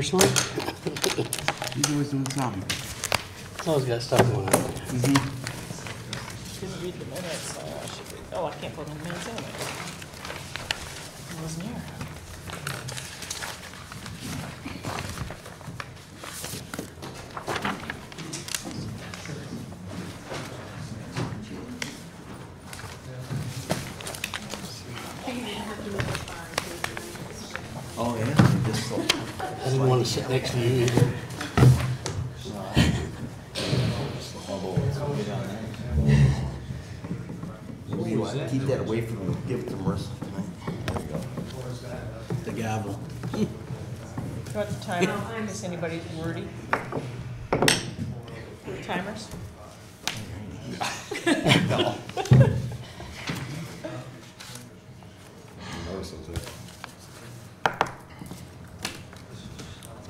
Personally, He's always doing something. it's always got stuff going on. Didn't read the minutes. Oh, I can't put in the minutes anyway. I wasn't here. Oh, yeah? I didn't want to sit next to you either. Keep that away from him. Give it to Marissa. There you go. The gavel. Do you want the timer in case anybody's wordy? The timers? No.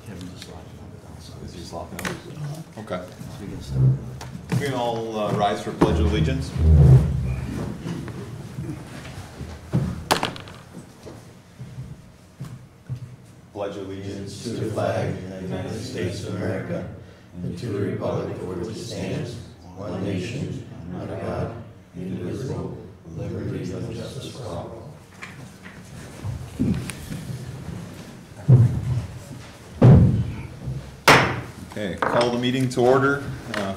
Kevin just locked him Is he locking up? Okay. down. We can start. We can all rise for Pledge of Allegiance. Pledge allegiance To the flag of the United States of America and to the republic for which it stands, one nation, under God, indivisible, with liberty and justice for all. Okay, call the meeting to order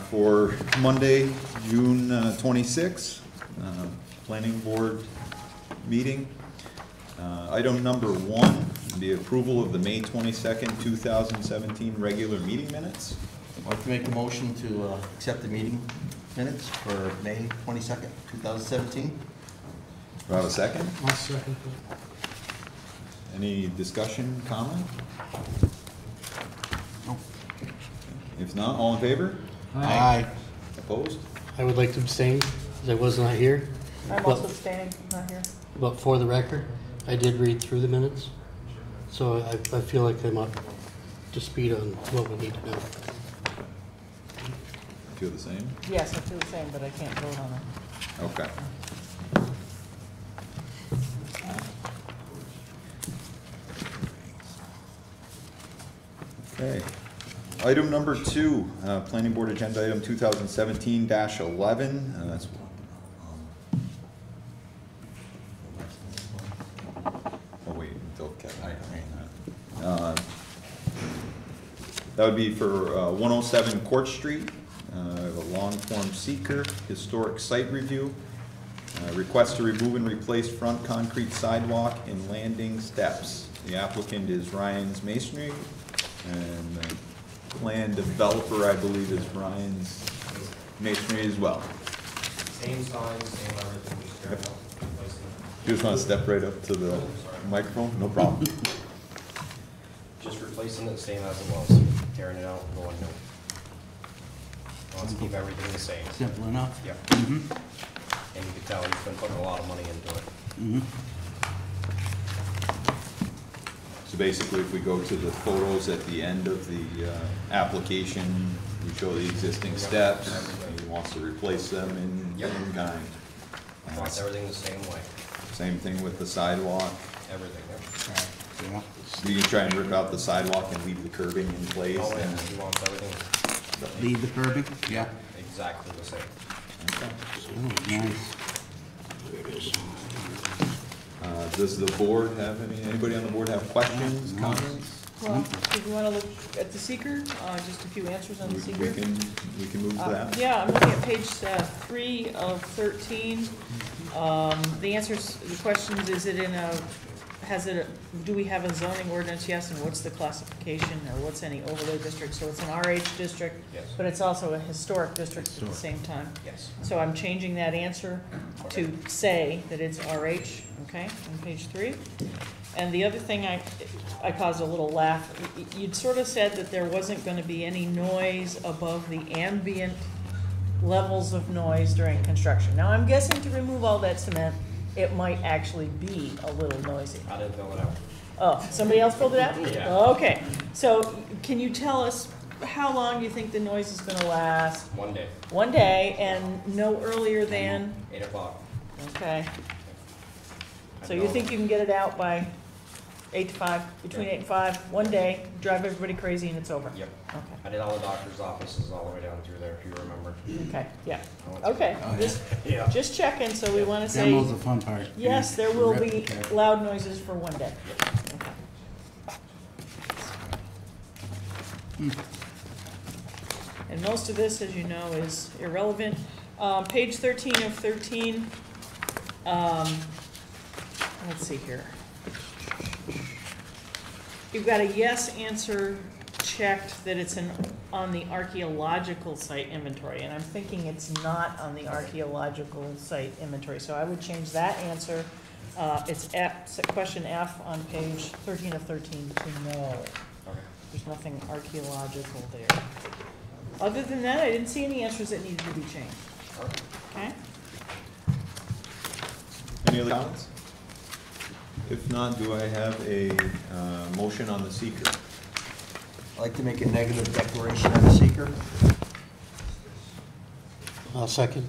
for Monday, June 26th, Planning Board meeting. Item number 1, the approval of the May 22nd, 2017 regular meeting minutes. I'd like to make a motion to accept the meeting minutes for May 22nd, 2017. Do I have a second? I'll second that. Any discussion, comment? No. If not, all in favor? Aye. Opposed? I would like to abstain because I was not here. I'm But- also staying, not here. But for the record, I did read through the minutes, so I feel like I'm up to speed on what we need to know. Feel the same? Yes, I feel the same, but I can't vote on it. Okay. Okay. Item number 2, Planning Board Agenda Item 2017-11. That's oh wait, until Kevin. That would be for 107 Court Street. A long-form seeker, historic site review. Request to remove and replace front concrete sidewalk and landing steps. The applicant is Ryan's Masonry, and the plan developer, I believe, is Ryan's Masonry as well. Same sign, same everything, just tearing out, replacing it. You just want to step right up to the microphone? No problem. Just replacing it same as it was, tearing it out, going new. Wants to keep everything the same. Simple enough. Yep. Mm-hmm. And you can tell he's been putting a lot of money into it. Mm-hmm. So basically, if we go to the photos at the end of the application, we show the existing steps. He wants to replace them in kind. Wants everything the same way, Same thing with the sidewalk. everything. Yep. Yeah. We can try and rip out the sidewalk and leave the curbing in place. Oh, yeah, and- he wants everything Leave the curbing? Yeah. exactly the same. Okay. Nice. Does the board have anybody on the board have questions, comments? Well, if you want to look at the seeker, just a few answers on the We seeker. can move to that. Yeah, I'm looking at page 3 of 13. The answers, the questions, is it in a, do we have a zoning ordinance? Yes, and what's the classification, or what's any overlay district? So it's an RH district, Yes. but it's also a historic district at the same time. Yes. So I'm changing that answer to say that it's RH, okay, on page 3. And the other thing I caused a little laugh, you'd sort of said that there wasn't gonna be any noise above the ambient levels of noise during construction. Now, I'm guessing to remove all that cement, it might actually be a little noisy. I didn't fill it out. Oh, somebody else filled it out? Yeah. Okay, so can you tell us how long you think the noise is gonna last? 1 day, One day, and no earlier than, 8 o'clock. okay. So you think you can get it out by 8 to 5, between 8 and 5, one day, drive everybody crazy and it's over. Yep. Okay, I did all the doctor's offices all the way down through there, if you remember. okay, yeah, I went through- okay, Oh, yeah. Yeah. just checking, so we wanna say, Demo's the fun part. yes, there will be Okay. loud noises for one day. Okay. And most of this, as you know, is irrelevant. Page 13 of 13, let's see here. You've got a yes answer checked that it's on the archaeological site inventory, and I'm thinking it's not on the archaeological site inventory, so I would change that answer. It's question F on page 13 of 13 to no. Okay. There's nothing archaeological there. Other than that, I didn't see any answers that needed to be changed. Okay? Any other comments? If not, do I have a motion on the seeker? I'd like to make a negative declaration on the seeker. I'll second.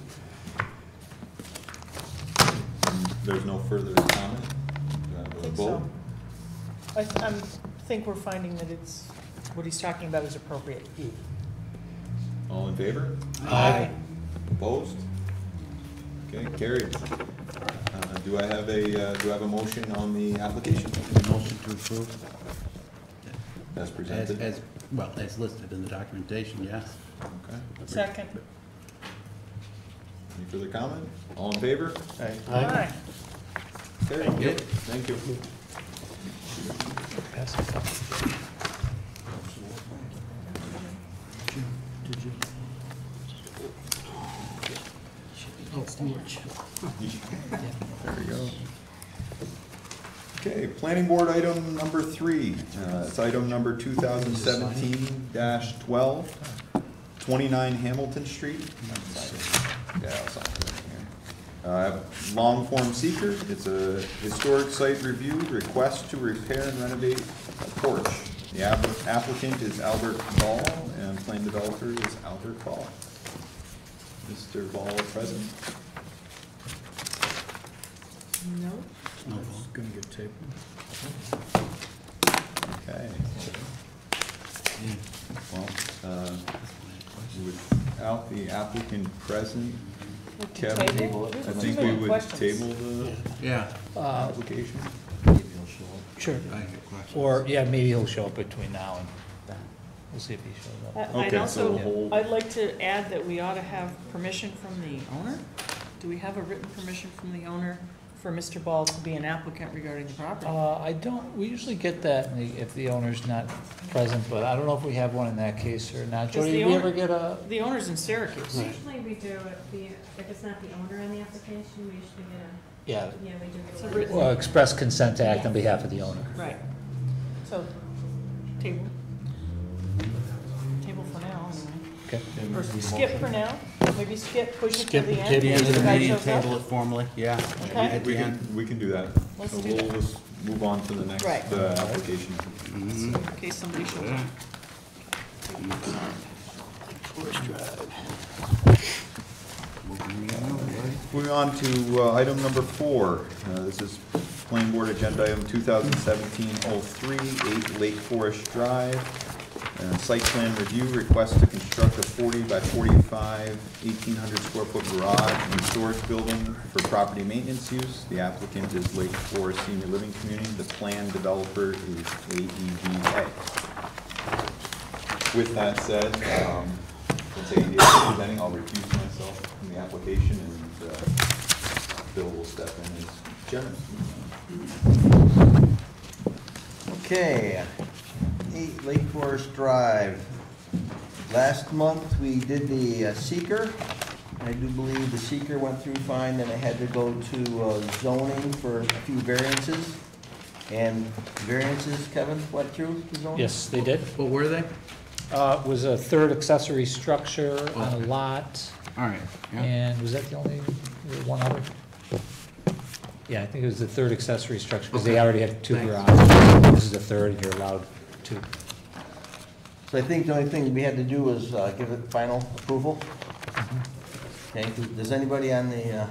There's no further comment? Do I have I a think vote? so. I think we're finding that it's, what he's talking about is appropriate. All in favor? Aye. Opposed? Okay, carried. Do I have a motion on the application Motion to approve. as presented? Well, as listed in the documentation, yes. Okay. Second. Any further comment? All in favor? Aye. Carried. Thank you. Thank you. There we go. Okay, planning board item number 3. It's item number 2017-12, 29 Hamilton Street. Yeah, I'll sign it here. Long form seeker, it's a historic site review, request to repair and renovate a porch. The applicant is Albert Ball, and plan developer is Albert Ball. Mr. Ball present? No. No. Gonna get tabled. Okay. Well, without the applicant present, Kevin, Table? I There's think too we many would questions. table the Yeah. application. Sure. I have questions. Or, yeah, maybe he'll show up between now and then. We'll see if he shows up. I'd Okay, so also, we'll hold. I'd like to add that we ought to have permission from the owner. Do we have a written permission from the owner for Mr. Ball to be an applicant regarding the property? I don't, we usually get that if the owner's not present, but I don't know if we have one in that case or not. Does Jody, the did we owner- ever get a, The owner's in Syracuse. Usually we do, if it's not the owner in the application, we usually yeah, we do It's get a a written- well, express consent act on behalf of the owner. Right. So, table. Table for now, anyway. Okay. Or skip for now, maybe skip, push it to Skip the it, end. At the end of the if the guy meeting, shows up. table it formally, yeah. Okay. At the end. We can do that. Let's So do we'll that. just move on to the next Right. application. Mhm. In case somebody shows Yeah. up. Moving on to item number 4. This is planning board agenda item 2017-03, 8 Lake Forest Drive. Site plan review, request to construct a 40 by 45, 1,800 square foot garage and storage building for property maintenance use. The applicant is Lake Forest Senior Living Community. The plan developer is AEVA. With that said, since AEVA is presenting, I'll recuse myself from the application, and Bill will step in as chairman. Okay, 8 Lake Forest Drive. Last month, we did the seeker. I do believe the seeker went through fine, then I had to go to zoning for a few variances. And variances, Kevin, went through the zoning? Yes, they did. What were they? It was a third accessory structure on a lot, All right, yeah. and was that the only, one other? Yeah, I think it was the third accessory structure, because they Okay. already had 2 Thanks. garages. This is the third, and you're allowed 2. So I think the only thing we had to do was give it final approval. Okay, does anybody on the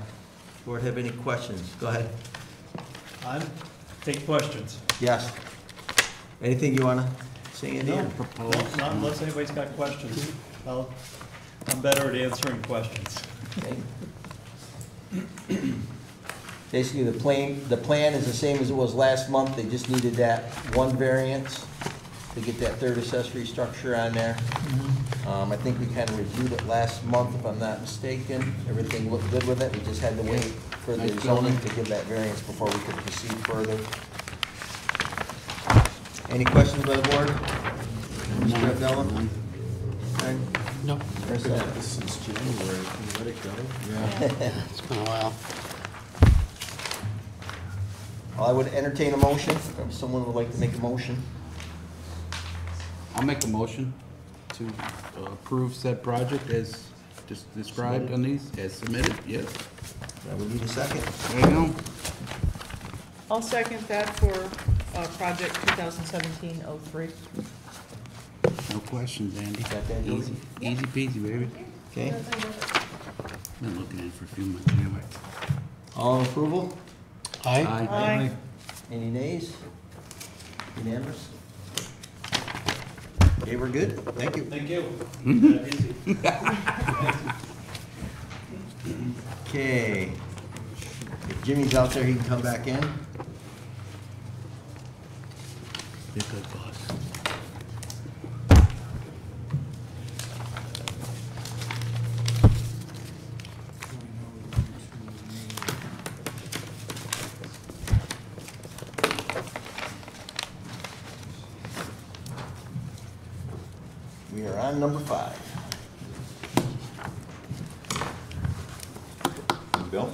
board have any questions? Go ahead. Take questions. Yes. Anything you wanna say, Andy? No, not unless anybody's got questions. I'm better at answering questions. Okay. Basically, the plan is the same as it was last month, they just needed that one variance to get that third accessory structure on there. I think we kind of reviewed it last month, if I'm not mistaken. Everything looked good with it, we just had to wait for the zoning to give that variance before we could proceed further. Any questions by the board? Mr. Abdullah? No, President? This is January, can you let it go? it's been a while. I would entertain a motion, if someone would like to make a motion. I'll make a motion to approve said project as just described on these, as submitted, yes. I would need a second. There you go. I'll second that for project 2017-03. No questions, Andy. Got that, Easy, easy peasy, baby. Okay, Been looking at it for a few months anyway. all in approval? Aye? Aye. Any nays? Unanimous? Okay, we're good, thank you. Thank you. Okay. If Jimmy's out there, he can come back in. You're good, boss. We are on number 5. Bill?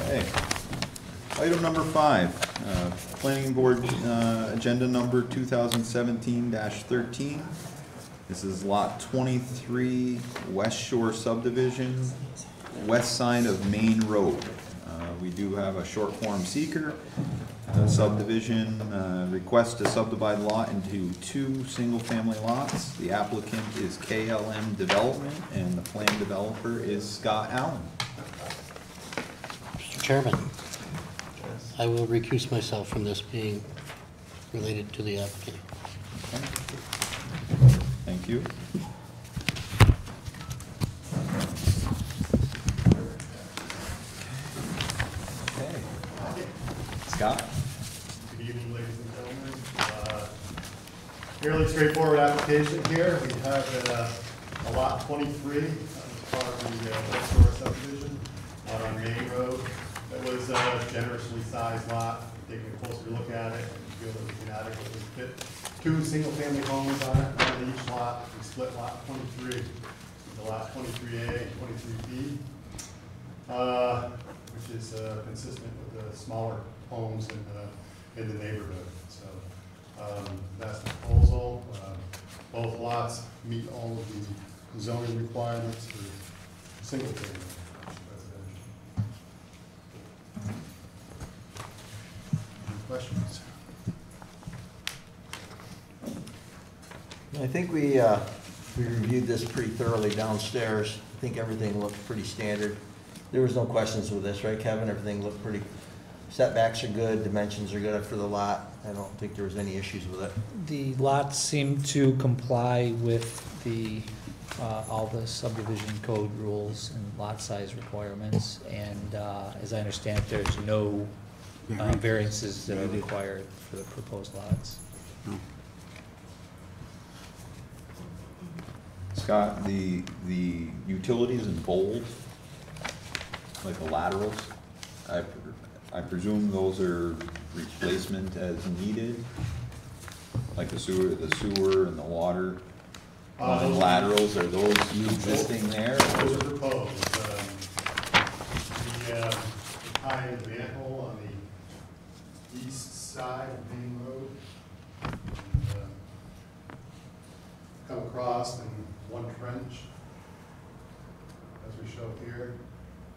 Okay. Item number 5, planning board, agenda number 2017-13. This is lot 23, West Shore subdivision, west side of Main Road. We do have a short form seeker. Subdivision, request to subdivide lot into 2 single-family lots. The applicant is KLM Development, and the plan developer is Scott Allen. Mr. Chairman, I will recuse myself from this being related to the applicant. Thank you. Okay. Scott? Good evening, ladies and gentlemen. Fairly straightforward application here. We have a lot 23 as part of the West Shore subdivision out on Main Road. That was a generously sized lot. Taking a closer look at it, we feel that we can adequately fit 2 single-family homes on it, one on each lot. We split lot 23, the lot 23A and 23B, which is consistent with the smaller homes in the neighborhood. So that's the proposal. Both lots meet all of the zoning requirements for single family residential. Any questions? I think we reviewed this pretty thoroughly downstairs. I think everything looked pretty standard. There was no questions with this, right, Kevin? Everything looked pretty, setbacks are good, dimensions are good for the lot. I don't think there was any issues with it. The lots seem to comply with the, all the subdivision code rules and lot size requirements. And as I understand, there's no variances that are required for the proposed lots. Scott, the utilities in bold, like the laterals, I presume those are replacement as needed? Like the sewer and the water laterals, are those existing there? Those are proposed. The tie in the manhole on the east side of Main Road. And, come across in one trench, as we show here,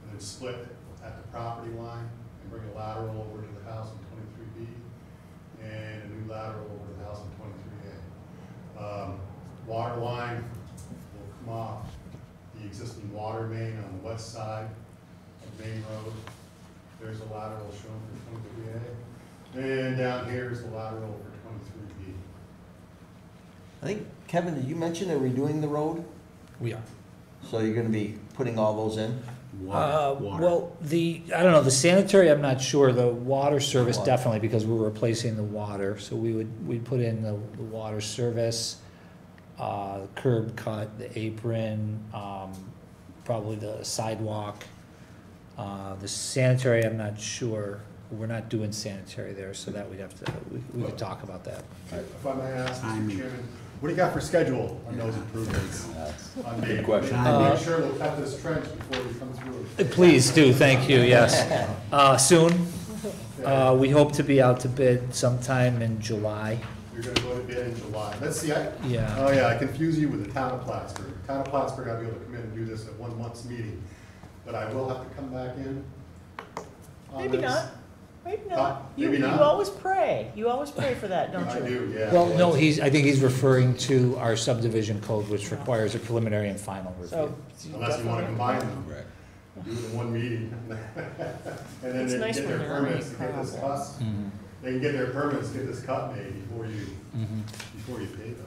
and then split at the property line and bring a lateral over to the house in 23B and a new lateral over to the house in 23A. Water line will come off the existing water main on the west side of Main down here is the lateral for 23B. I think, Kevin, did you mention they're redoing the road? We are. So you're gonna be putting all those in? Water. Well, I don't know, the sanitary, I'm not sure, the water service Water. definitely, because we're replacing the water, so we'd put in the water service, curb cut, the apron, probably the sidewalk. The sanitary, I'm not sure, we're not doing sanitary there, so that we'd have to, we could talk about that. If I may ask, Mr. Timing. Chairman, what do you got for schedule on those improvements? On Good Main? question. Make sure we'll cut this trench before we come through. Please do, thank you, yes. Soon, we hope to be out to bid sometime in July. You're gonna go to bid in July. Let's see, Yeah. oh yeah, I confuse you with the town of Plattsburgh. Town of Plattsburgh, I'll be able to come in and do this at 1 month's meeting, but I will have to come back in on Maybe this. not, maybe not. Maybe You not? always pray for that, don't I you? do, yeah. Well, no, I think he's referring to our subdivision code, which requires a preliminary and final So. review. Unless you wanna definitely- combine them. Do it in one meeting. And then It's they nice get when their there aren't permits to any get this cut. problems. Mhm, They can get their permits, get this cut made before you mhm. pay them.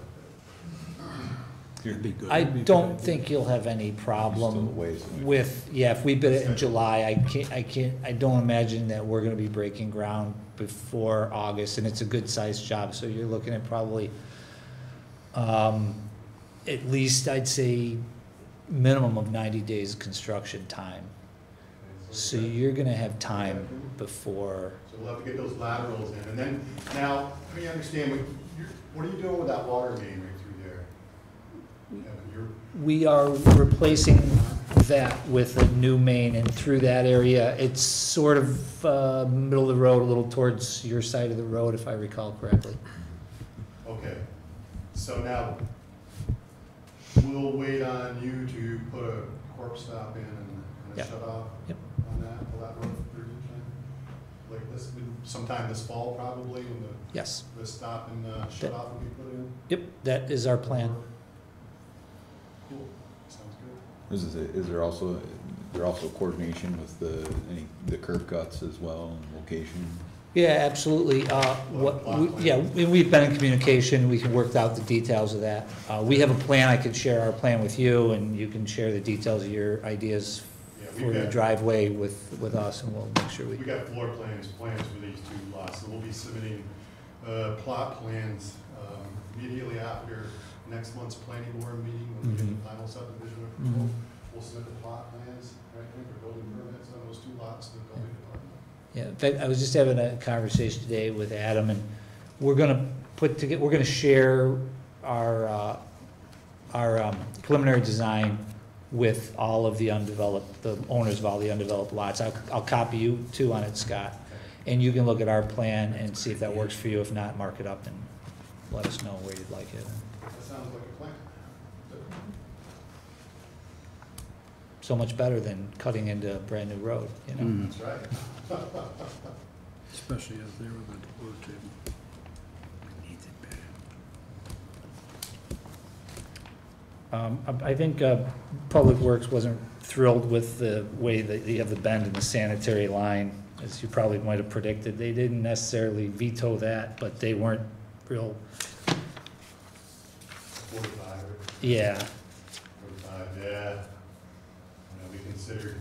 That'd be good. I don't think you'll have any Still problem ways. with, yeah, if we bid it in July, I don't imagine that we're gonna be breaking ground before August, and it's a good sized job, so you're looking at probably, at least I'd say minimum of 90 days construction time. So you're gonna have time before, So we'll have to get those laterals in, and then, now, let me understand, what are you doing with that water main right through there? Kevin, we are replacing that with a new main, and through that area, it's sort of, middle of the road, a little towards your side of the road, if I recall correctly. okay, so now, we'll wait on you to put a corp stop in and Yeah. a shut off Yep. on that, will that work for you, Ken? Like this, sometime this fall probably, when Yes, the stop and shut off will be put in? yep, that is our plan. Cool, sounds good. Is there also coordination with the curb cuts as well, and location? Yeah, absolutely. We've been in communication, we can work out the details of that. We have a plan, I could share our plan with you, and you can share the details of your ideas Yeah, for the driveway with us, and we'll make sure We got floor plans for these two lots, so we'll be submitting plot plans immediately after next month's planning board meeting, when we get the final subdivision approval. We'll submit the plot plans, right, for building permits on those two lots to the building department. Yeah, in fact, I was just having a conversation today with Adam, and we're gonna share our preliminary design with all of the owners of all the undeveloped lots. I'll copy you too on it, Scott, and you can look at our plan and see if that works for you. If not, mark it up and let us know where you'd like it. That sounds like a plan. So much better than cutting into a brand-new road, you know? That's right. Especially as they were going to work table. Needs it bad. I think Public Works wasn't thrilled with the way that you have the bend in the sanitary line, as you probably might have predicted. They didn't necessarily veto that, but they weren't real, 45, yeah. 45, yeah. We considered,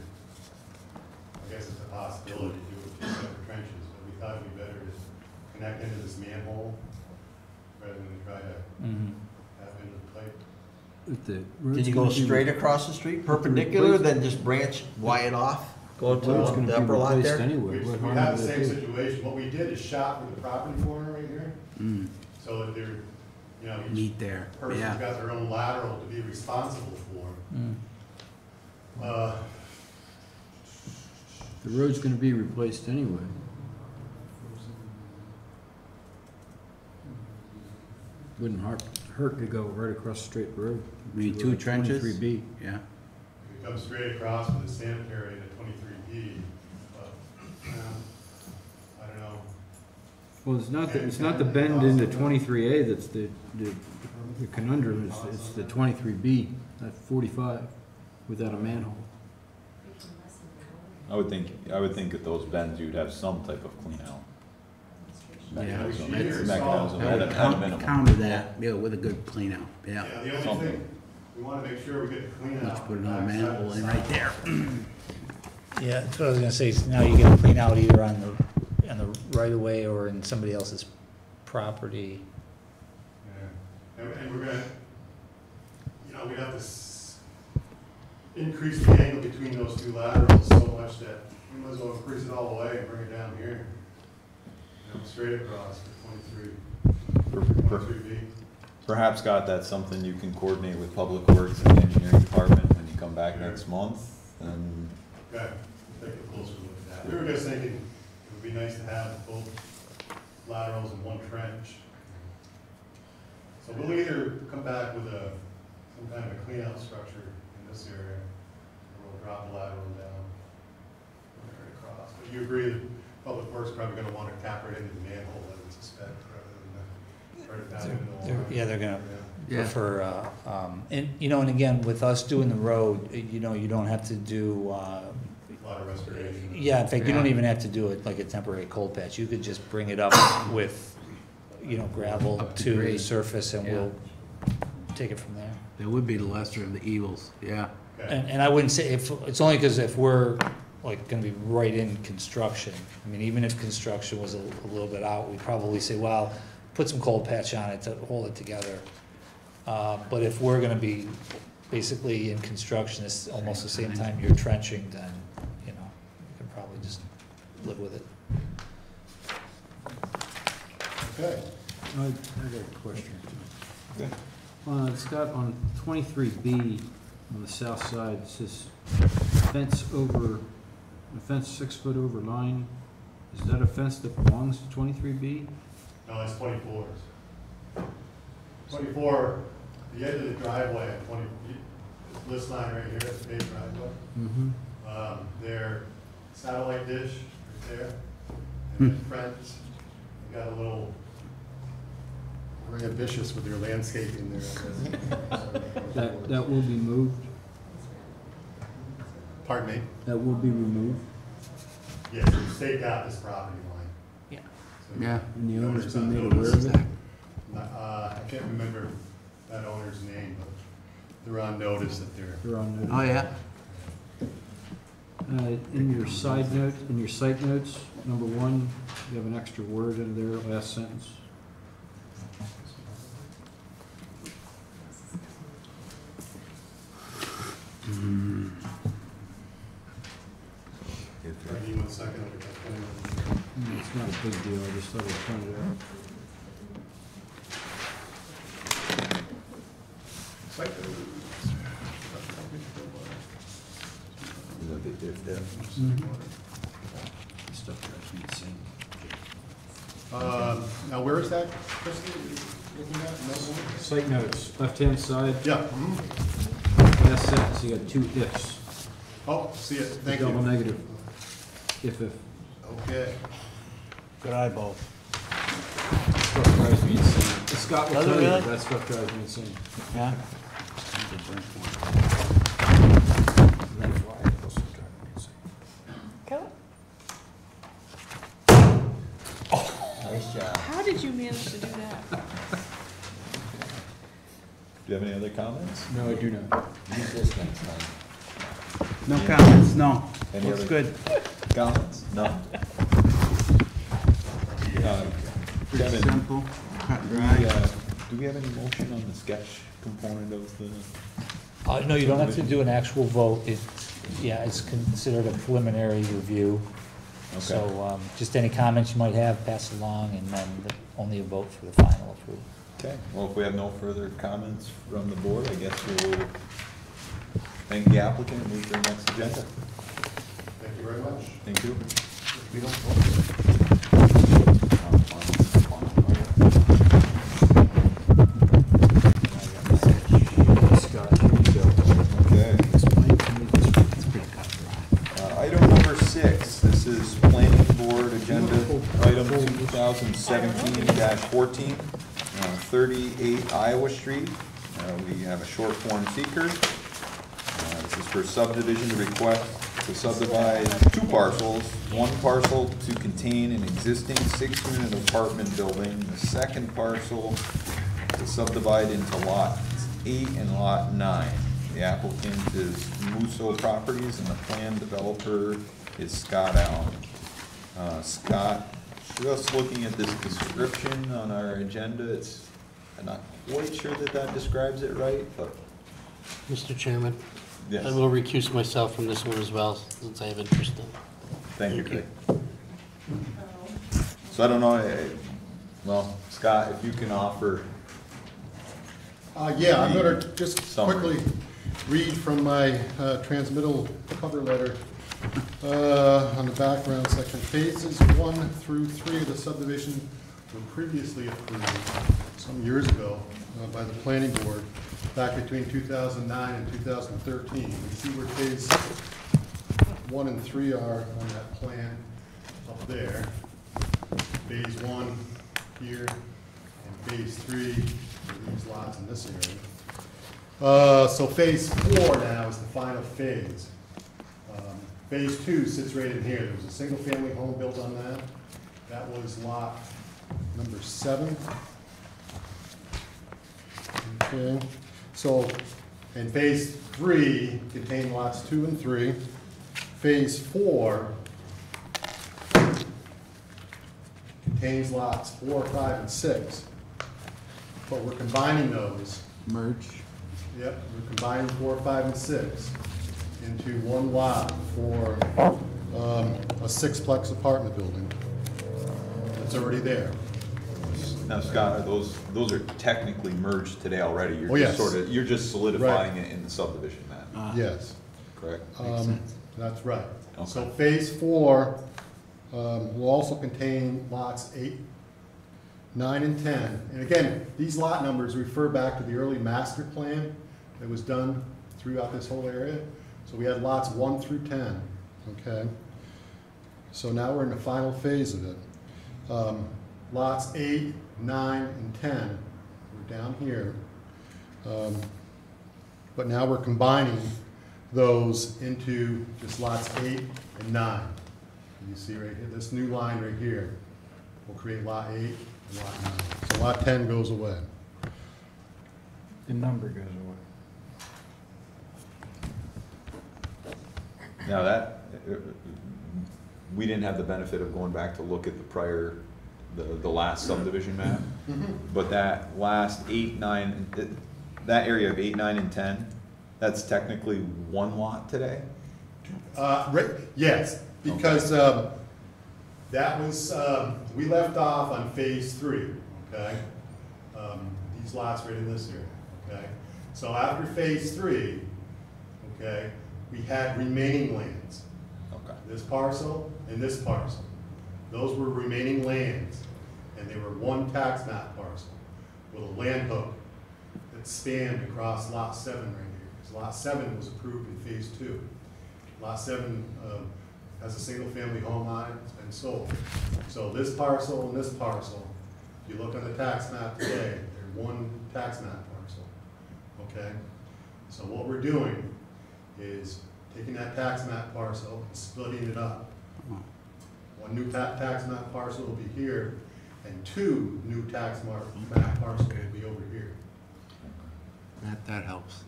I guess it's a possibility to do it two separate trenches, but we thought it'd be better to connect into this manhole rather than try to tap into the pipe. If the Can road's you go gonna be- straight across the street perpendicular, replaced- then just branch wide off? Go to The road's the gonna be upper lot replaced there? anyway. We What we harm have the would same it do? situation, what we did is shot for the property corner right here, Mm, so that they're, each Meet there, person's yeah. got their own lateral to be responsible for. The road's gonna be replaced anyway. Wouldn't hurt to go right across the straight road. Mean two trenches? 23B, yeah. If you come straight across with the sanitary and the 23D, but, I don't know. Well, it's not the bend into 23A that's the conundrum, it's the 23B, not 45, without a manhole. I would think at those bends you'd have some type of clean out. mechanism. Yeah. It's a mechanism Yeah. at a minimum. Counter that, yeah, with a good clean out, yeah. Yeah, the only Something. thing, we wanna make sure we get the clean Let's out. put another manhole in right there. Yeah, that's what I was gonna say, is now you gotta clean out either on the right of way or in somebody else's property. Yeah. And we're gonna, we'd have to increase the angle between those two laterals so much that we might as well increase it all the way and bring it down here. Straight across for 23B. Perhaps, Scott, that's something you can coordinate with Public Works and the Engineering Department when you come back next month, and Okay, take a closer look at that. We were just thinking it would be nice to have both laterals in one trench. So we'll either come back with some kind of a clean out structure in this area, or we'll drop the lateral down right across. But you agree that Public Works probably gonna wanna tap right into the manhole, I would suspect, rather than right down into the line. Yeah, they're gonna Yeah. prefer, and, and again, with us doing the road, you don't have to do, A lot of restoration. yeah, in fact, you don't Yeah. even have to do it like a temporary cold patch. You could just bring it up with, gravel Up to to the grade. surface and Yeah. we'll take it from there. That would be the lesser of the evils, yeah. Okay. And I wouldn't say, it's only because if we're gonna be right in construction, I mean, even if construction was a little bit out, we'd probably say, well, put some cold patch on it to hold it together. But if we're gonna be basically in construction, it's almost the same time you're trenching, then, you can probably just live with it. Okay. I got a question. Okay. Scott, on 23B, on the south side, it says fence 6 foot over line. Is that a fence that belongs to 23B? No, it's 24s. 24, the edge of the driveway at 20, this line right here, the paved driveway. Mm-hmm. Their satellite dish right there. And then Friends, they got a little, very ambitious with their landscaping there. That will be moved? Pardon me? That will be removed? Yes, we staked out this property line. Yeah. So Yeah, and the owner's notice been on made aware notice. of it? I can't remember that owner's name, but they're on notice that they're. They're on notice. Oh, yeah? In your side note, in your site notes, number 1, you have an extra word in there, last sentence. Give me 1 second, I'll get that pen. It's not a big deal, I just thought I'd point it out. Stuff drives me insane. Now, where is that, Christie, looking at? No one? Site notes, left-hand side, Yeah. last sentence, you got 2 ifs. Oh, see it, thank Double you. negative. If. Okay. Good eye, both. Stuff drives me insane. Scott will Does it tell you really? that stuff drives me insane. Yeah? That's why it also drives me insane. Kelly, Nice job. how did you manage to do that? Do you have any other comments? No, I do not. Use this next time. No comments, no. Any Looks other good. comments? No? Pretty Kevin, simple, cut and do dry. we have any motion on the sketch component of the? No, you don't have to do an actual vote. It's considered a preliminary review. Okay. So, just any comments you might have, pass along, and then only a vote for the final approval. Okay, well, if we have no further comments from the board, I guess we'll thank the applicant and move to the next agenda. Thank you very much. Thank you. We don't vote. Scott, here you go. Okay. Explain to me this, it's pretty cut and dry. Item number 6, this is planning board agenda item 2017-14, 38 Iowa Street. We have a short form seeker. This is for subdivision to request to subdivide two parcels, one parcel to contain an existing 6-unit apartment building, the second parcel to subdivide into lots 8 and lot 9. The applicant is Musso Properties and the plan developer is Scott Allen. Scott, just looking at this description on our agenda, I'm not quite sure that describes it right, but Mr. Chairman, yes. I will recuse myself from this one as well, since I have interest in it. Thank you, Craig. So I don't know, well, Scott, if you can offer. Yeah, I'm gonna just Summary. quickly read from my transmittal cover letter on the background section. Phases 1 through 3 of the subdivision were previously approved some years ago by the planning board back between 2009 and 2013. You can see where phase 1 and 3 are on that plan up there. Phase 1 here and phase 3 are these lots in this area. So phase 4 now is the final phase. Phase 2 sits right in here. There was a single-family home built on that. That was lot number 7. Okay, so, and phase 3 contained lots 2 and 3. Phase 4 contains lots 4, 5, and 6. But we're combining those. Merge. Yep, we're combining 4, 5, and 6 into one lot for a 6-plex apartment building. It's already there. Now, Scott, those are technically merged today already. Oh, yes. You're just solidifying it in the subdivision map, Yes. correct? That's right. Okay. So phase 4 will also contain lots 8, 9, and 10. And again, these lot numbers refer back to the early master plan that was done throughout this whole area. So we had lots 1 through 10, okay? So now we're in the final phase of it. Lots 8, 9, and 10, we're down here. But now we're combining those into just lots 8 and 9. You see right here, this new line right here will create lot 8 and lot 9. So lot 10 goes away. The number goes away. Now we didn't have the benefit of going back to look at the prior, the last subdivision map. But that last 8, 9, that area of 8, 9, and 10, that's technically one lot today? Right, yes, because that was, we left off on phase 3, okay? These lots right in this area, okay? So after phase 3, okay, we had remaining lands. Okay. This parcel and this parcel. Those were remaining lands, and they were one tax map parcel with a land hook that spanned across lot 7 right here. Because lot 7 was approved in phase 2. Lot 7 has a single-family home on it, it's been sold. So this parcel and this parcel, if you look on the tax map today, they're one tax map parcel, okay? So what we're doing is taking that tax map parcel and splitting it up. One new tax map parcel will be here, and 2 new tax map parcels will be over here. That helps.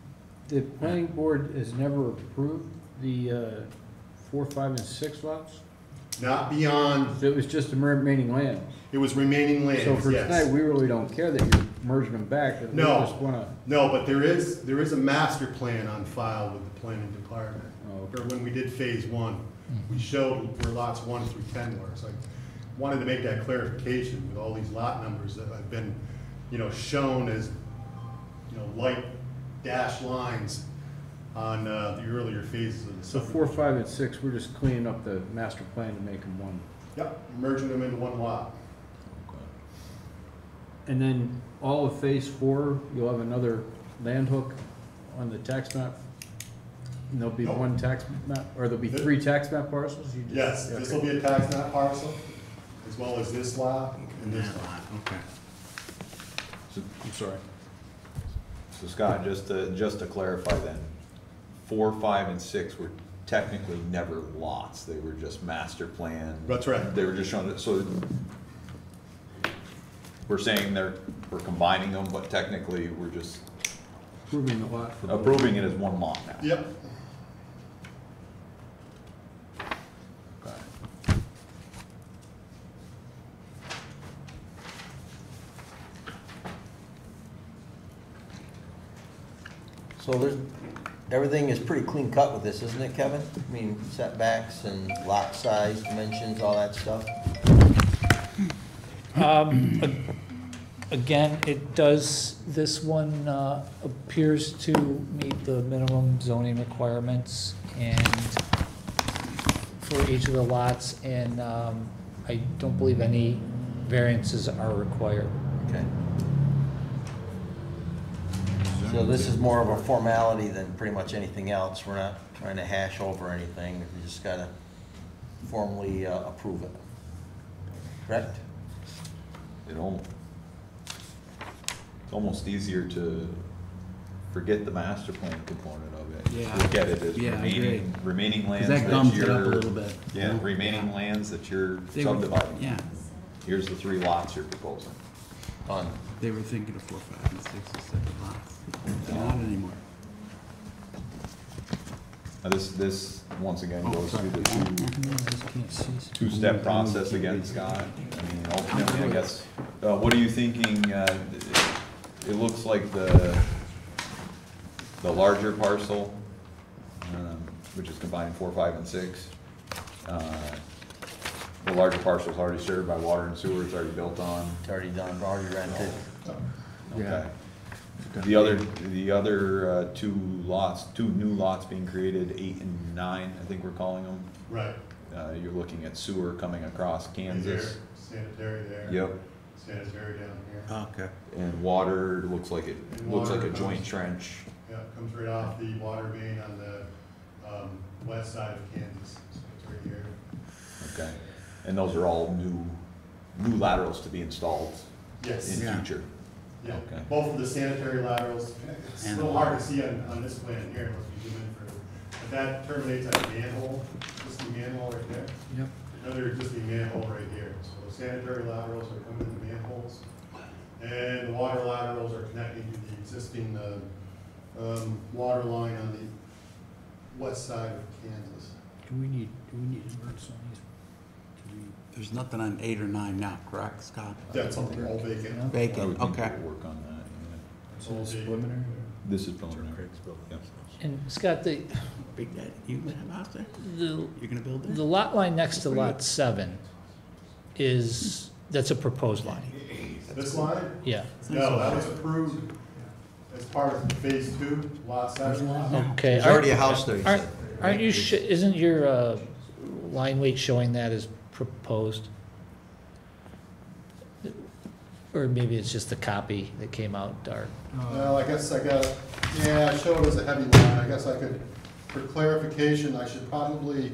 The planning board has never approved the 4, 5, and 6 lots? Not beyond, So it was just the remaining land? it was remaining lands, So for yes. tonight, we really don't care that you're merging them back, but we No. just wanna, No, but there is a master plan on file with the planning department. Oh, okay. Or when we did phase 1, we showed where lots 1 through 10 were. So I wanted to make that clarification with all these lot numbers that have been, shown as, light dashed lines on the earlier phases of the so subdivision. 4, 5, and 6, we're just cleaning up the master plan to make them one. Yep, merging them into one lot. And then all of phase 4, you'll have another land hook on the tax map? And there'll be Nope. one tax map, or there'll be Th- 3 tax map parcels? You just- Yes, this will be a tax map parcel, as well as this lot and this lot. Okay. I'm sorry. So Scott, just to clarify then, 4, 5, and 6 were technically never lots, they were just master plan. That's right. They were just showing it, so we're saying we're combining them, but technically we're just Approving the lot for. approving it as one lot now. Yep. Okay. So everything is pretty clean cut with this, isn't it, Kevin? I mean, setbacks and lot size, dimensions, all that stuff? Again, it does, this one appears to meet the minimum zoning requirements and for each of the lots, and I don't believe any variances are required. Okay. So this is more of a formality than pretty much anything else. We're not trying to hash over anything. We just gotta formally approve it. Correct? It's almost easier to forget the master plan component of it. Yeah. Look at it as Yeah, I agree. remaining lands Because that that gums it up a you're, little bit. yeah, remaining lands that you're They were- subdividing. Yeah, Here's the 3 lots you're proposing. Done. they were thinking of 4, 5, and 6 and 7 lots. They're not anymore. Now this, once again, goes through the Can't see. two-step process again, Scott. I mean, ultimately, I guess, what are you thinking, it looks like the larger parcel, which is combining 4, 5, and 6, the larger parcel is already served by water and sewer, it's already built on. It's already done, already rented. Okay. The other 2 lots, 2 new lots being created, 8 and 9, I think we're calling them. Right. You're looking at sewer coming across Kansas. Sanitary there. Yep. Sanitary down here. Okay. And water, looks like And looks like a water joint comes- trench. Yeah, it comes right off the water main on the west side of Kansas. So it's right here. Okay. And those are all new laterals to be installed Yes. in Yeah. future. Yeah, Okay. both of the sanitary laterals. It's a And little the hard to see on this plan here, unless we zoom in further. But that terminates at a manhole, existing manhole right there. Yep. Another existing manhole right here. So the sanitary laterals are coming to the manholes. And the water laterals are connecting to the existing water line on the west side of Kansas. Do we need inverts on these? Do we- There's nothing on 8 or 9 now, correct, Scott? That's all vacant. I would Vacant, need okay. to work on that. So it's preliminary? Yeah. This is preliminary. Yep. And Scott, the, Big Daddy, you gonna have a house there? the, You're gonna build the there? lot line next to lot 7 that's a proposed line. This line? Yeah, No, that was approved as part of phase 2, lot 7. okay. There's already a house there, you Aren't- said. Aren't you, isn't your line weight showing that as proposed? Or maybe it's just the copy that came out dark. Well, I guess I got, yeah, I showed it as a heavy line. I guess I could, for clarification, I should probably,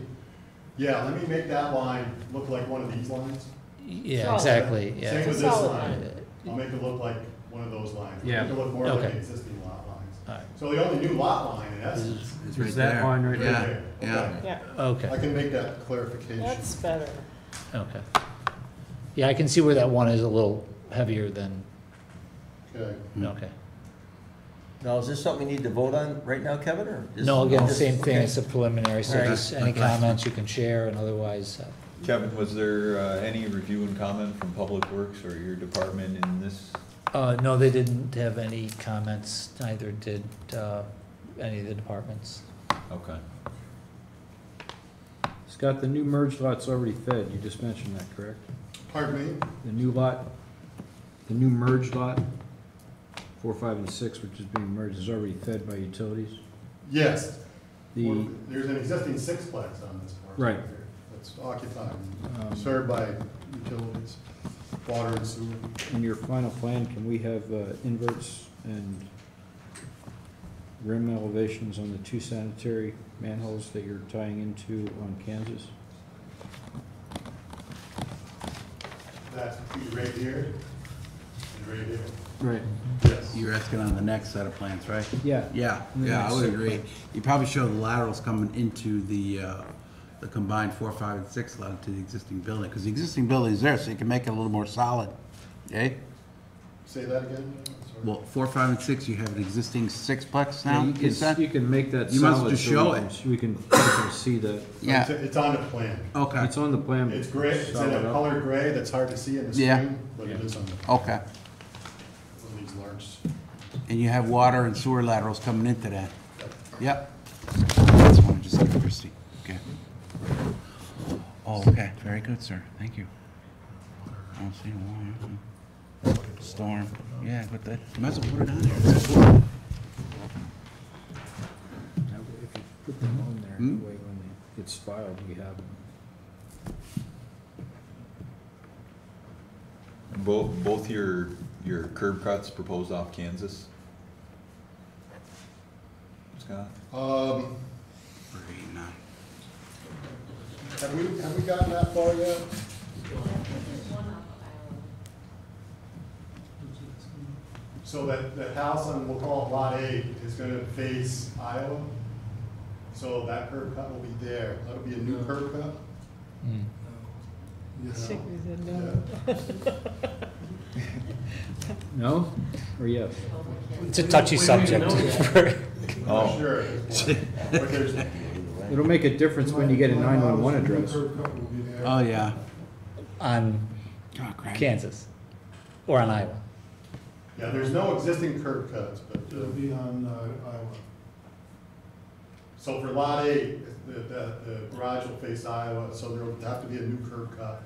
yeah, let me make that line look like one of these lines. Yeah, Solid. exactly, Same yeah. with this Solid. line. I'll make it look like one of those lines. Yeah. Make it look more like Okay. the existing lot lines. All right. So the only new lot line in essence, It's Is right that there. line right Yeah, there? yeah. Okay. Yeah, I Okay, can make that clarification. that's better. okay. Yeah, I can see where that one is a little heavier than, Okay. okay. Now, is this something we need to vote on right now, Kevin, or? just- No, again, just- same thing, okay. it's a preliminary, so All right. just any comments you can share and otherwise, Kevin, was there any review and comment from Public Works or your department in this? no, they didn't have any comments, neither did any of the departments. Okay. Scott, the new merged lot's already fed, you just mentioned that, correct? Pardon me? The new lot, the new merged lot, 4, 5, and 6, which is being merged, is already fed by utilities? Yes. The, There's an existing sixplex on this parcel. Right. here that's occupied, Um, served by utilities, water and sewer. in your final plan, can we have inverts and rim elevations on the 2 sanitary manholes that you're tying into on Kansas? That's right here. And grade here. Right. Yes. You're asking on the next set of plans, right? Yeah. Yeah, The yeah, I next would set of agree. plans. You probably show the laterals coming into the combined 4, 5, and 6 lot to the existing building, because the existing building is there, so you can make it a little more solid. Okay? Say that again? Sorry. Well, 4, 5, and 6, you have an existing sixplex Yeah, now, you is that? can, you can make that You might as well solid just so show we it. can- we can see that. Yeah, It's on the plan. okay, It's on the plan. It's gray, it's in Solid a up. color gray that's hard to see in the Yeah. screen, but it is on okay. one of these large. And you have water and sewer laterals coming into that? Yep. That's one, just like Christie, okay. Oh, okay, very good, sir, thank you. I don't see why. Storm, yeah, but that, you might as well put it on there. Now, if you put them on there, Hmm? that way when it's filed, we have them. And both your curb cuts proposed off Kansas? Scott? Great, now. Have we gotten that far yet? So that house on, we'll call it Lot 8, is gonna face Iowa. So that curb cut will be there. That'll be a new curb cut. Mm. Sickly said no. No, or yes? It's a touchy subject. I'm Oh. not sure. But there's, It'll make a difference when you get a 911 address. Oh, yeah. On Oh, crap. Kansas, or on Iowa. yeah, there's no existing curb cuts, but, It'll be on Iowa. so for Lot 8, the garage will face Iowa, so there'll have to be a new curb cut.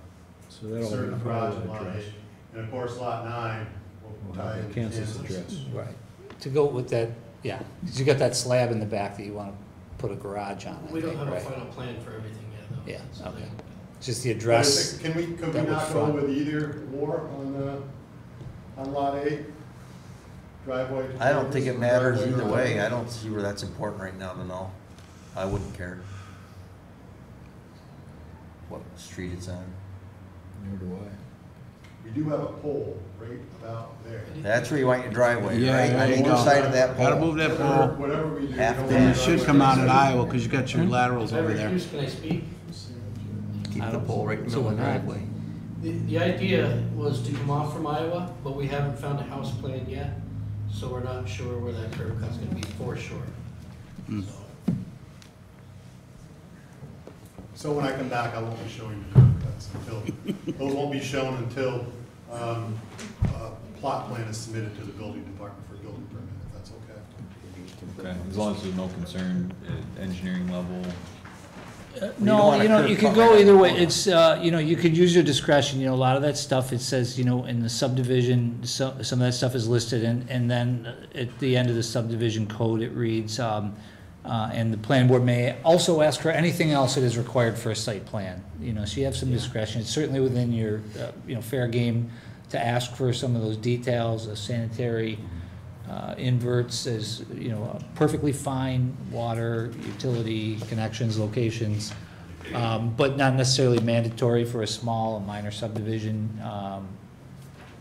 So that'll be Certain a garage in Iowa Lot address. 8. And of course, Lot 9 will We'll tie have into a Kansas Kansas. address. Right. To go with that, yeah, because you got that slab in the back that you want to put a garage on, I We don't think, have a right? final plan for everything yet, though. Yeah, So okay. they- Just the But address. Could we that would not go front. with either or on Lot 8? Driveway to I don't think it Kansas, matters driveway to either way. Iowa? I don't see where that's important right now to know. I wouldn't care what street it's on. Nor do I. We do have a pole right about there. That's where you want your driveway, Yeah, right? there On you either go. side of that Gotta pole. move that Whatever pole. whatever we do. Half we don't a And want it should driveway come out to in Kansas. Iowa, because you got your laterals If I over there. refuse, can I speak? Keep the pole right in the middle of the driveway. The idea was to come off from Iowa, but we haven't found a house plan yet, so we're not sure where that curb cut's gonna be for sure. Mm. So, So when I come back, I won't be showing the curb cuts until, those won't be shown until a plot plan is submitted to the building department for a building permit, if that's okay. Okay, as long as there's no concern at engineering level. don't No, want a you know, curb you could cut go right either on the way. corner. It's, you know, you could use your discretion, you know, a lot of that stuff, it says, you know, in the subdivision, some of that stuff is listed, and then at the end of the subdivision code, it reads, and the planning board may also ask for anything else that is required for a site plan. You know, so you have some discretion. It's certainly within your, you know, fair game to ask for some of those details, sanitary, inverts as, you know, perfectly fine water, utility connections, locations, but not necessarily mandatory for a small, a minor subdivision,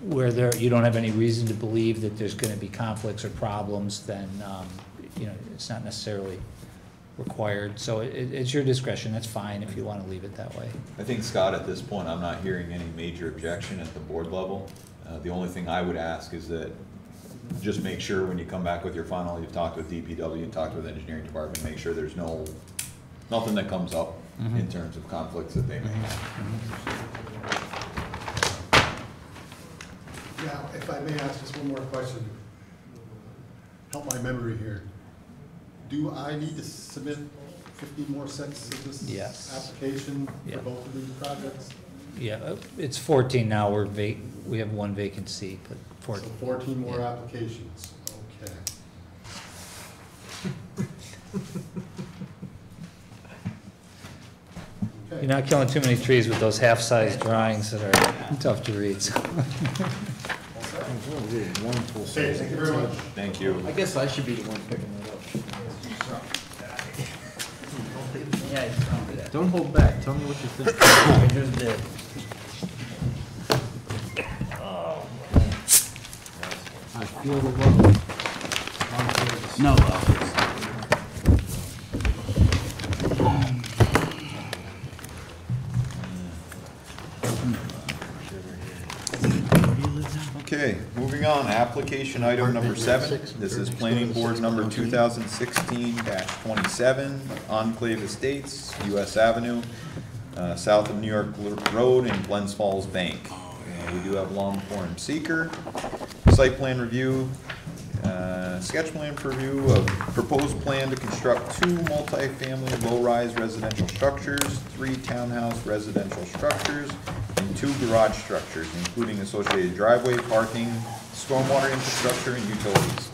where there, you don't have any reason to believe that there's gonna be conflicts or problems, then, you know, it's not necessarily required. So it's your discretion, that's fine if you wanna leave it that way. I think, Scott, at this point, I'm not hearing any major objection at the board level. The only thing I would ask is that just make sure when you come back with your final, you've talked with DPW, and talked with engineering department, make sure there's nothing that comes up in terms of conflicts that they may have. Yeah, if I may ask just one more question, help my memory here. Do I need to submit 50 more sets of this Yes. application Yeah. for both of these projects? Yeah, it's 14 now, we have one vacant seat, but So 14. 14 more Yeah. applications, okay. You're not killing too many trees with those half-size drawings that are tough to read. so. Okay, thank you very much. Thank you. I guess I should be the one picking it up. Don't hold back, tell me what you think. I feel the love. Long service. No love. Okay, moving on, application item number 7. This is planning board number 2016-27, Enclave Estates, US Avenue, south of New York Road in Glens Falls Bank. We do have long form seeker, site plan review, sketch plan review of proposed plan to construct 2 multi-family low-rise residential structures, 3 townhouse residential structures, and 2 garage structures, including associated driveway, parking, stormwater infrastructure, and utilities.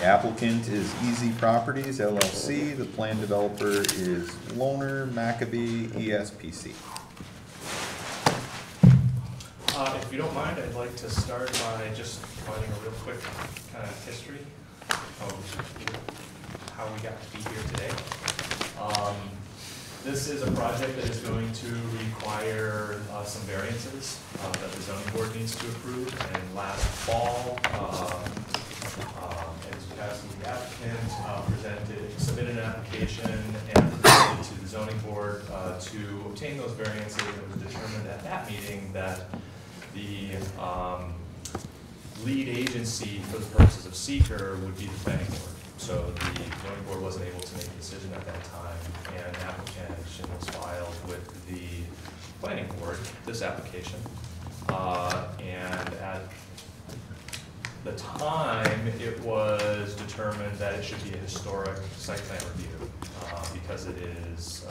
The applicant is Easy Properties LLC. The plan developer is Loner Maccabee ESPC. If you don't mind, I'd like to start by just providing a real quick kind of history of how we got to be here today. This is a project that is going to require some variances that the zoning board needs to approve. And last fall, as the applicant submitted an application and presented to the zoning board to obtain those variances. It was determined at that meeting that the lead agency for the purposes of seeker would be the planning board. So the zoning board wasn't able to make a decision at that time, and an application was filed with the planning board, this application. And at the time, it was determined that it should be a historic site plan review because it is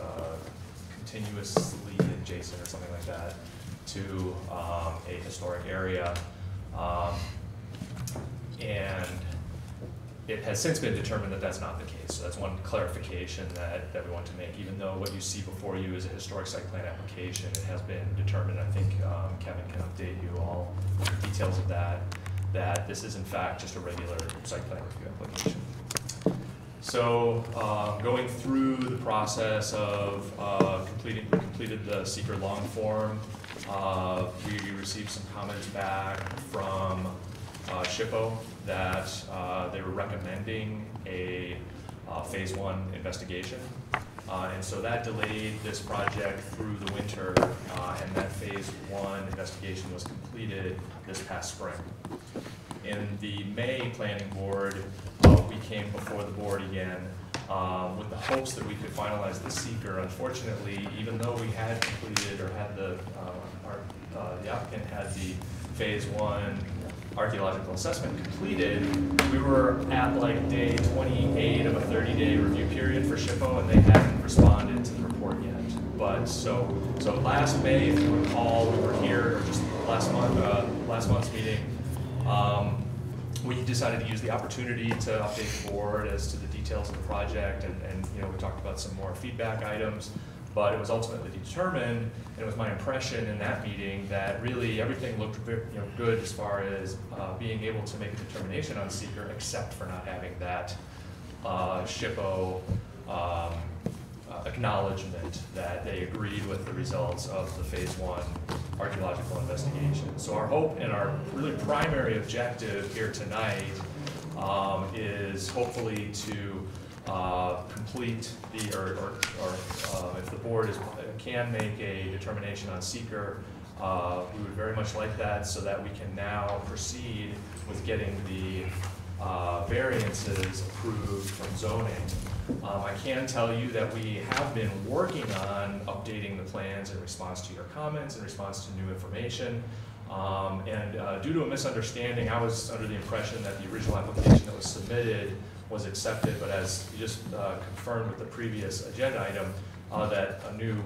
continuously adjacent or something like that to a historic area. And it has since been determined that that's not the case. So that's one clarification that we want to make. Even though what you see before you is a historic site plan application, it has been determined, I think Kevin can update you all on the details of that, that this is in fact just a regular site plan review application. So going through the process of we completed the seeker long form. We received some comments back from SHPO that they were recommending a phase 1 investigation. And so that delayed this project through the winter, and that phase 1 investigation was completed this past spring. In the May planning board, we came before the board again with the hopes that we could finalize the seeker. Unfortunately, even though we had completed or had the applicant had the phase 1 archaeological assessment completed, we were at like day 28 of a 30-day review period for SHPO, and they hadn't responded to the report yet. But so last May, if you recall, we were here, or just last month's meeting. We decided to use the opportunity to update the board as to the details of the project, and we talked about some more feedback items. But it was ultimately determined, and it was my impression in that meeting that really everything looked good as far as being able to make a determination on seeker, except for not having that SHPO acknowledgement that they agreed with the results of the phase 1 archaeological investigation. So our hope and our really primary objective here tonight is hopefully to complete the, or if the board can make a determination on seeker, we would very much like that, so that we can now proceed with getting the variances approved from zoning. I can tell you that we have been working on updating the plans in response to your comments, in response to new information. Due to a misunderstanding, I was under the impression that the original application that was submitted was accepted, but as you just confirmed with the previous agenda item, that a new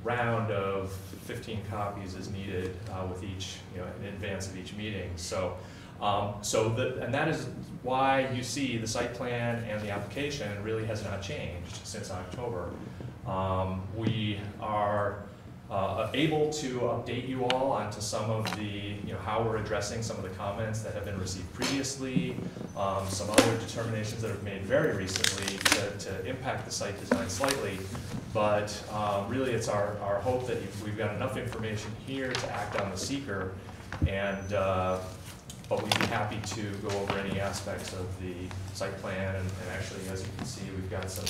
round of 15 copies is needed with each, in advance of each meeting. And that is why you see the site plan and the application really has not changed since October. We are able to update you all onto some of the, how we're addressing some of the comments that have been received previously, some other determinations that have been made very recently to impact the site design slightly. But really it's our hope that we've got enough information here to act on the seeker, and but we'd be happy to go over any aspects of the site plan, and actually, as you can see, we've got some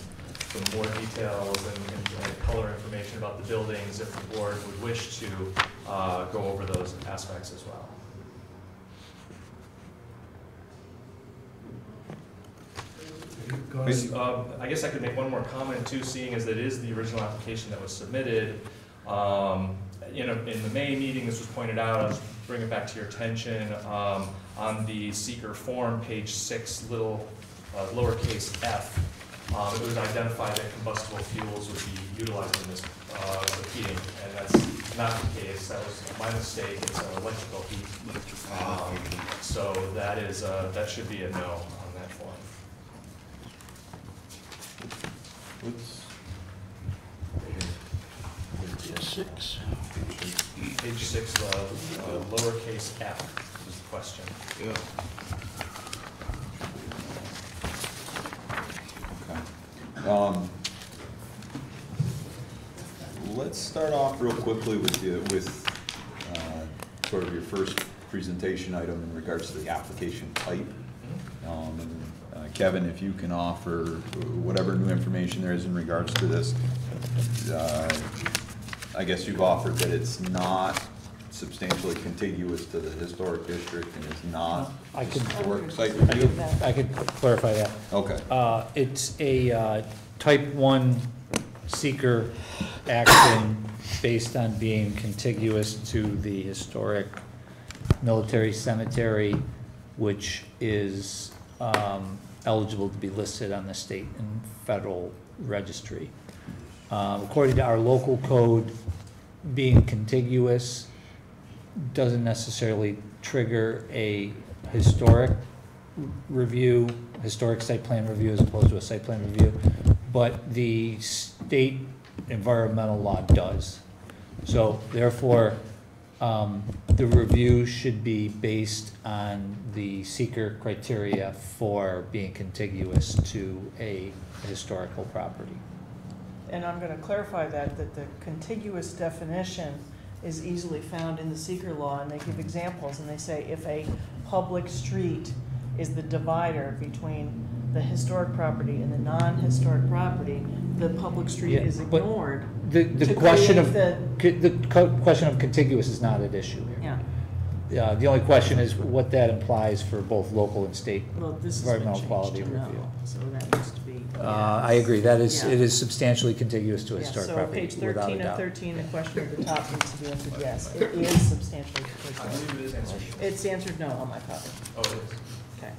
more details and color information about the buildings if the board would wish to go over those aspects as well. I guess I could make one more comment too, seeing as it is the original application that was submitted. In the May meeting, this was pointed out, I'll just bring it back to your attention. On the seeker form, page 6, little lowercase f, it was identified that combustible fuels would be utilized in this heating, and that's not the case. That was my mistake. It's electrical heat. So that should be a no on that form. Six. Page 6, lowercase f is the question. Yeah. Okay. Let's start off real quickly with sort of your first presentation item in regards to the application type. Kevin, if you can offer whatever new information there is in regards to this. I guess you've offered that it's not substantially contiguous to the historic district and is not historic site review? I could clarify that. Okay. It's a type 1 seeker action based on being contiguous to the historic military cemetery, which is eligible to be listed on the state and federal registry. According to our local code, being contiguous doesn't necessarily trigger a historic review, historic site plan review as opposed to a site plan review, but the state environmental law does. So therefore, the review should be based on the seeker criteria for being contiguous to a historical property. And I'm going to clarify that the contiguous definition is easily found in the seeker law, and they give examples, and they say if a public street is the divider between the historic property and the non-historic property, the public street is ignored. The question of the question of contiguous is not at issue here. Yeah. The only question is what that implies for both local and state Well, this has been environmental quality changed to review. no, so that needs to be. I agree. That is, Yeah. it is substantially contiguous to a Yeah, historic so property, page without 13 a of doubt. 13, the question at the top needs to be answered yes. It is substantially I contiguous. believe it is answered. It's answered no on my copy. Oh, it is. Okay.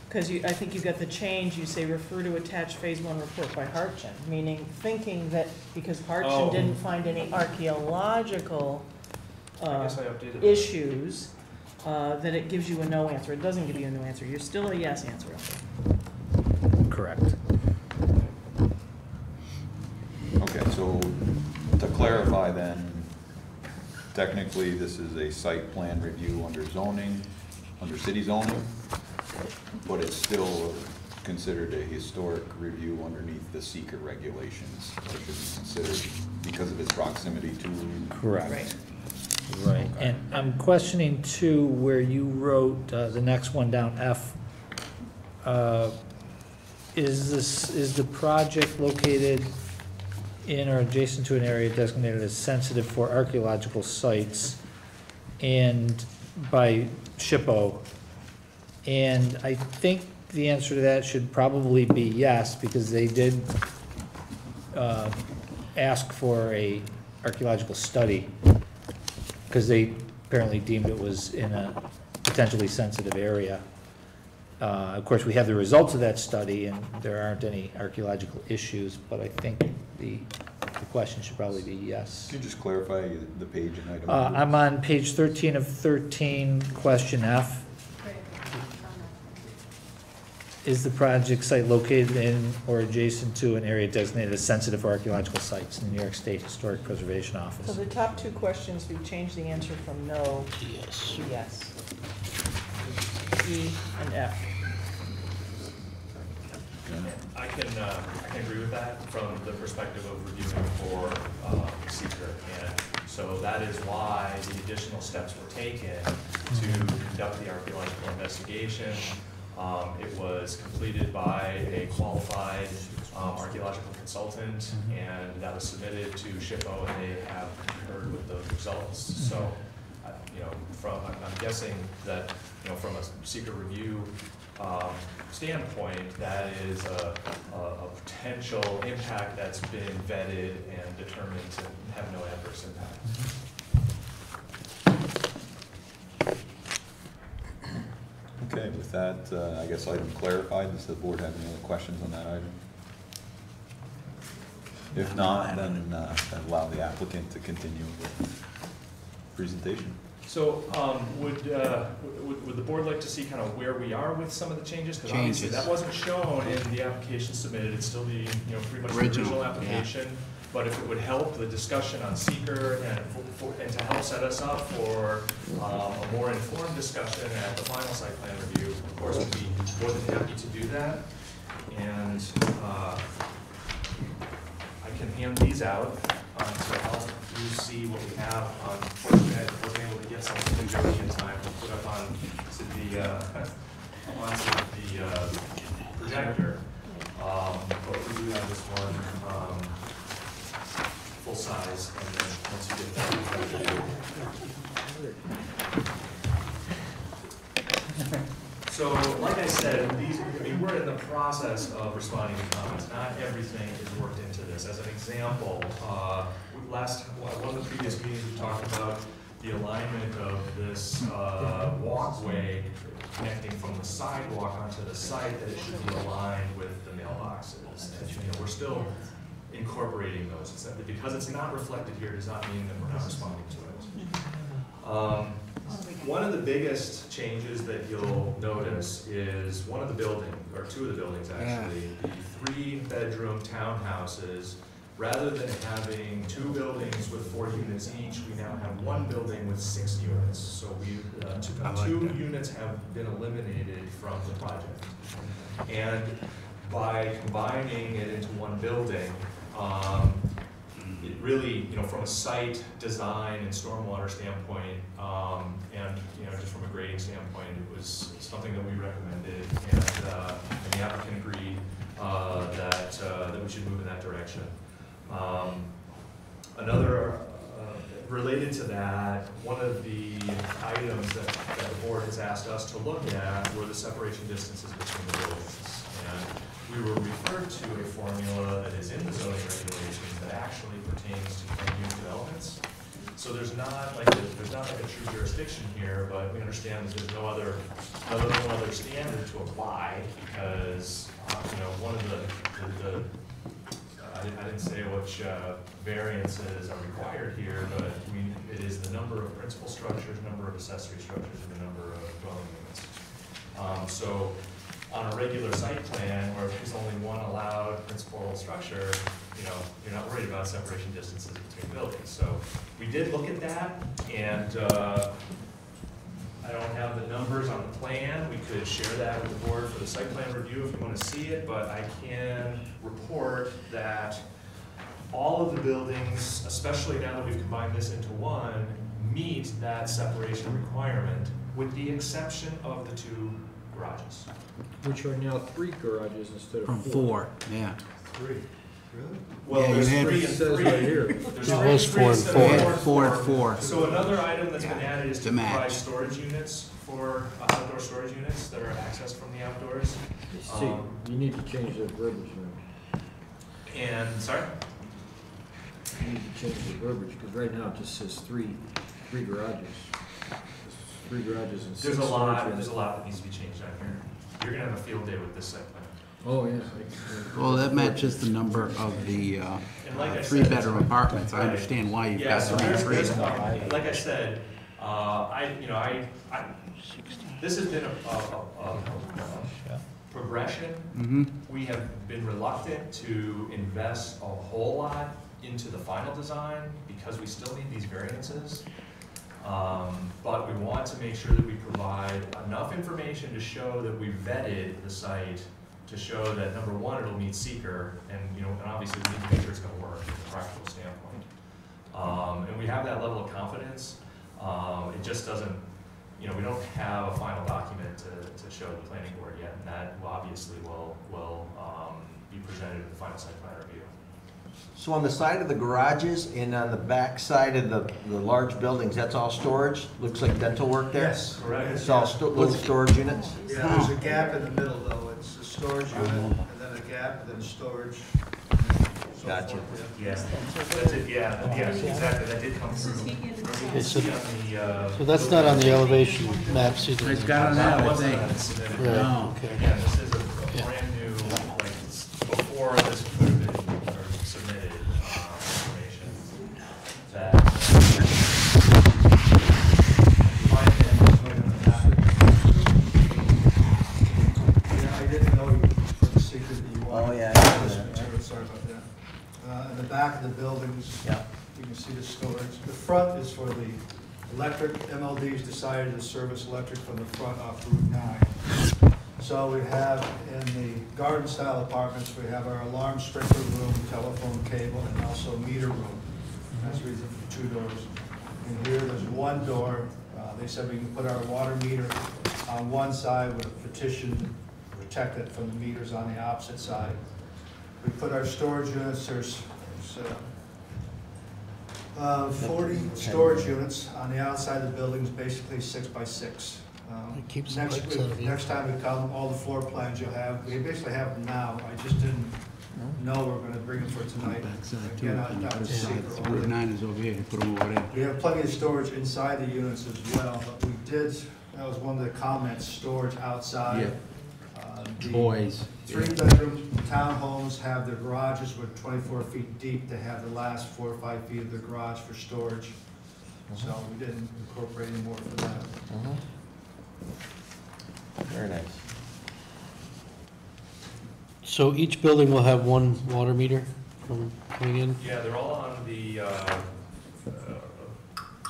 Because I think you got the change, you say refer to attached phase 1 report by Hartgen, meaning thinking that because Hartgen Oh. didn't find any archaeological I guess I updated that. issues, that it gives you a no answer. It doesn't give you a no answer. You're still a yes answer. Correct. Okay, so to clarify then, technically this is a site plan review under zoning, under city zoning, but it's still considered a historic review underneath the seeker regulations. It should be considered because of its proximity to. Correct. Right. Right, and I'm questioning too, where you wrote, the next one down, F, is the project located in or adjacent to an area designated as sensitive for archaeological sites and by SHPO? And I think the answer to that should probably be yes, because they did ask for a archaeological study, because they apparently deemed it was in a potentially sensitive area. Of course, we have the results of that study, and there aren't any archaeological issues, but I think the question should probably be yes. Can you just clarify the page and item? I'm on page 13 of 13, question F. Is the project site located in or adjacent to an area designated as sensitive for archaeological sites in the New York State Historic Preservation So Office? the top two questions, we've changed the answer from no Yes. to yes. E and F. I can agree with that from the perspective of reviewing for seeker. And so that is why the additional steps were taken to conduct the archaeological investigation. It was completed by a qualified archaeological consultant, and that was submitted to SHPO, and they have concurred with those results. So, you know, I'm guessing that, you know, from a secret review standpoint, that is a potential impact that's been vetted and determined to have no adverse impact. Okay, with that, I guess item clarified. Does the board have any other questions on that item? If not, then allow the applicant to continue with presentation. So, would the board like to see kind of where we are with some of the changes? Because obviously that wasn't shown in the application submitted. It's still the, you know, pretty much the original application. Yeah. But if it would help the discussion on seeker and to help set us up for a more informed discussion at the final site plan review, of course, we'd be more than happy to do that. And I can hand these out to help you see what we have. Unfortunately, I wasn't able to get something to Jody in time to put up onto the projector. But we do have this one full size, and then once you get that, so, like I said, we're in the process of responding to comments. Not everything is worked into this. As an example, one of the previous meetings we talked about the alignment of this walkway connecting from the sidewalk onto the site, that it should be aligned with the mailboxes. And, you know, we're still incorporating those. It's that because it's not reflected here does not mean that we're not responding to it. One of the biggest changes that you'll notice is one of the buildings, or two of the buildings actually, the 3-bedroom townhouses. Rather than having 2 buildings with 4 units each, we now have 1 building with 6 units. So two units have been eliminated from the project. And by combining it into 1 building, it really, you know, from a site design and stormwater standpoint, and, you know, just from a grading standpoint, it was something that we recommended, and the applicant agreed that we should move in that direction. Another, related to that, one of the items that the board has asked us to look at were the separation distances between the buildings. And we were referred to a formula that is in the zoning regulations that actually pertains to unit developments. So there's not like a true jurisdiction here, but we understand that there's no other standard to apply, because you know, one of the I didn't say which variances are required here, but it is the number of principal structures, number of accessory structures, and the number of dwelling units. So on a regular site plan where there's only 1 allowed principal structure, you know, you're not worried about separation distances between buildings. So we did look at that, and I don't have the numbers on the plan. We could share that with the board for the site plan review if you want to see it, but I can report that all of the buildings, especially now that we've combined this into 1, meet that separation requirement, with the exception of the 2 garages. Which are now 3 garages instead of 4. From 4, yeah. 3, really? Well, Yeah, there's you had- 3 It and says 3. right here. There's No, 3 it was 4 and instead 4. of Yeah, 4 and 4. So another item that's been added is to To match. provide storage units for outdoor storage units that are accessed from the outdoors. See, you need to change that verbiage now. And, sorry? You need to change the verbiage, because right now it just says 3 garages. 3 garages and 6 There's a storage lot units. that needs to be changed out here. You're gonna have a field day with this site plan. Oh, yeah. Well, that matches the number of the And like I said, 3-bedroom apartments. I right. understand why you've Yeah, got so 3 and 3. like I said, this has been a progression. Mm-hmm. We have been reluctant to invest a whole lot into the final design because we still need these variances. But we want to make sure that we provide enough information to show that we vetted the site, to show that, number 1, it'll meet seeker, and and obviously we need to make sure it's going to work from a practical standpoint. And we have that level of confidence. It just doesn't, you know, we don't have a final document to show the planning board yet, and that obviously will be presented in the final site plan review. So on the side of the garages and on the back side of the large buildings, that's all storage? Looks like dental work there? Yes. Correct. It's all little storage units? Yeah, there's a gap in the middle though, it's a storage unit, and then a gap, and then storage. and so Gotcha. forth, Yeah, that's it, yeah, exactly, that did come through. Okay, so, See on the, so that's not on the elevation maps either. It's got on that, I wasn't think. that submitted. Right, No. okay. Again, this is a Yeah. brand new, like, before this could have been, or submitted, information that. Yeah, I didn't know for the secret that you wanted. Oh, yeah, I know that. Sorry about that. In the back of the buildings, Yeah. you can see the storage. The front is for the electric. MLD's decided to service electric from the front off Route 9. So we have in the garden style apartments, we have our alarm sprinkler room, telephone cable, and also meter room. That's the reason for 2 doors. And here, there's 1 door. They said we can put our water meter on one side with a partition to protect it from the meters on the opposite side. We put our storage units, there's 40 storage units on the outside of the buildings, basically 6 by 6. It keeps the Next pipes out of week, you. next time we come, all the floor plans you'll have, we basically have them now. I just didn't know we're gonna bring them for tonight. Backside too, Again, on the not other to side, secret Route order. 9 is over here, you put them over there. We have plenty of storage inside the units as well, but we did, that was one of the comments, storage outside. The Boys. 3-bedroom townhomes have their garages with 24 feet deep. They have the last 4 or 5 feet of their garage for storage. So we didn't incorporate any more for that. Very nice. So each building will have 1 water meter from coming in, Yeah, they're all on the,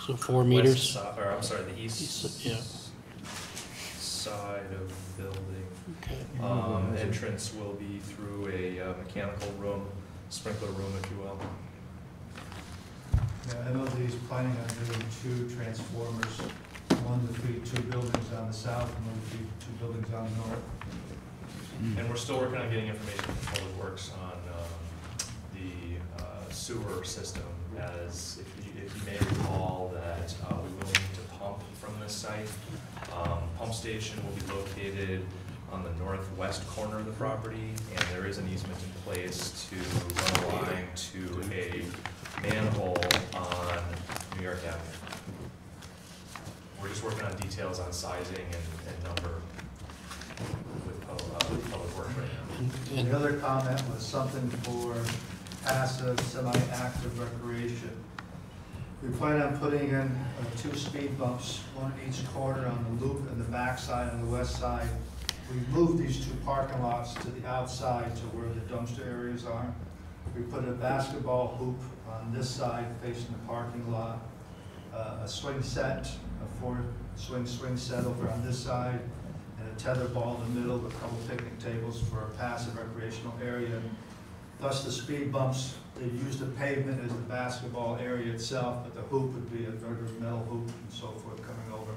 so 4 west meters. side, or I'm sorry, the east East, yeah. side of the building. Okay. Entrance will be through a mechanical room, sprinkler room, if you will. Yeah, MLD is planning on doing 2 transformers, one to feed 2 buildings on the south and one to feed 2 buildings on the north. And we're still working on getting information from Public Works on the sewer system, as if you may recall that we will need to pump from this site. Pump station will be located on the northwest corner of the property, and there is an easement in place to run a line to a manhole on New York Avenue. We're just working on details on sizing and number with Public Works right now. And the other comment was something for passive, semi-active recreation. We plan on putting in 2 speed bumps, one at each corner on the loop and the back side and the west side. We moved these 2 parking lots to the outside to where the dumpster areas are. We put a basketball hoop on this side facing the parking lot, a swing set, a 4-swing set over on this side, and a tether ball in the middle with a couple picnic tables for a passive recreational area. Thus the speed bumps, they use the pavement as the basketball area itself, but the hoop would be a regular metal hoop and so forth coming over.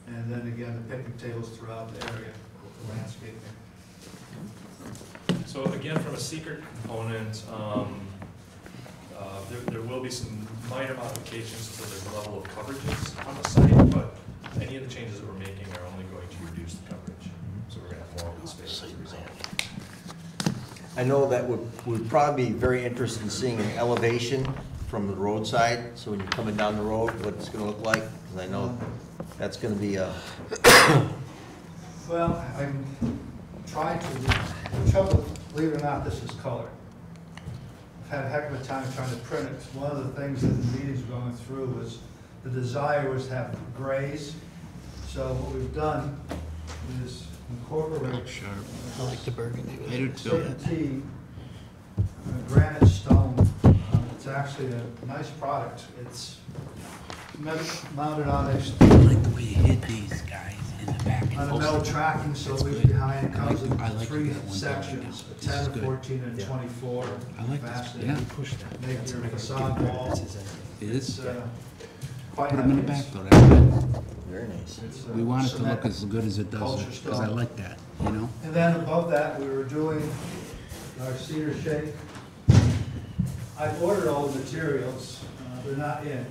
And then again, the picnic tables throughout the area with the landscaping. So again, from a secret component, there will be some minor modifications to the level of coverages on the site, but any of the changes that we're making are only going to reduce the coverage. So we're going to have more open space as a result. I know that we'd probably be very interested in seeing an elevation from the roadside, so when you're coming down the road, what it's gonna look like, because I know that's gonna be a... Well, I'm trying to, the trouble, believe it or not, this is color. I've had a heck of a time trying to print it. One of the things that the meetings were going through was the desire was to have grays. So what we've done is incorporate I like the burgundy. I do too. T, granite stone. It's actually a nice product. It's mounted on I like the way you hit these guys in the back. a metal tracking, so That's it leaves good. behind. It comes in I like 3 that one. sections, a This is 10, a good. 14, and 24. I like this, Fasten yeah. it, Make your facade wall. It is. It's quite Put them in the happy. back though, that's good. Very nice. It's, We want it to cement look as good as it does, culture because I stone. like that, you know? And then above that, we were doing our cedar shake. I've ordered all the materials, they're not in.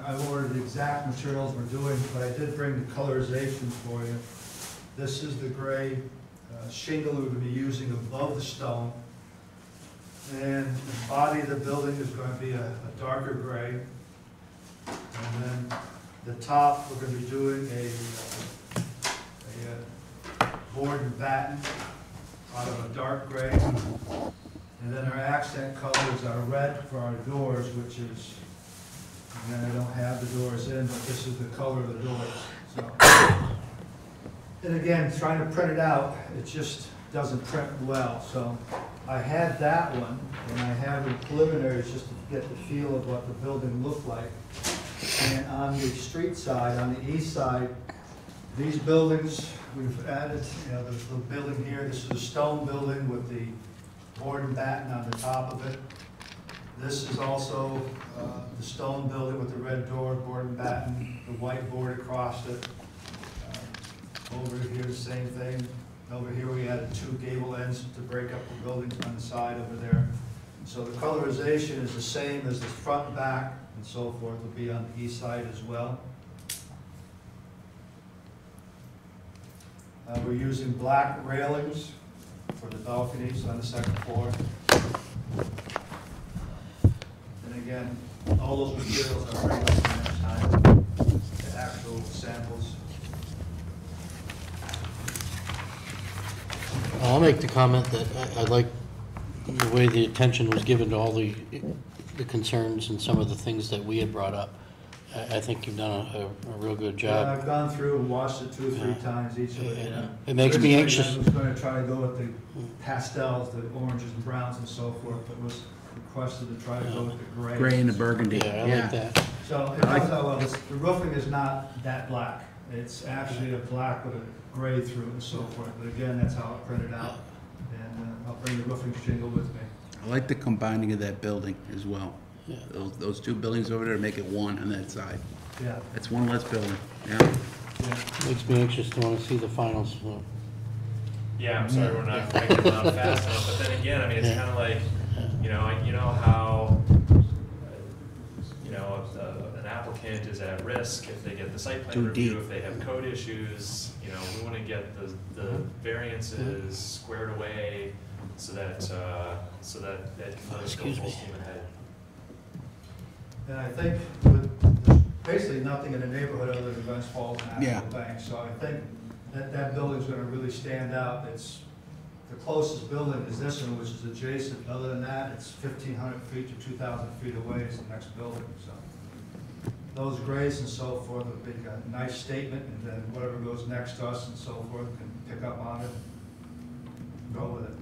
I've ordered the exact materials we're doing, but I did bring the colorization for you. This is the gray shingle we're going to be using above the stone. And the body of the building is going to be a darker gray. And then the top, we're going to be doing a board and batten out of a dark gray. And then our accent colors are red for our doors, which is, again, I don't have the doors in, but this is the color of the doors. So, and again, trying to print it out, it just doesn't print well. So I had that one, and I have the preliminaries just to get the feel of what the building looked like. And on the street side, on the east side, these buildings, we've added, you know, the building here, this is a stone building with the board and batten on the top of it. This is also the stone building with the red door, board and batten, the white board across it. Over here, the same thing. Over here, we added 2 gable ends to break up the buildings on the side over there. So the colorization is the same as the front, back, and so forth will be on the east side as well. We're using black railings for the balconies on the second floor. And again, all those materials are bringing us next time, the actual samples. I'll make the comment that I like the way the attention was given to all the concerns and some of the things that we had brought up. I think you've done a real good Yeah, job. I've gone through and watched it 2 or 3 times, each of it. Yeah. It makes me anxious. I was going to try to go with the pastels, the oranges and browns and so forth, but was requested to try to go with the gray. Gray and the burgundy, Yeah, I like that. So it comes out well. The roofing is not that black. It's actually a black with a gray through it and so forth. But again, that's how it printed out. And I'll bring the roofing shingle with me. I like the combining of that building as well. Yeah. Those 2 buildings over there make it one on that side. Yeah. That's one less building, yeah. Yeah. Makes me anxious to want to see the finals. So. Yeah, I'm sorry we're not making them out fast enough, but then again, I mean, it's kind of like, you know how, you know, an applicant is at risk if they get the site plan Too review, deep. if they have code issues, you know, we want to get the variances squared away so that that can let us go full steam ahead. And I think there's basically nothing in the neighborhood other than Glens Falls and Yeah. Asheville Bank. So I think that building's going to really stand out. It's the closest building is this one, which is adjacent. Other than that, it's 1,500 feet to 2,000 feet away is the next building. So those grays and so forth will make a nice statement, and then whatever goes next to us and so forth can pick up on it, go with it.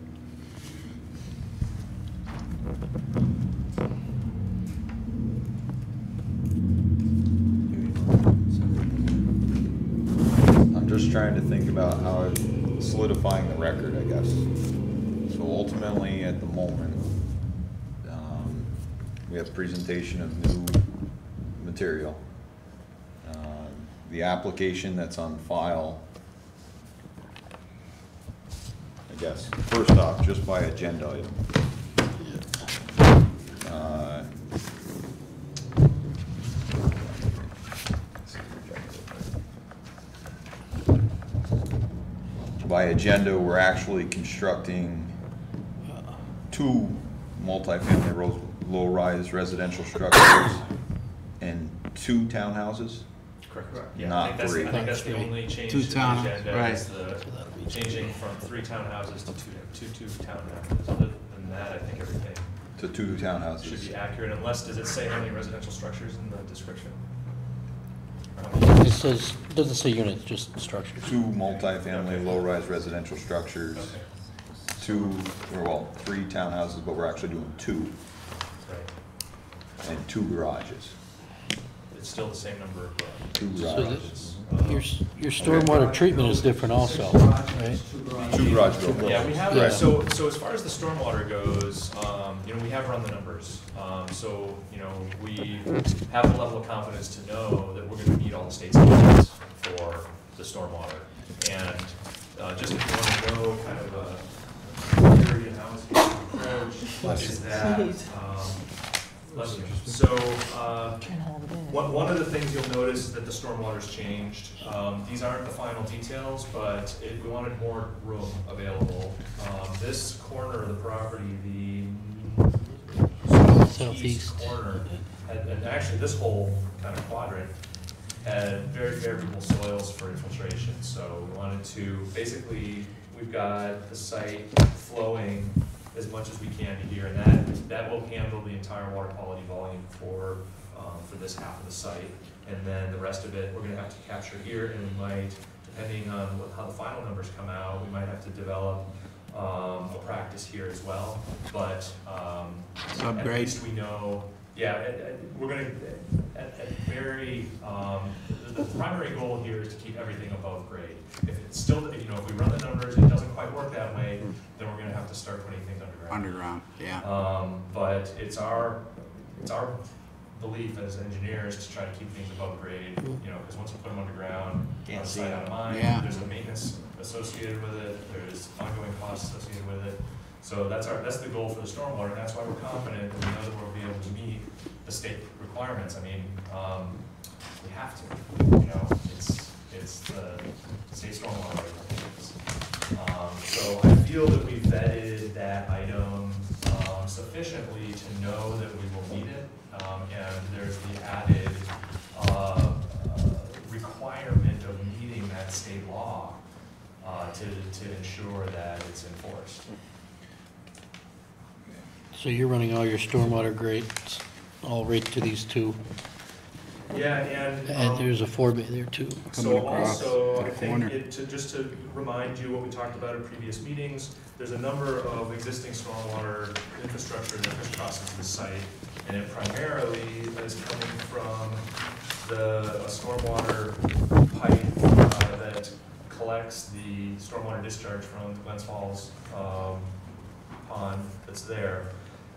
I'm just trying to think about how solidifying the record, I guess. So ultimately, at the moment, we have presentation of new material. The application that's on file, I guess, first off, just by agenda item. By agenda, we're actually constructing 2 multifamily low-rise residential structures and 2 townhouses. Correct. Yeah, Not I think 3. that's the only change 2 to the town- agenda right. is the changing from 3 townhouses to two townhouses. Other than that, I think everything To 2 townhouses. should be accurate, unless, does it say how many residential structures in the description? It says, doesn't say units, just structures. 2 multifamily low-rise residential structures, Okay. 3 townhouses, but we're actually doing 2, Right. and 2 garages. it's still the same number of Two So garages. your stormwater treatment is different also, right? Two garage buildings. Yeah, we have, Yeah. so as far as the stormwater goes, you know, we have run the numbers. So, you know, we have the level of confidence to know that we're gonna meet all the state standards for the stormwater. And, just if you wanna know kind of a theory and how it's being approached, is that, bless you. So, one of the things you'll notice is that the stormwater's changed. These aren't the final details, but we wanted more room available. This corner of the property, the southeast corner, and actually this whole kind of quadrant had very favorable soils for infiltration. So we wanted to, basically, we've got the site flowing as much as we can here, and that will handle the entire water quality volume for this half of the site. And then the rest of it, we're gonna have to capture here, and we might, depending on how the final numbers come out, we might have to develop a practice here as well. But at least we know, yeah, we're gonna, at very, the primary goal here is to keep everything above grade. If it's still, you know, if we run the numbers, it doesn't quite work that way, then we're gonna have to start putting things underground. Underground, yeah. But it's our belief as engineers to try to keep things above grade, you know, because once you put them underground, out of sight, out of mind, there's a maintenance associated with it, there's ongoing costs associated with it. So that's the goal for the stormwater, and that's why we're confident that we know that we'll be able to meet the state requirements. I mean, we have to, you know, it's the state stormwater regulations. So I feel that we vetted that item sufficiently to know that we will meet it, and there's the added requirement of meeting that state law to ensure that it's enforced. So you're running all your stormwater grates all right to these two, Yeah, and there's a 4 bay there too. So also, I think just to remind you what we talked about at previous meetings, there's a number of existing stormwater infrastructure that crisscrosses the site, and it primarily is coming from a stormwater pipe that collects the stormwater discharge from the Glens Falls pond that's there.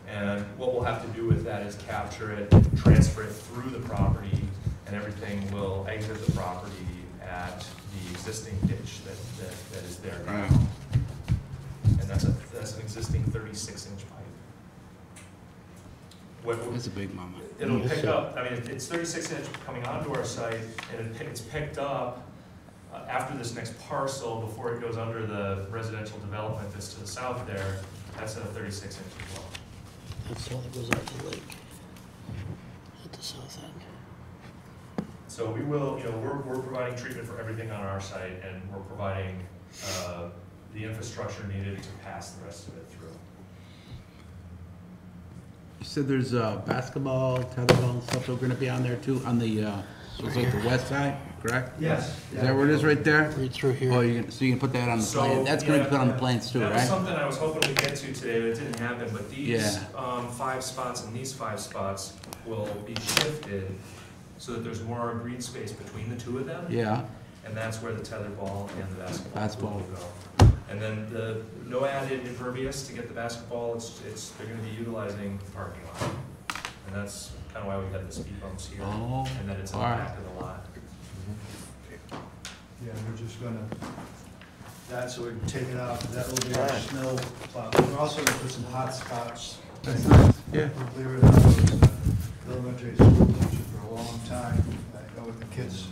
And what we'll have to do with that is capture it, transfer it through the property, and everything will exit the property at the existing ditch that is there now. And that's an existing 36-inch pipe. That's a big mama. It'll pick up, I mean, it's 36-inch coming onto our site, and it's picked up after this next parcel, before it goes under the residential development that's to the south there. That's a 36-inch as well. That's all that goes out to the lake at the south end. So we will, you know, we're providing treatment for everything on our site, and we're providing the infrastructure needed to pass the rest of it through. You said there's basketball, tetherball and stuff that are gonna be on there too, on the, looks like the west side, correct? Yes. Is that where it is right there? Right through here. Oh, so you can put that on the plan, that's gonna be put on the plans too, That was right? something I was hoping we'd get to today, but it didn't happen. But these 5 spots and these 5 spots will be shifted so that there's more green space between the two of them. Yeah. And that's where the tetherball and the basketball will go. And then no added impervious to get the basketball. They're going to be utilizing the parking lot, and that's kind of why we have the speed bumps here, and then it's in the back of the lot. Yeah, we're just gonna, so we can take it out, that will be our snow plow. We're also gonna put some hot spots. That's nice, yeah. Clear it out, it was elementary school teacher for a long time. I know with the kids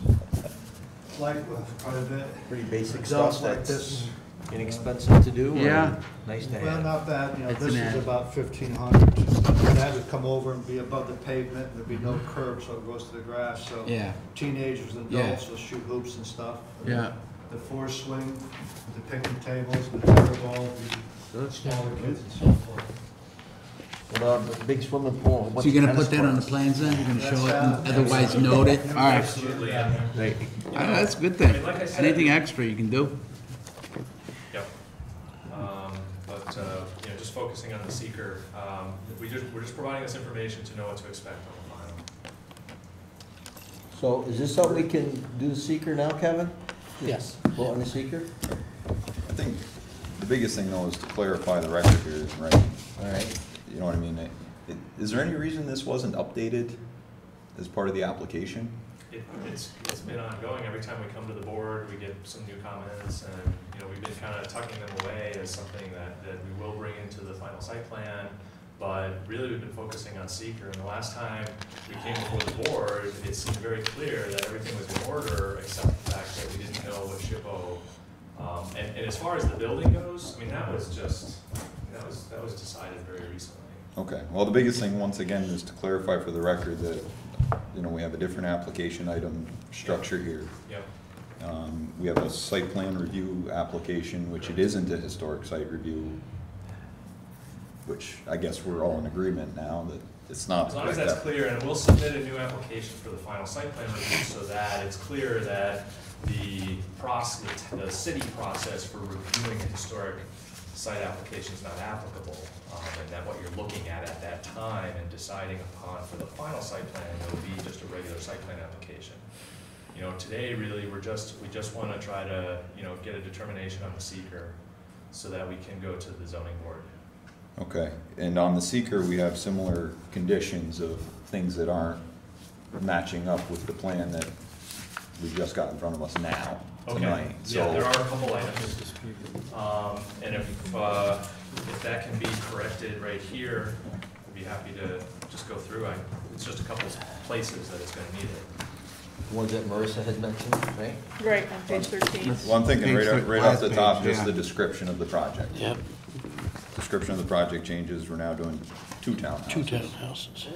like quite a bit. Pretty basic Adults stuff like that's this. inexpensive to do. Yeah. Nice to Well, have. not bad, you know, It's this an is ad. about 1,500. That would come over and be above the pavement, there'd be no curb, so it goes to the grass, so Yeah. teenagers and Yeah. adults will shoot hoops and stuff. Yeah. The force swing, the picnic tables, the tetherball, the smaller kids and so forth. The big swimming pool. So you're gonna put that on the plans then? You're gonna show it and otherwise note it? All right. Absolutely. Right. That's a good thing. I mean, like I said- Anything extra you can do. Yep. But you know, just focusing on the seeker, we're just providing this information to know what to expect on the final. So is this something we can do the seeker now, Kevin? Yes. Vote on the seeker? I think the biggest thing though is to clarify the record here, right? All right. You know what I mean? Is there any reason this wasn't updated as part of the application? It's been ongoing. Every time we come to the board, we get some new comments, and, you know, we've been kind of tucking them away as something that we will bring into the final site plan. But really, we've been focusing on seeker, and the last time we came before the board, it seemed very clear that everything was in order, except the fact that we didn't know what SHPO. And as far as the building goes, I mean, that was decided very recently. Okay, well, the biggest thing, once again, is to clarify for the record that, you know, we have a different application item structure here. Yep. We have a site plan review application, which it isn't a historic site review, which I guess we're all in agreement now that it's not. As long as that's clear, and we'll submit a new application for the final site plan review so that it's clear that the city process for reviewing a historic site application is not applicable, and that what you're looking at that time and deciding upon for the final site plan will be just a regular site plan application. You know, today really we just want to try to, you know, get a determination on the seeker so that we can go to the zoning board. Okay, and on the seeker, we have similar conditions of things that aren't matching up with the plan that we just got in front of us now, tonight. Yeah, So there are a couple items. And if that can be corrected right here, I'd be happy to just go through. It's just a couple places that it's gonna need it. Ones that Marissa had mentioned, right? Right, on page 13. Well, I'm thinking right off the Last top, page, just yeah. the description of the project. Yep, Description of the project changes, we're now doing 2 townhouses. 2 townhouses.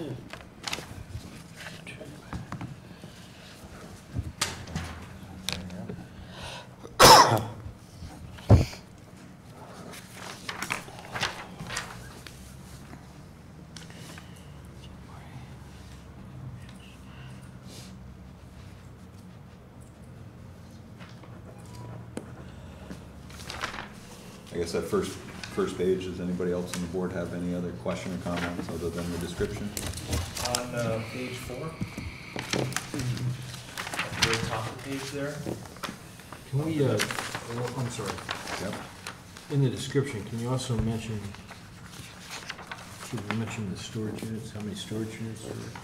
I guess that first page, does anybody else on the board have any other question or comments other than the description? On page 4, at the very top of the page there. Can we, I'm sorry, Yep. in the description, can you also mention, should we mention the storage units, how many storage units are?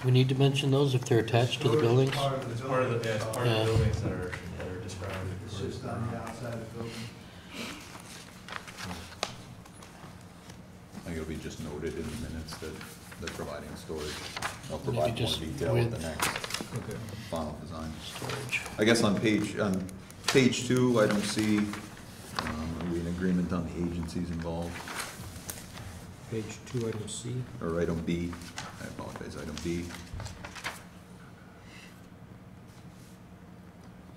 We need to mention those if they're attached to the buildings? It's part of the Yeah. buildings that are described. It's just on the outside of the building. I think it'll be just noted in the minutes that they're providing storage. I'll Maybe provide more just detail with the with- next Okay. final design. Storage. I guess on page 2, item C, are we in agreement on the agencies involved? Page 2, item C. Or item B, I apologize, item B.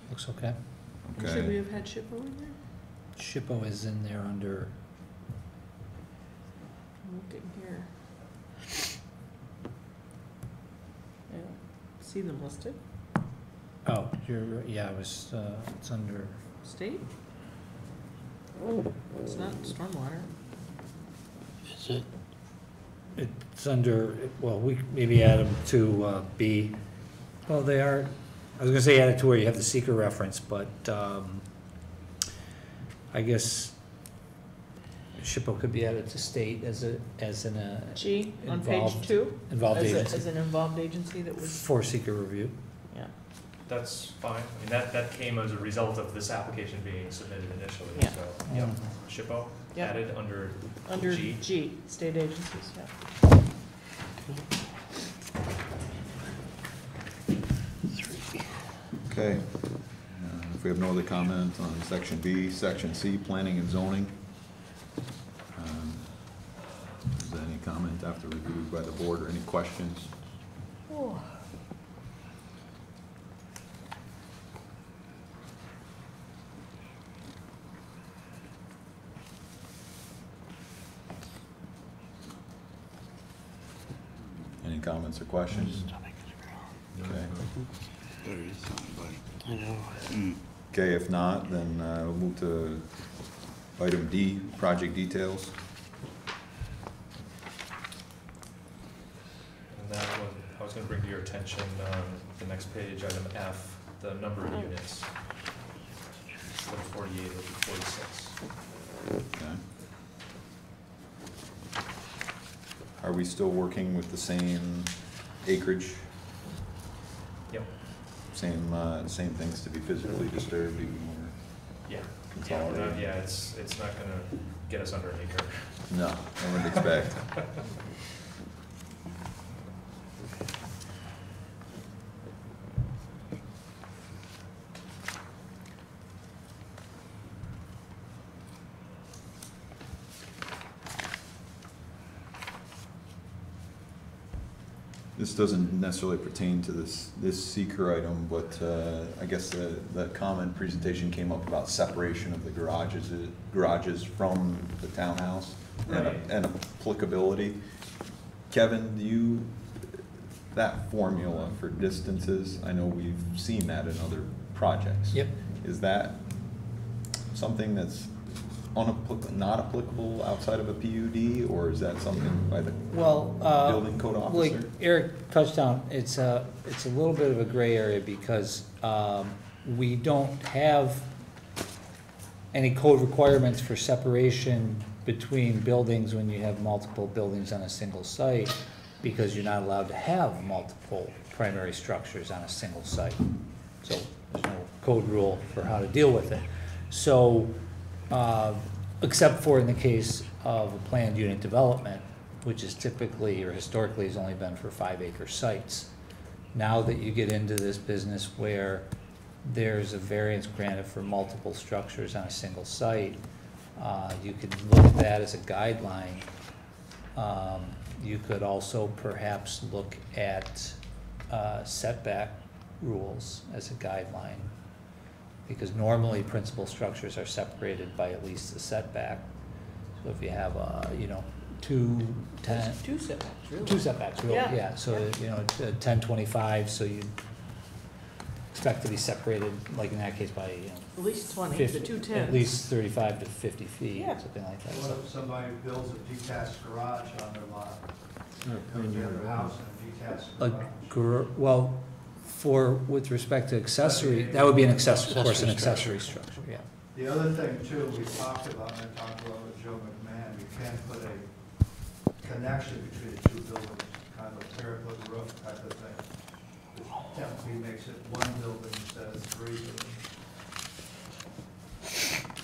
Looks okay. Should we Okay, have had SHPO in there? SHPO is in there under, I'm looking here. I don't see them listed. oh, yeah, it was, it's under, State? It's not stormwater. Is it? it's under, well, we maybe add them to B. Well, they are, I was gonna say add it to where you have the seeker reference, but I guess SHPO could be added to state as an G, on page involved- 2? involved As agency an involved agency that was, for seeker review. yeah. That's fine. I mean, that came as a result of this application being submitted initially, Yeah. so, yeah. SHPO Yeah. added under Under G. G, state agencies, yeah. okay. If we have no other comment on section B, section C, planning and zoning. Is there any comment after review by the board or any questions? Oh. Any comments or questions? Okay. I know. Okay, if not, then we'll move to item D, project details. was gonna bring to your attention, the next page, item F, the number of units. Instead of 48, it'll be 46. Okay. Are we still working with the same acreage? Yep. Same things to be physically disturbed, even more Yeah. consolidated? Yeah, it's not gonna get us under an acre. No, I wouldn't expect. This doesn't necessarily pertain to this seeker item, but I guess the comment presentation came up about separation of the garages from the townhouse and applicability. Kevin, that formula for distances, I know we've seen that in other projects. Yep. Is that something that's not applicable outside of a PUD, or is that something by the building code officer? Like Eric touched on, it's a little bit of a gray area because we don't have any code requirements for separation between buildings when you have multiple buildings on a single site, because you're not allowed to have multiple primary structures on a single site. So there's no code rule for how to deal with it. So, except for in the case of a planned unit development, which is typically or historically has only been for 5-acre sites. Now that you get into this business where there's a variance granted for multiple structures on a single site, you could look at that as a guideline. You could also perhaps look at setback rules as a guideline, because normally principal structures are separated by at least a setback. So if you have two setbacks, really. Two setbacks, really, Yeah. yeah. So, 10, 25, so you expect to be separated, like in that case, by, At least 20, 50 the 2 at least 35 to 50 feet, Yeah. something like that. What So- if somebody builds a detached garage on their lot? Comes to their house and a detached garage. Well, with respect to accessory, that would be an accessory, of course, an accessory structure, yeah. The other thing too, we talked about, and I talked about with Joe McMahon, you can't put a connection between the two buildings, kind of a parapet roof type of thing. Which technically makes it one building instead of 3 buildings.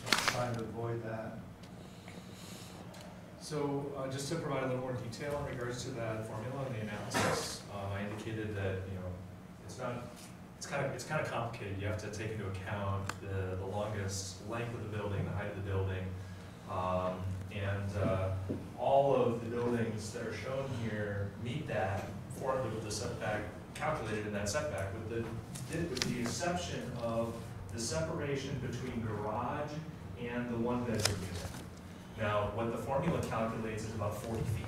I'm trying to avoid that. So just to provide a little more detail in regards to that formula and the analysis, I indicated that, it's kind of complicated. You have to take into account the longest length of the building, the height of the building, and all of the buildings that are shown here meet that formula with the setback calculated in that setback, with the exception of the separation between garage and the 1-bedroom unit. Now, what the formula calculates is about 40 feet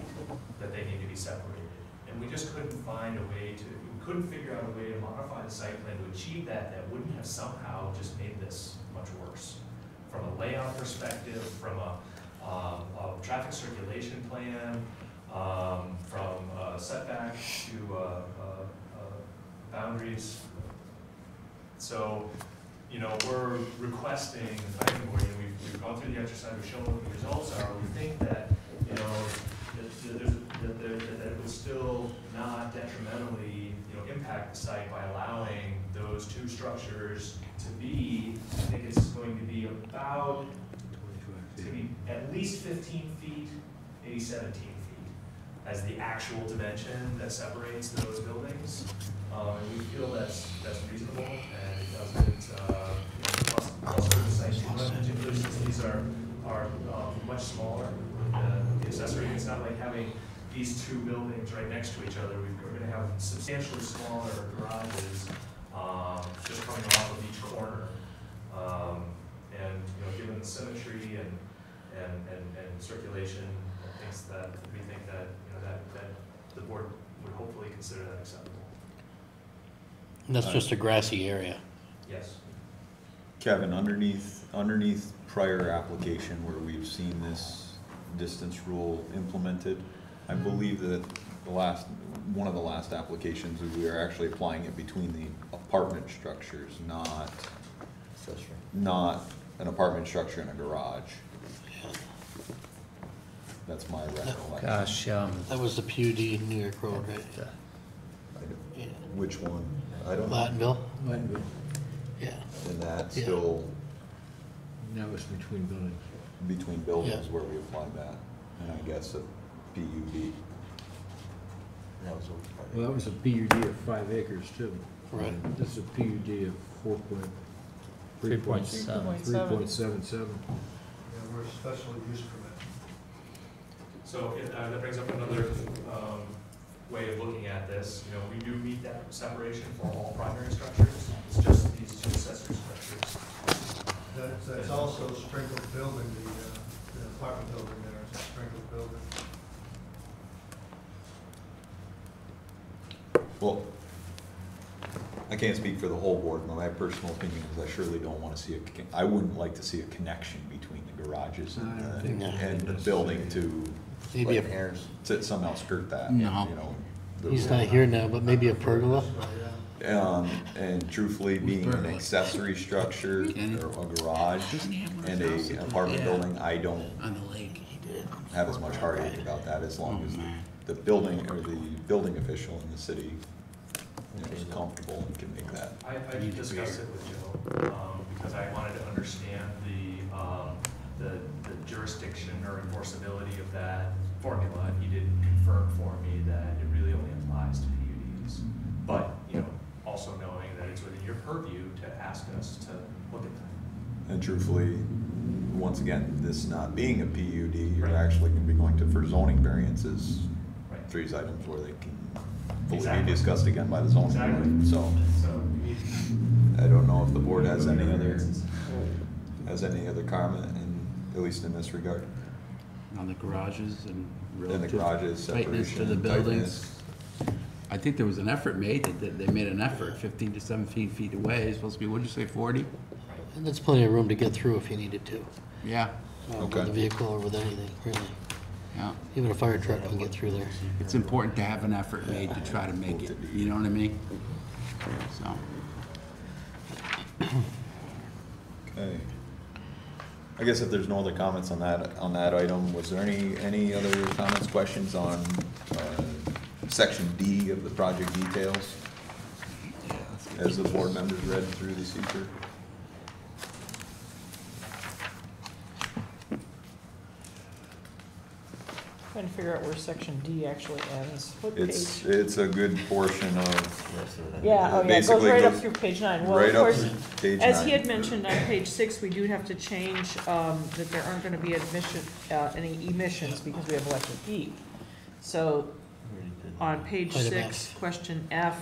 that they need to be separated. And we just couldn't find a way we couldn't figure out a way to modify the site plan to achieve that wouldn't have somehow just made this much worse. From a layout perspective, from a traffic circulation plan, from setback to boundaries. So, we're requesting the planning board, we've gone through the exercise, we've shown what the results are. We think that, that it would still not detrimentally, impact the site by allowing those 2 structures to be, I think it's going to be about, it's going to be at least 15 feet, maybe 17 feet, as the actual dimension that separates those buildings. And we feel that's reasonable, and it doesn't, plus the site particularly since these are much smaller. The accessory, it's not like having these 2 buildings right next to each other. We're going to have substantially smaller garages just coming off of each corner. And given the symmetry and circulation and things that we think that that the board would hopefully consider that acceptable. And that's just a grassy area. Yes. Kevin, underneath prior application where we've seen this distance rule implemented, I believe that one of the last applications, we were actually applying it between the apartment structures, not an apartment structure in a garage. That's my recollection. Gosh, That was the PUD New York Road, right? Yeah. Which one? I don't know. Lattonville? Yeah. And that's Yeah. still That was between buildings. between buildings Yeah. where we applied that, and I guess a PUD. Well, that was a PUD of 5 acres too. Right. This is a PUD of 3.7. 3.77. Yeah, we're a special use permit. So that brings up another way of looking at this. You know, we do meet that separation for all primary structures. It's just these two accessory structures. That's also sprinkled building, the apartment building there, it's a sprinkled building. Well, I can't speak for the whole board, but my personal opinion is I surely don't want to see I wouldn't like to see a connection between the garages I don't think so. and the building to, Maybe like, a, to somehow skirt that, No. you know. he's not here now, but maybe a pergola? And truthfully, being an accessory structure or a garage and a apartment building, I don't On the lake, he did. have as much heartache about that as long as man. the building or the building official in the city, you know, is comfortable and can make that. I discussed it with Joe, because I wanted to understand the jurisdiction or enforceability of that formula, and he did confirm for me that it really only applies to PUDs. But, you know, also knowing that it's within your purview to ask us to look at that. And truthfully, once again, this not being a PUD, you're Right. actually gonna be going to for zoning variances. Right. Three items where they can fully Exactly. be discussed again by the zoning Exactly. board. So, So we need I don't know if the board has any other comment, at least in this regard. On the garages and In the relative garages, tightness to separation, the buildings. tightness. I think there was an effort made, they made an effort, 15 to 17 feet away, it's supposed to be, what'd you say, 40? And there's plenty of room to get through if you needed to, Yeah, Okay. with a vehicle or with anything, really. yeah. Even a fire truck can get through there. It's important to have an effort made to try to make it, you know what I mean? So, Okay. I guess if there's no other comments on that item, was there any other comments, questions on, section D of the project details? As the board members read through the seeker? Trying to figure out where section D actually ends. What It's, page? it's a good portion of. Yeah, oh yeah, it goes basically right up goes through page 9. Well, right of up course, to page as he 9. had mentioned on page 6, we do have to change that there aren't going to be any emissions because we have electric heat. So on page Item 6, F. question F,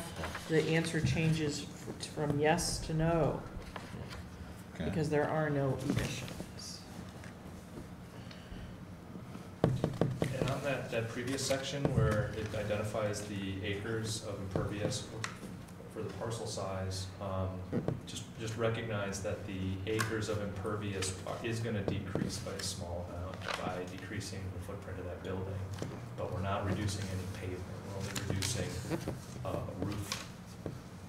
the answer changes from yes to no Okay. because there are no emissions. And on that previous section where it identifies the acres of impervious for the parcel size, just recognize that the acres of impervious is gonna decrease by a small amount by decreasing the footprint of that building. But we're not reducing any pavement, we're only reducing roof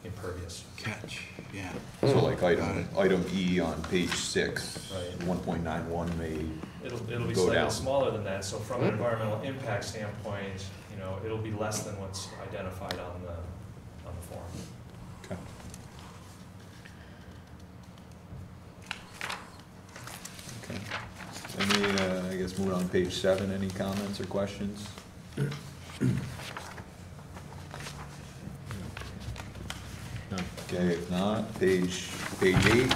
impervious. catch, yeah. So like item E on page 6, Right. 1.91 may, It'll be Go slightly down. smaller than that, so from an environmental impact standpoint, you know, it'll be less than what's identified on the form. okay. Okay. Any, I guess moving on to page 7, any comments or questions? Okay, if not, page 8.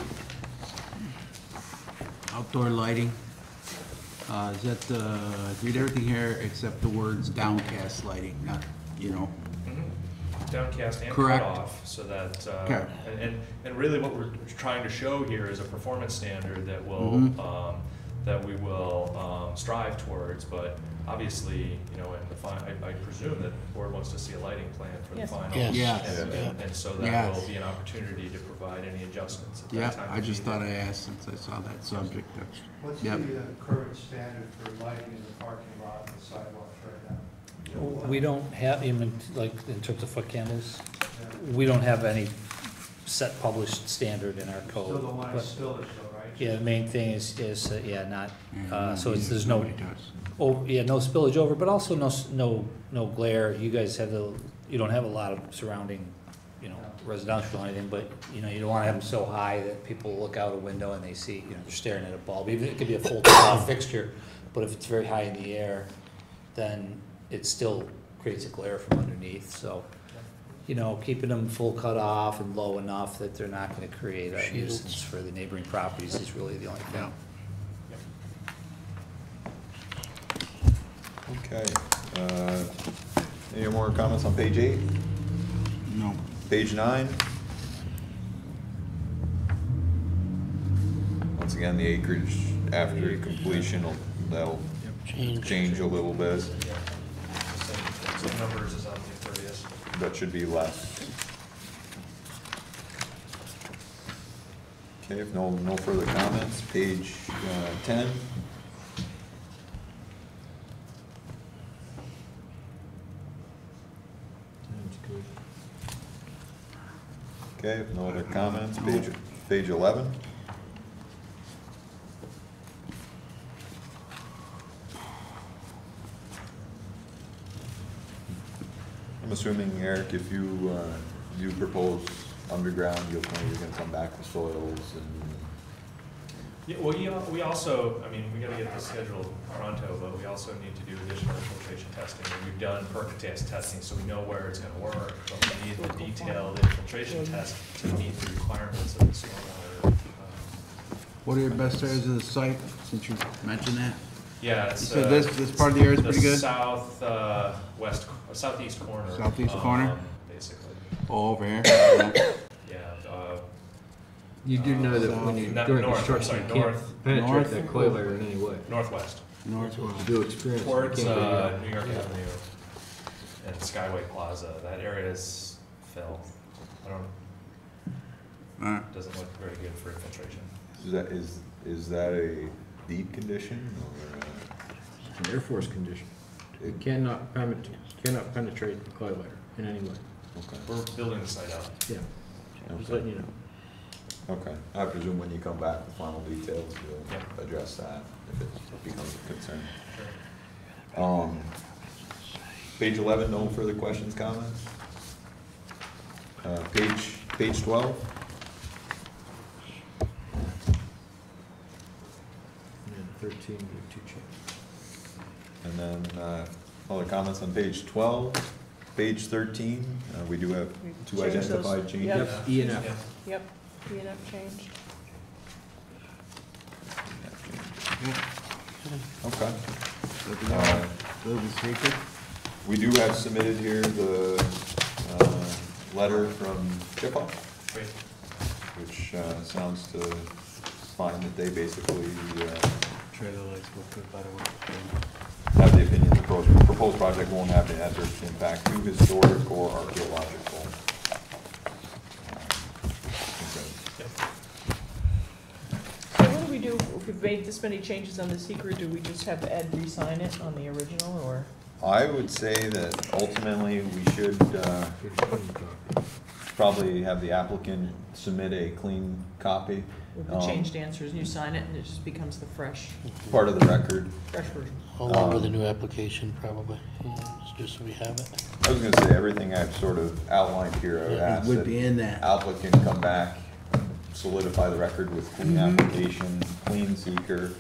Outdoor lighting, is that, read everything here except the words downcast lighting, not, you know, Downcast and cut Correct. off, so that, Okay. and really what we're trying to show here is a performance standard that will, Mhm. that we will strive towards, but obviously, you know, in the I presume that the board wants to see a lighting plan for the Yes. final. Yes. Yes. And so that Yes. will be an opportunity to provide any adjustments at yeah, that time. I just if needed. thought I asked since I saw that subject. What's Yep. the current standard for lighting in the parking lot and the sidewalks right now? We don't have, even like in terms of foot candles, we don't have any set published standard in our code. Still don't want but- spillage though, right? Yeah, the main thing is, yeah, not, so it's, there's no, Nobody does. oh, yeah, no spillage over, but also no glare. You guys have you don't have a lot of surrounding, you know, residential or anything, but, you know, you don't wanna have them so high that people look out a window and they see, you know, they're staring at a bulb. Even it could be a full tall fixture, but if it's very high in the air, then it still creates a glare from underneath, so, you know, keeping them full cut off and low enough that they're not gonna create a Shields. nuisance for the neighboring properties is really the only thing. Okay, any more comments on page 8? No. Page 9? Once again, the acreage after completion, that'll change a little bit. Same numbers as on the impervious. That should be less. Okay, if no further comments, page 10. Okay, if no other comments, page 11. I'm assuming, Eric, if you propose underground, you're gonna come back with soils and. Yeah, well, we also, I mean, we gotta get this scheduled pronto, but we also need to do additional infiltration testing. And we've done perk test testing, so we know where it's gonna work, but we need the detailed infiltration test to meet the requirements of the stormwater. What are your best areas of the site, since you mentioned that? Yeah, it's. So this part of the area is pretty good? Southeast corner. Southeast corner? Basically. Oh, over here? Yeah, You do know that when you, Not during north, construction, sorry, you can't north. penetrate North? that clay layer in any way. northwest, Northwest. You do experience. it. You towards, can't go down. New York Avenue and Skyway Plaza. That area is fill. I don't, Alright. doesn't look very good for infiltration. Is that a deep condition or? It's an Air Force condition. It cannot penetrate the clay layer in any way. Okay. We're building the site out. Yeah, just letting you know. Okay, I presume when you come back with final details, you'll Yeah. address that if it becomes a concern. Sure. Page 11, no further questions, comments? Page 12? And 13, we two changes. And then, other comments on page 12? Page 13, we do have two Change those. identified changes. Yep. Yep, E and F. Yeah. Yep, DNF changed. Okay. Those are sacred? We do have submitted here the letter from Chippewa, Great. which sounds to find that they basically Trailer lights look good, by the way. have the opinion the proposed project won't have an adverse impact to historic or archaeological. So what do we do, if we've made this many changes on the secret, do we just have Ed re-sign it on the original, or? I would say that ultimately we should probably have the applicant submit a clean copy. With the changed answers, and you sign it, and it just becomes the fresh Part of the record. version. Along with the new application, probably, just so we have it. I was gonna say, everything I've sort of outlined here, I would Yeah, it ask would that be in that. applicant come back, solidify the record with clean application, clean seeker.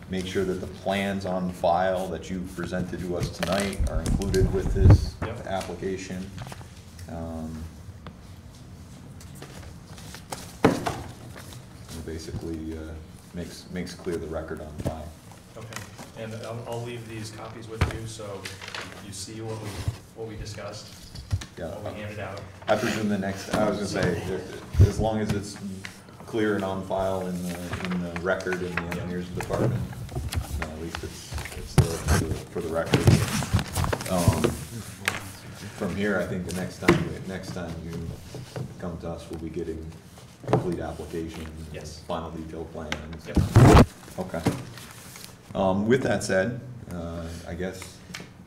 Make sure that the plans on file that you presented to us tonight are included with this Yep. application. It basically makes clear the record on file. Okay, and I'll leave these copies with you, so you see what we discussed, Yeah. what we handed out. I presume the next, I was gonna say, as long as it's clear and on file in the record in the engineers department, at least it's there for the record. From here, I think the next time you come to us, we'll be getting complete application. Yes. Final detailed plans. Yep. Okay. With that said, I guess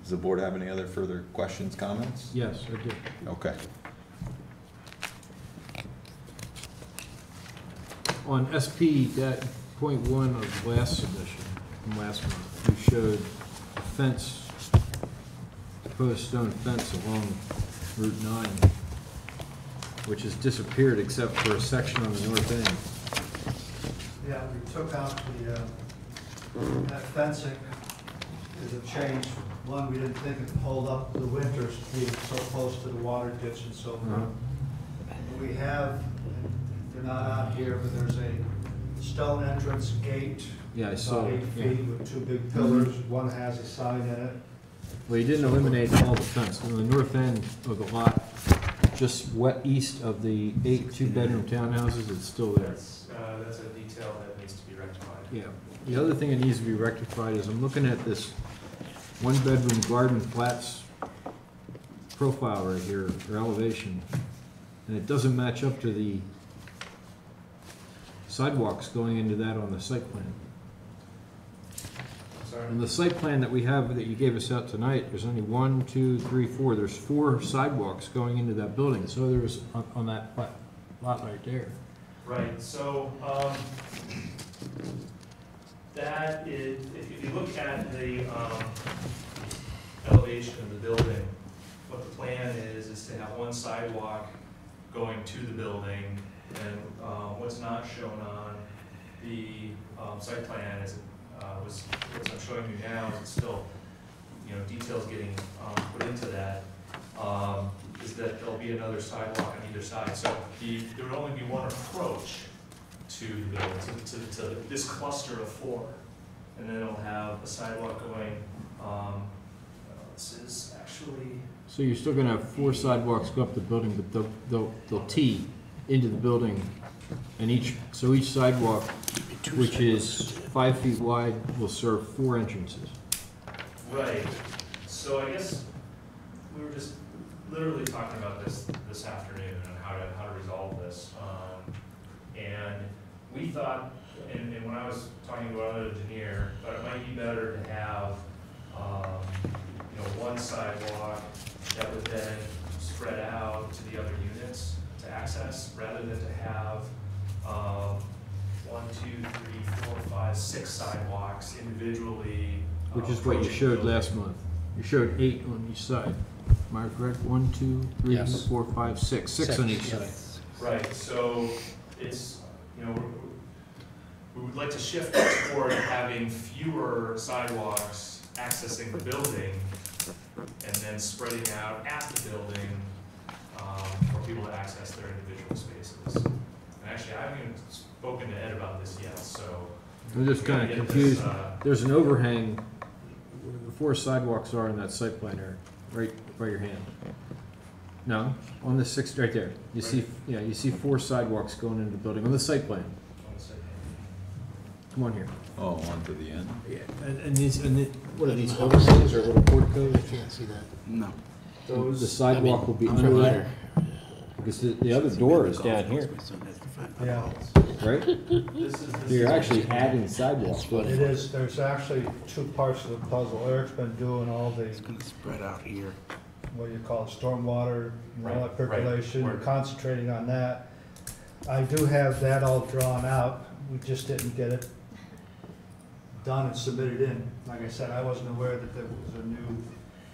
Does the board have any other further questions, comments? Yes, I do. Okay. On SP, that .1 of last submission, from last month, you showed a fence, proposed stone fence along Route 9, which has disappeared except for a section on the north end. Yeah, we took out the, that fencing is a change. One, we didn't think it would hold up the winters being so close to the water ditch and so forth. We have, they're not out here, but there's a stone entrance gate. Yeah, I saw about it, 8 feet with 2 big pillars. One has a sign in it. Well, you didn't eliminate all the fence. On the north end of the lot, just east of the 8 2-bedroom townhouses, it's still there. That's a detail that needs to be rectified. Yeah. The other thing that needs to be rectified is I'm looking at this 1-bedroom garden flats profile right here, or elevation, and it doesn't match up to the sidewalks going into that on the site plan. Sorry. On the site plan that we have, that you gave us out tonight, there's only 1, 2, 3, 4, there's 4 sidewalks going into that building, so there was, on that lot right there. Right, so, that is, if you look at the, elevation of the building, what the plan is to have one sidewalk going to the building, and, what's not shown on the, site plan is, was, what I'm showing you now, is still, you know, details getting, put into that, is that there'll be another sidewalk on either side, so there would only be one approach to the building, to this cluster of 4. And then it'll have a sidewalk going, this is actually, So you're still gonna have 4 sidewalks go up the building, but they'll tee into the building, and each sidewalk, which is 5 feet wide, will serve 4 entrances. right. So I guess we were just literally talking about this afternoon and how to resolve this. And we thought, and when I was talking to our engineer, thought it might be better to have, you know, one sidewalk that would then spread out to the other units to access, rather than to have 1, 2, 3, 4, 5, 6 sidewalks individually. Which is what you approaching showed the building. last month. You showed 8 on each side. Am I correct? 1, 2, 3, Yes. 4, 5, 6. 6 on each side. Right, so it's, you know, we would like to shift toward having fewer sidewalks accessing the building and then spreading out at the building for people to access their individual spaces. And actually, I haven't even spoken to Ed about this yet, so. I'm just we gotta kind of get confused. this, There's an overhang where the 4 sidewalks are in that site plan area, right by your hand. No, on the 6, right there. You see, yeah, you see 4 sidewalks going into the building on the site plan. Come on here. Oh, on to the end. Yeah, and what are these overhangs or little porticos? I can't see that. No. The sidewalk will be I'm under from that, here. because the other door is down here, Yeah, right? This is. So you're actually adding sidewalks. it is, there's actually 2 parts of the puzzle. Eric's been doing all the, It's gonna spread out here. what do you call it, stormwater, and all that Right, right. percolation, We're- we're concentrating on that. I do have that all drawn out, we just didn't get it done and submitted in. Like I said, I wasn't aware that there was a new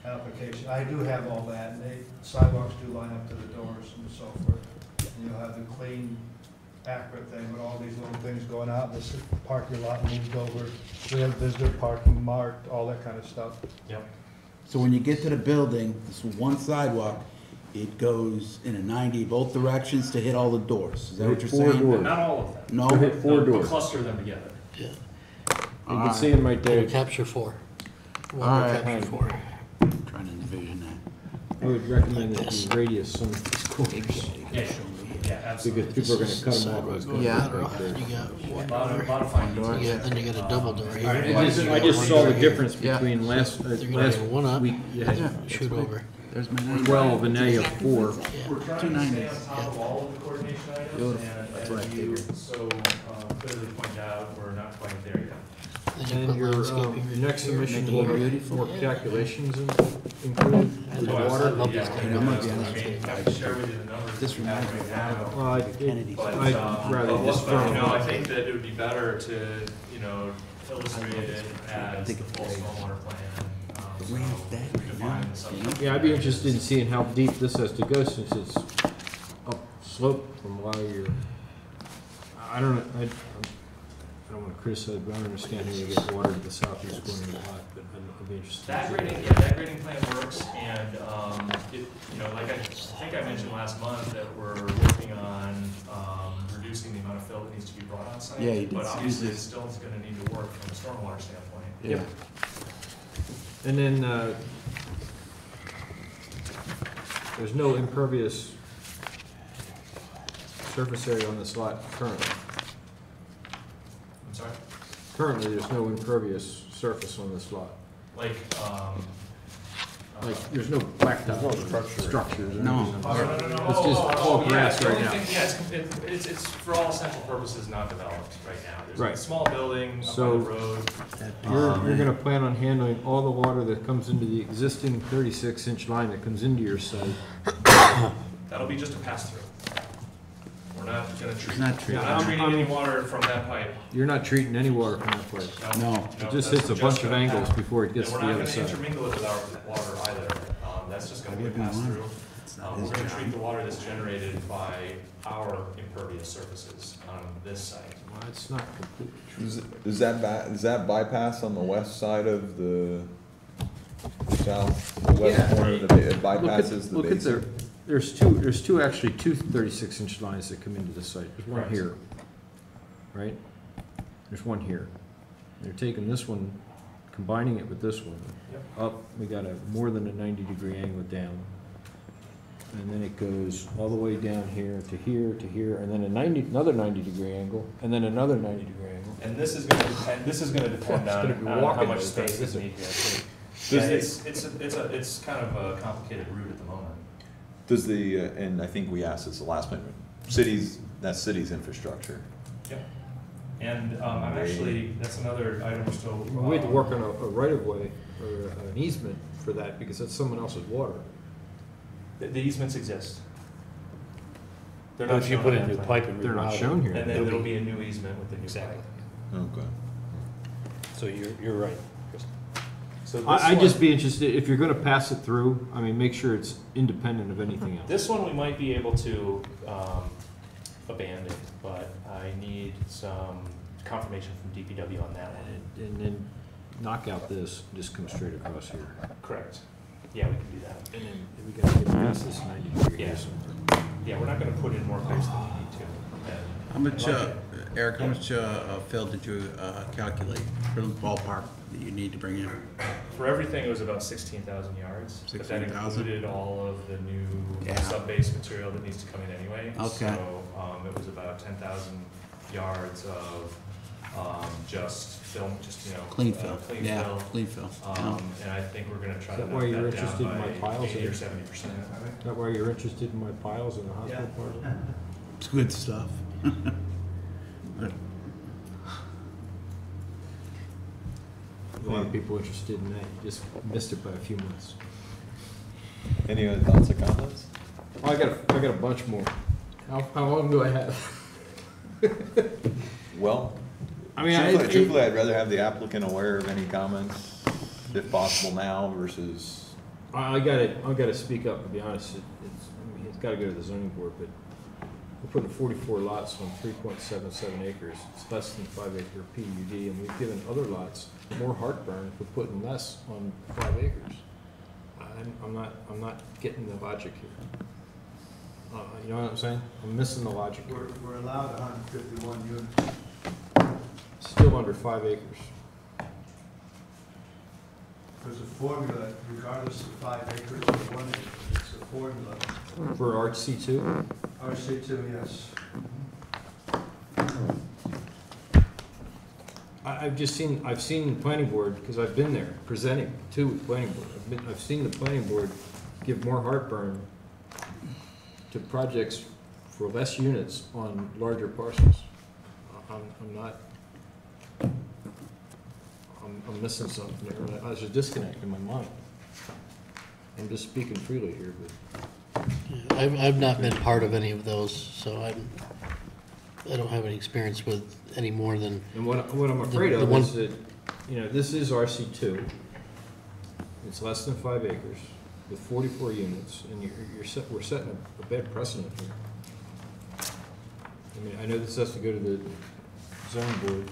application. I do have all that, and sidewalks do line up to the doors and so forth. And you'll have the clean, accurate thing with all these little things going out, this parking lot moved over, we have visitor parking marked, all that kind of stuff. Yep. So when you get to the building, this one sidewalk, it goes in a 90 both directions to hit all the doors. Is that what you're 4 saying? doors. Not all of them. No? Hit 4 We'll doors. cluster them together. Yeah, You can see them right they there. would capture 4. One All will right. capture 4. Trying to envision that. I would recommend that you radius some of these corners, Yeah, yeah, absolutely. because people are gonna cut them off. Yeah. You got one door. Modifying these. Then you got a double door here. I just saw the difference Yeah. between last They're gonna have one up, week, you had shoot over. There's my 90. 12, and now you have 4. We're trying to stay 290s. on top of all of the coordination items, Beautiful. and That's what I as you figured. so clearly pointed out, we're not quite there yet. Then you And put your landscaping. next submission Make it will look have beautiful. more calculations included with the Well, water. absolutely, yeah. I mean, I'm I against mean, it. I can share with you the numbers. This we have reminds me right a lot now. of Well, Kennedy's. But, I'd rather but just but, you know, I throw think that it would be better to, you know, illustrate it as the full stormwater plan. Where's that right now? You know? Yeah, I'd be interested in seeing how deep this has to go since it's up slope from a lot of your, I don't know, I don't want to criticize, but I don't understand how you get water to the southeast corner of the lot, but I'd be interested. That in grading, seeing yeah, that grading plan works, and, it, you know, like I think I mentioned last month, that we're working on, reducing the amount of fill that needs to be brought on site. Yeah, you did. But obviously, it still is gonna need to work from a stormwater standpoint. Yeah. And then, there's no impervious surface area on this lot currently. I'm sorry? Currently, there's no impervious surface on this lot. Like, Like, there's no blacktop structures or No. anything. oh, no. It's just all Yeah, grass the right only now. thing- Yeah, it's for all essential purposes not developed right now. There's Right. a small building up So- on the road. You're gonna plan on handling all the water that comes into the existing 36-inch line that comes into your site. That'll be just a pass-through. We're not gonna treat, not we're treated. not treating any water from that pipe. You're not treating any water from that place. No. It just hits a that's bunch just of gonna angles pass. before it gets to And the we're other not gonna side. intermingle it with our water either. That's just gonna be a Whatever you want. pass-through. It's not We're his gonna job. treat the water that's generated by our impervious surfaces on this site. Well, it's not completely true. Is that bypass on the west side of the south, the west Yeah. corner, it bypasses the Look at basin? there's two 36-inch lines that come into the site. There's one Correct. here, right? There's one here. They're taking this one, combining it with this one. Yep. Up, we got a more than a 90-degree angle down. And then it goes all the way down here, to here, and then another 90-degree angle, and then another 90-degree angle. And this is gonna depend It's on gonna be how walking much distance, space is isn't it? needed here. Yeah, it's kind of a complicated route at the moment. Does the, and I think we asked this the last minute, that's city's infrastructure. Yep. And, I'm actually, that's another item we're still. We had to work on a right-of-way or an easement for that because that's someone else's water. The easements exist. They're But not if you shown put on a that new plan. pipe and They're not remodel shown it, here. And then it'll there'll be- be a new easement with the new Exactly. pipe. Okay. So you're right, Chris. So this I'd one- just be interested, if you're gonna pass it through, I mean, make sure it's independent of anything else. This one we might be able to abandon, but I need some confirmation from DPW on that one. And then knock out this, just come straight across here. Correct. Yeah, we can do that. And then we gotta get past this 90-degree Yeah. easement. Yeah, we're not gonna put in more pipes than we need to. And How much, I'd like Eric, how much fill did you calculate for the ballpark that you need to bring in? For everything, it was about 16,000 yards. But that 16,000? included all of the new Yeah. sub-base material that needs to come in anyway. Okay. So, it was about 10,000 yards of, just film, you know. Clean fill, Clean yeah, fill. clean fill. yeah. And I think we're gonna try Is to that knock why you're that down interested in my by piles 80 or of- 70%. Is that why you're interested in my piles in the hospital parcel? It's good stuff. A lot of people interested in that, you just missed it by a few months. Any other thoughts or comments? Oh, I got a bunch more. How long do I have? Well, I mean, truthfully, I'd rather have the applicant aware of any comments, if possible now versus, I gotta speak up, to be honest. I mean, it's gotta go to the zoning board, but we're putting 44 lots on 3.77 acres. It's less than 5-acre PUD, and we've given other lots more heartburn for putting less on 5 acres. I'm not getting the logic here. You know what I'm saying? I'm missing the logic here. We're allowed 151 units. Still under 5 acres. There's a formula, regardless of 5 acres or 1 acre, it's a formula. For RC2? RC2, yes. I've seen the planning board, because I've been there, presenting to the planning board. I've seen the planning board give more heartburn to projects for less units on larger parcels. I'm not, I'm missing something there. There's a disconnect in my mind. I'm just speaking freely here, but. I've not been part of any of those, so I don't have any experience with any more than. And what I'm afraid the of one- is that, you know, this is RC2. It's less than 5 acres with 44 units, and we're setting a bad precedent here. I mean, I know this has to go to the zoning board,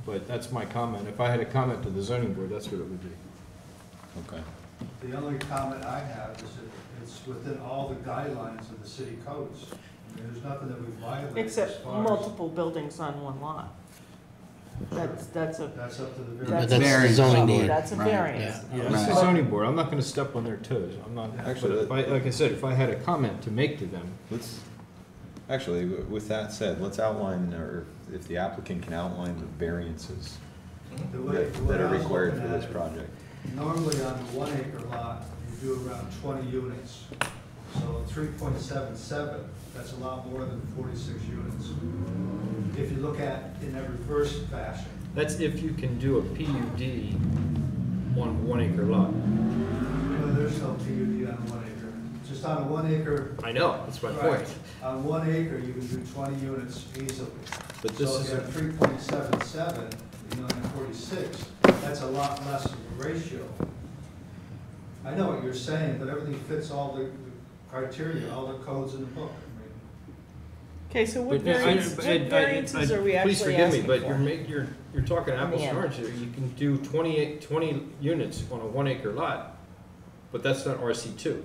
but that's my comment. If I had a comment to the zoning board, that's what it would be. Okay. The only comment I have is that it's within all the guidelines of the city codes. I mean, there's nothing that we violate as Except far as. multiple buildings on one lot. That's a, That's up to the That's variance. the zoning board. that's a Right. variance. Yeah, Right. this is the zoning board. I'm not gonna step on their toes. I'm not, Actually, but like I said, if I had a comment to make to them, Actually, with that said, let's outline, or if the applicant can outline the variances The way that are I was required looking for at this it, project. normally on a 1 acre lot, you do around 20 units. So 3.77, that's a lot more than 46 units. If you look at in a reverse fashion. that's if you can do a PUD on 1 acre lot. No, there's no PUD on 1 acre. Just on a 1 acre. I know, that's my Right. point. On 1 acre, you can do 20 units easily. But this So is if you have 3.77, you know, and 46, that's a lot less of a ratio. I know what you're saying, but everything fits all the criteria, all the codes in the book. I mean, Okay, so what But, variances are we actually please forgive me, asking but for? you're talking apples and end. oranges here. You can do 20 units on a 1 acre lot, but that's not RC2.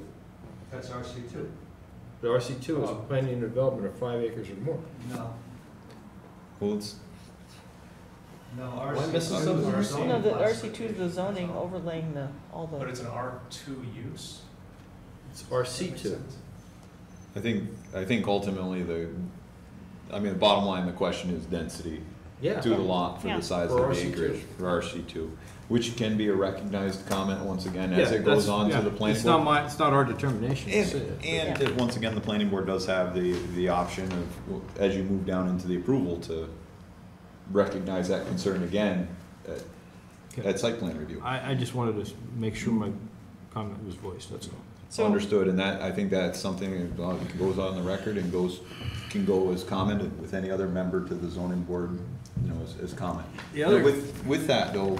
That's RC2. The RC2 is planning and development of 5 acres or more. No, Well, it's, no, I RC2. missing is something? our zoning No, the classification, RC2 is the zoning that's all. overlaying all But the, it's an R2 use? It's That makes RC2. sense. I think ultimately the bottom line, the question is density Yeah. to the lot for Yeah. the size For of the RC2. acreage for RC2, which can be a recognized comment once again Yeah, as it goes that's- on yeah. to the planning It's not board. it's not our determination to say it. And once again, the planning board does have the option of, as you move down into the approval, to recognize that concern again at site plan review. I just wanted to make sure my comment was voiced, that's all. so, Understood, and that, I think that's something that goes on the record and can go as commented with any other member to the zoning board, you know, as comment. The other- Now, with that though,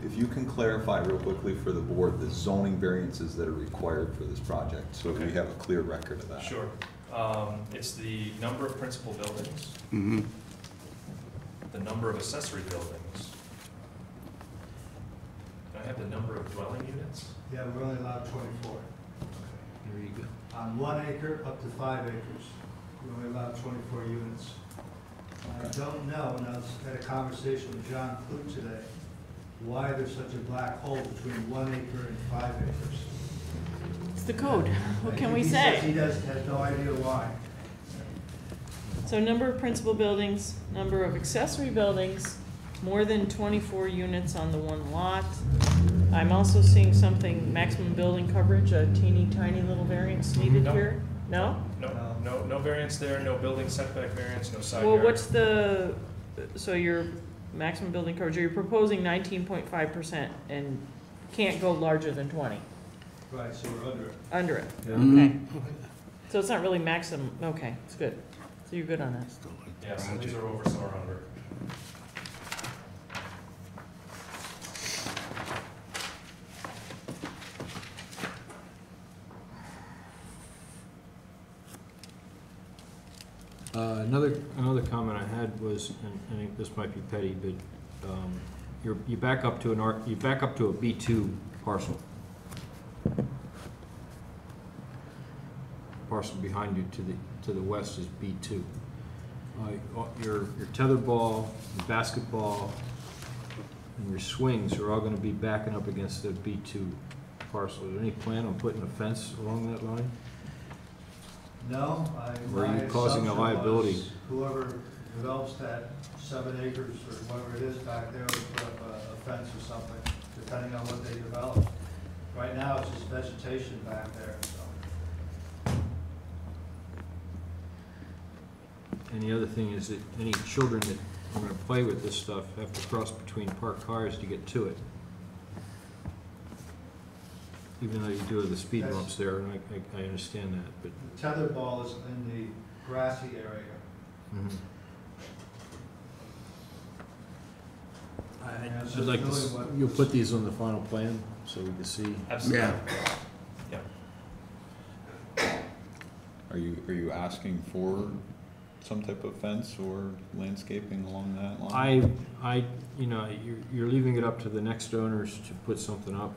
if you can clarify real quickly for the board, the zoning variances that are required for this project, so we have a clear record of that. Sure. It's the number of principal buildings, Mm-hmm. the number of accessory buildings. Can I have the number of dwelling units? Yeah, we're only allowed 24. There you go. On 1 acre, up to 5 acres, we're only allowed 24 units. I don't know, and I had a conversation with John Clute today, why there's such a black hole between 1 acre and 5 acres. it's the code. What can we He says he say? has no idea why. So number of principal buildings, number of accessory buildings, more than 24 units on the one lot. I'm also seeing something, maximum building coverage, a teeny tiny little variance needed No. here? No? No variance there, no building setback variance, no side Well, yard. what's the, so your maximum building coverage, you're proposing 19.5% and can't go larger than 20, Right, so we're under it. under it, Yeah. okay. So it's not really maximum, okay, it's good. So you're good on that. Yeah, some of these are over, some are under. Another comment I had was, and I think this might be petty, but you back up to a B2 parcel. Parcel behind you to the west is B2. Your tetherball, your basketball, and your swings are all going to be backing up against the B2 parcel. Is there any plan on putting a fence along that line? No, Or are my you causing a assumption liability? was whoever develops that 7 acres or whatever it is back there would put up a fence or something, depending on what they develop. Right now, it's just vegetation back there, so. And the other thing is that any children that are gonna play with this stuff, have to cross between parked cars to get to it. Even though you do have the speed Yes. bumps there, and I understand that, but. The tetherball is in the grassy area. Mhm. That's I'd like to, really what you'll was- put these on the final plan, so we can see. Absolutely. Yeah. Yeah. Are you asking for some type of fence or landscaping along that line? You're leaving it up to the next owners to put something up.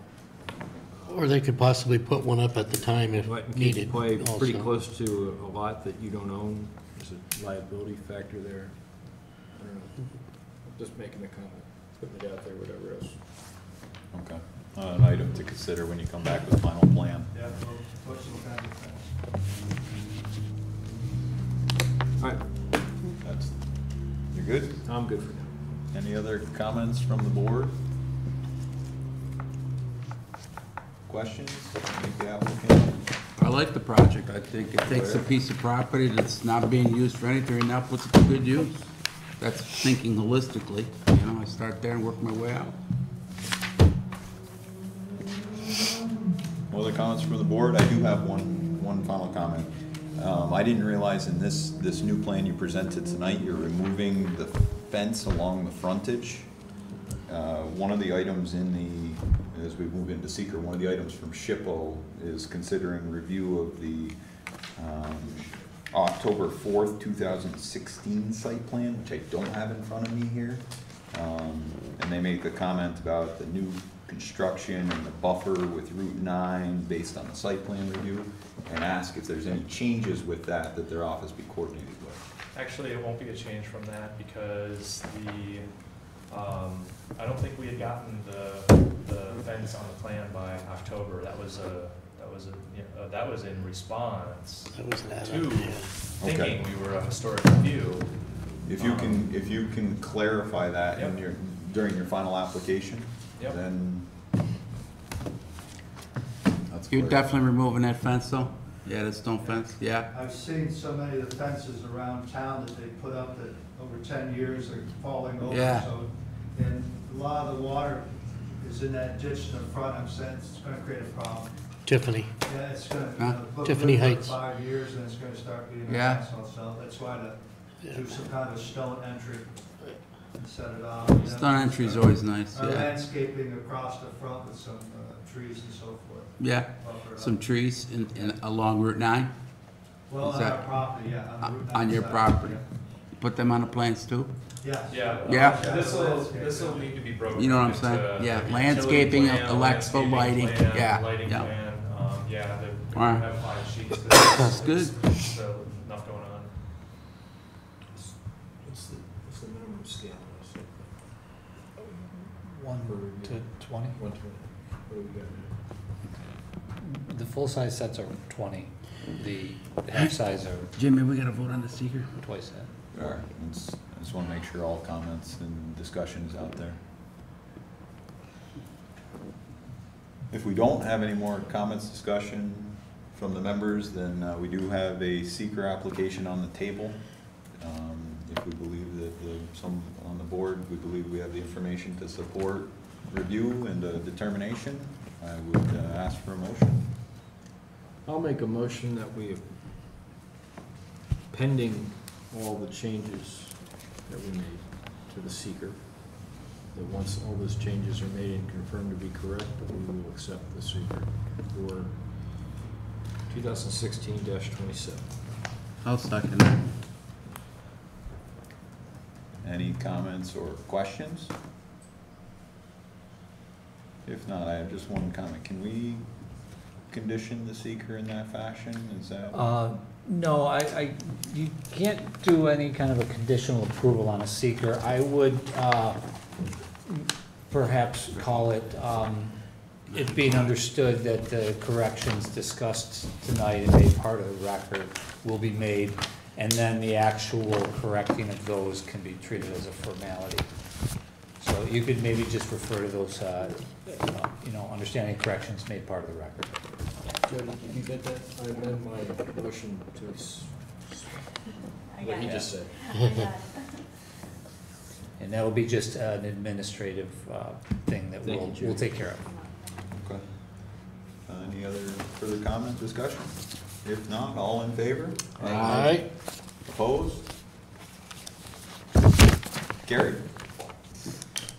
Or they could possibly put one up at the time if But needed play pretty also. close to a lot that you don't own. There's a liability factor there. I don't know. Just making the comment, putting it out there, whatever else. Okay, an item to consider when you come back with final plan. Yeah, we'll put some kind of fence. All right, That's, you're good? I'm good for now. Any other comments from the board? Questions? Make the applicant. I like the project. I think it takes a piece of property that's not being used for anything and now puts it to good use. That's thinking holistically, I start there and work my way out. Other comments from the board? I do have one final comment. I didn't realize in this new plan you presented tonight, you're removing the fence along the frontage. One of the items as we move into seeker, one of the items from SHPO is considering review of the October 4th, 2016 site plan, which I don't have in front of me here. And they make a comment about the new construction and the buffer with Route 9 based on the site plan review, and ask if there's any changes with that their office be coordinated with. Actually, it won't be a change from that because I don't think we had gotten the fence on the plan by October. That was in response That was an to add-on, yeah. thinking we were a historic review. If you can clarify that in Yep. during your final application, Yep. then that's You're clear. definitely removing that fence though? Yeah, the stone fence, yeah. I've seen so many of the fences around town that they put up that over 10 years are falling over. Yeah. So, and a lot of the water is in that ditch in the front. I'm saying it's going to create a problem. Tiffany. Yeah, it's going Huh? to look Tiffany good Heights. for 5 years, and it's going to start being a Yeah. mess also. That's why Yeah. to do some kind of stone entry and set it off. you know. Stone entry is always nice, Or yeah. landscaping across the front with some trees and so forth. Yeah, Buffer it some up. trees along Route 9, Well, is on our that- property, yeah. On the Route 9 on your side, property. Put them on the plans too? Yeah. Yeah. Yeah. This'll need to be broken. You know what I'm into saying? the Yeah, utility landscaping, plan, electrical, landscaping lighting, plan, yeah, lighting yeah. plan, yeah, we All right. have 5 sheets. That's good. So, enough going on. What's the minimum scale? 1 to 20? 120. What do we got now? The full-size sets are 20. The half-size are Jimmy, we gotta vote on the seeker? twice that. All right, I just want to make sure all comments and discussions out there. If we don't have any more comments, discussion from the members, then we do have a seeker application on the table. If we believe that some on the board, we believe we have the information to support review and determination, I would ask for a motion. I'll make a motion that we, pending all the changes that we made to the seeker, that once all those changes are made and confirmed to be correct, that we will accept the seeker for 2016-27. I'll second that. Any comments or questions? If not, I have just one comment. Can we condition the seeker in that fashion? Is that? No, you can't do any kind of a conditional approval on a seeker. I would perhaps call it, it being understood that the corrections discussed tonight and made part of the record will be made, and then the actual correcting of those can be treated as a formality. So you could maybe just refer to those, understanding corrections made part of the record. Jody, did you get that? I amend my motion to what he just said. And that'll be just an administrative thing that we'll take care of. Okay. Any other further comment, discussion? If not, all in favor? Aye. Opposed? Carried.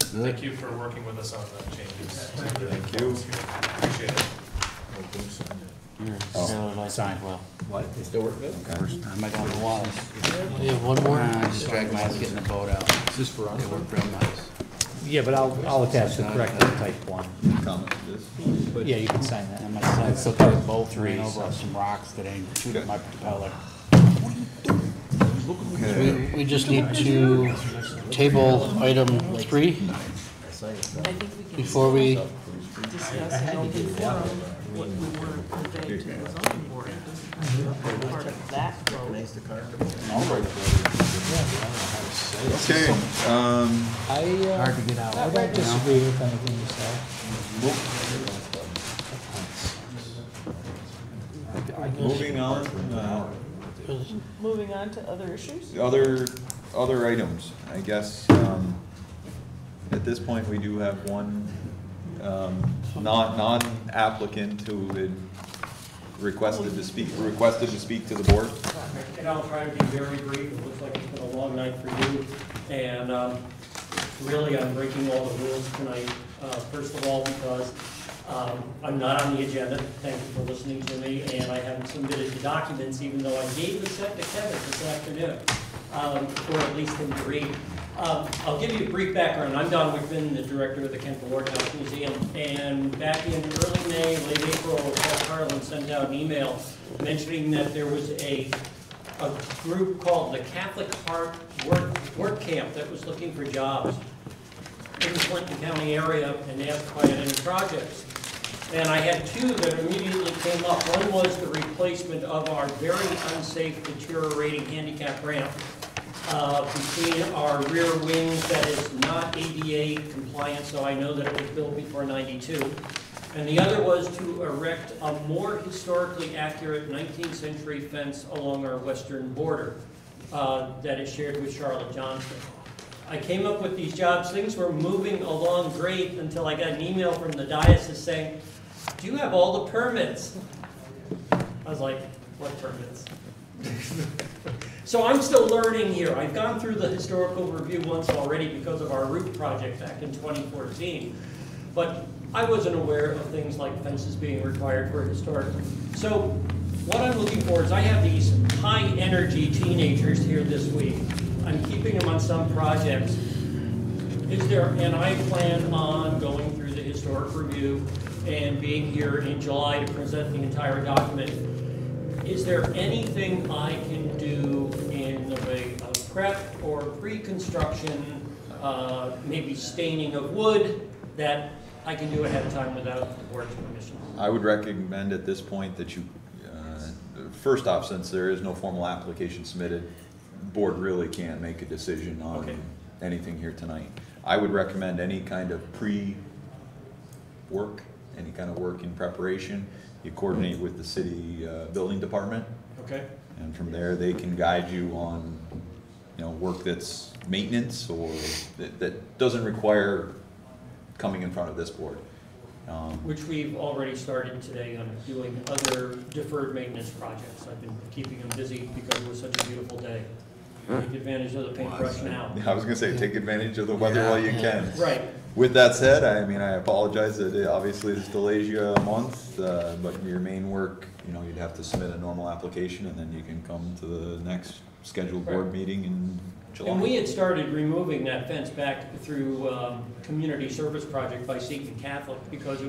Thank you for working with us on the changes. Thank you. Appreciate it. Signed well. What? Is still working good? First time I got the walls. We have one more. Just dragged my ass getting the boat out. Is this for us? They worked real nice. Yeah, but I'll attach the corrected type one. Comment to this? Yeah, you can sign that. And my son took the boat ran over some rocks today, chewed my propeller. Okay. We just need to table item 3 before we, Discuss in open forum what we were conveyed to the zoning board. Part of that vote. Okay, Hard to get out. I don't disagree with anything you said. moving on, Moving on to other issues? other items, I guess, at this point, we do have one, non-applicant who had requested to speak to the board. And I'll try to be very brief. It looks like it's been a long night for you. And really, I'm breaking all the rules tonight. First of all, because I'm not on the agenda. Thank you for listening to me. And I haven't submitted the documents, even though I gave the set to Kevin this afternoon, or at least him to read. I'll give you a brief background. I'm Don Wickman, the director of the Kent Ward House Museum. And back in early May, late April, Paul Carlin sent out an email mentioning that there was a group called the Catholic Heart Work Camp that was looking for jobs in the Clinton County area and asked if I had any projects. And I had two that immediately came up. One was the replacement of our very unsafe, deteriorating handicap ramp between our rear wings that is not ADA compliant, so I know that it was built before '92. And the other was to erect a more historically accurate 19th century fence along our western border that is shared with Charlotte Johnston. I came up with these jobs. Things were moving along great until I got an email from the diocese saying, "Do you have all the permits?" I was like, "What permits?" So I'm still learning here. I've gone through the historical review once already because of our roof project back in 2014. But I wasn't aware of things like fences being required for historic. So what I'm looking for is I have these high-energy teenagers here this week. I'm keeping them on some projects. And I plan on going through the historic review and being here in July to present the entire document. Is there anything I can do in the way of prep or pre-construction, maybe staining of wood, that I can do ahead of time without the board's permission? I would recommend at this point that you, first off, since there is no formal application submitted, the board really can't make a decision on anything here tonight. I would recommend any kind of pre-work, any kind of work in preparation. You coordinate with the city building department. Okay. And from there, they can guide you on, work that's maintenance or that doesn't require coming in front of this board. Which we've already started today on doing other deferred maintenance projects. I've been keeping them busy because it was such a beautiful day. Take advantage of the paintbrush now. I was gonna say, take advantage of the weather while you can. Right. With that said, I apologize that obviously this delays you a month, but your main work, you'd have to submit a normal application and then you can come to the next scheduled board meeting in July. And we had started removing that fence back through community service project by Seton Catholic because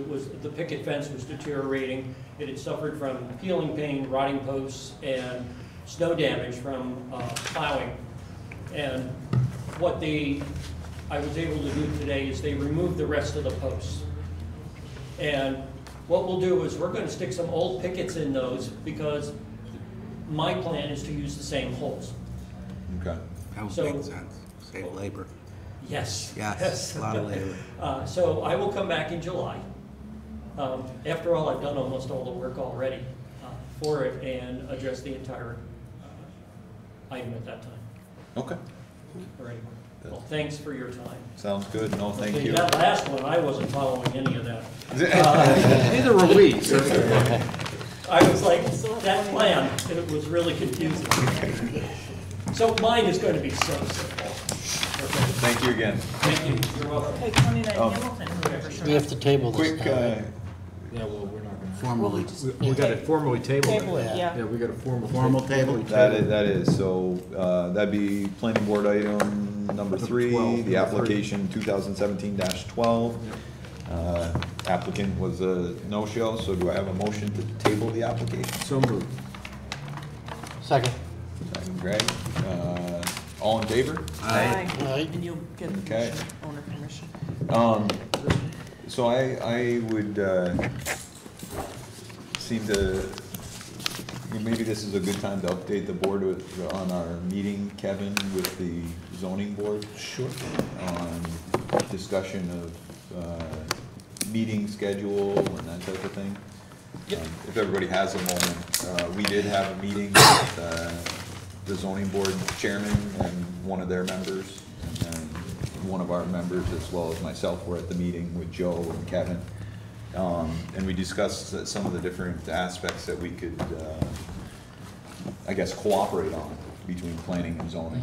the picket fence was deteriorating. It had suffered from peeling paint, rotting posts, and snow damage from plowing. And what I was able to do today is they removed the rest of the posts. And what we'll do is we're going to stick some old pickets in those because my plan is to use the same holes. Okay. That would make sense. Save labor. Yes. Yes, a lot of labor. So I will come back in July. After all, I've done almost all the work already for it and address the entire item at that time. Okay. All right. Well, thanks for your time. Sounds good, no, thank Okay, you. that last one, I wasn't following any of that. Neither were we, sir. I was like, that plan, and it was really confusing. So mine is going to be so simple. Okay. Thank you again. Thank you, you're welcome. Okay, 29 Um, Hamilton. We have to table this Quick, now, right? Yeah, well, we're not gonna. Formally. We gotta formally table it. Table it, yeah. Yeah, we got a formal. Formal table? that is, so, that'd be planning board item number 3, 12, the number 3. application 2017-12. Applicant was a no-show, so do I have a motion to table the application? So moved. Second. Second, Greg, all in favor? Aye. Aye. And you'll get Okay. owner permission. So I would, seem to, maybe this is a good time to update the board on our meeting, Kevin, with the zoning board. Sure. On discussion of, meeting schedule and that type of thing. If everybody has a moment, we did have a meeting with, the zoning board chairman and one of their members, and then one of our members, as well as myself, were at the meeting with Joe and Kevin. And we discussed some of the different aspects that we could, I guess, cooperate on between planning and zoning.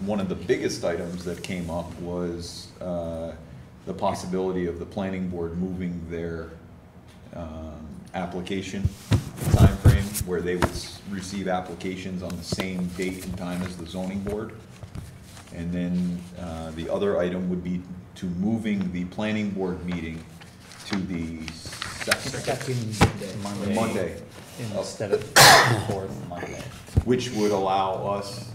One of the biggest items that came up was the possibility of the planning board moving their application timeframe, where they would receive applications on the same date and time as the zoning board. And then the other item would be to moving the planning board meeting to the Second Monday, instead of the fourth Monday. which would allow us,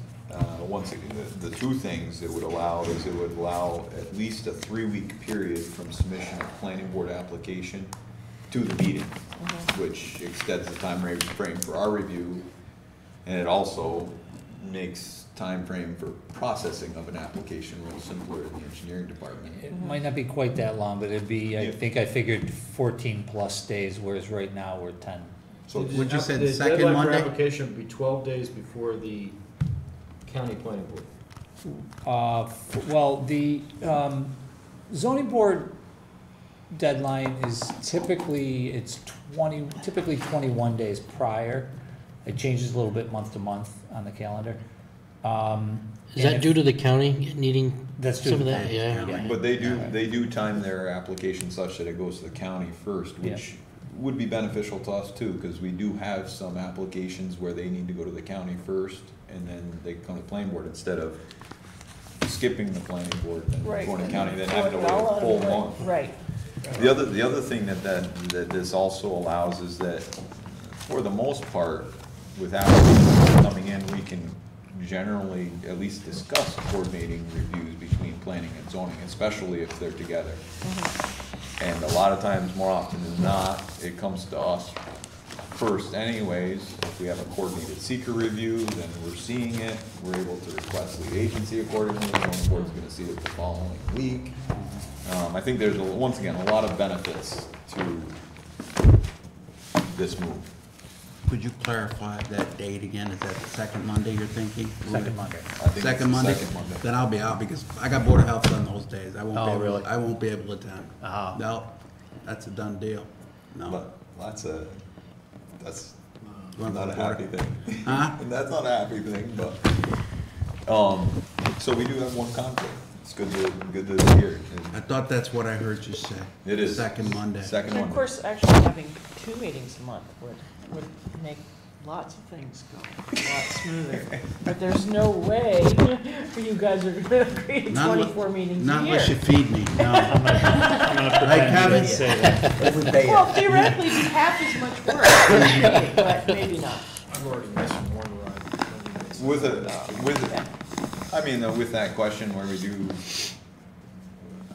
once again, the two things it would allow is it would allow at least a 3-week period from submission of planning board application to the meeting, which extends the time frame for our review, and it also makes time frame for processing of an application a little simpler in the engineering department. It might not be quite that long, but it'd be, I Yeah. think I figured 14+ days, whereas right now we're 10. So Would you say the The second deadline for Monday? application would be 12 days before the county planning board. Well, the zoning board deadline is typically 21 days prior. It changes a little bit month to month on the calendar. Is that due to the county needing That's due some to of the that? county, Yeah. yeah. But they do time their application such that it goes to the county first, which would be beneficial to us too, because we do have some applications where they need to go to the county first, and then they come to the planning board instead of skipping the planning board and Right. going to county, then having to wait a Well, full month. Right. The other thing that this also allows is that, for the most part, with applications coming in, we can generally at least discuss coordinating reviews between planning and zoning, especially if they're together. And a lot of times, more often than not, it comes to us first anyways. If we have a coordinated seeker review, then we're seeing it, we're able to request lead agency accordingly, the zoning board's gonna see it the following week. I think there's, once again, a lot of benefits to this move. Could you clarify that date again? Is that the second Monday you're thinking? Second Monday. I think it's Second the Monday? second Monday. Then I'll be out because I got Board of Health on those days. I won't Oh, be able, really? I won't be able to attend. Ah. No, that's a done deal. No. But that's You want not a the Board happy of- thing. Huh? That's not a happy thing, but, so we do have one conflict. It's good to hear. I thought that's what I heard you say. It is. Second Monday. Second And of one. course, actually having 2 meetings a month would make lots of things go a lot smoother. But there's no way you guys are gonna agree to Not unless- 24 meetings a Not year. unless you feed me, no. I'm gonna pretend you didn't say that. Well, theoretically, it'd be half as much work, but maybe not. I've already missed one ride. With that question where we do,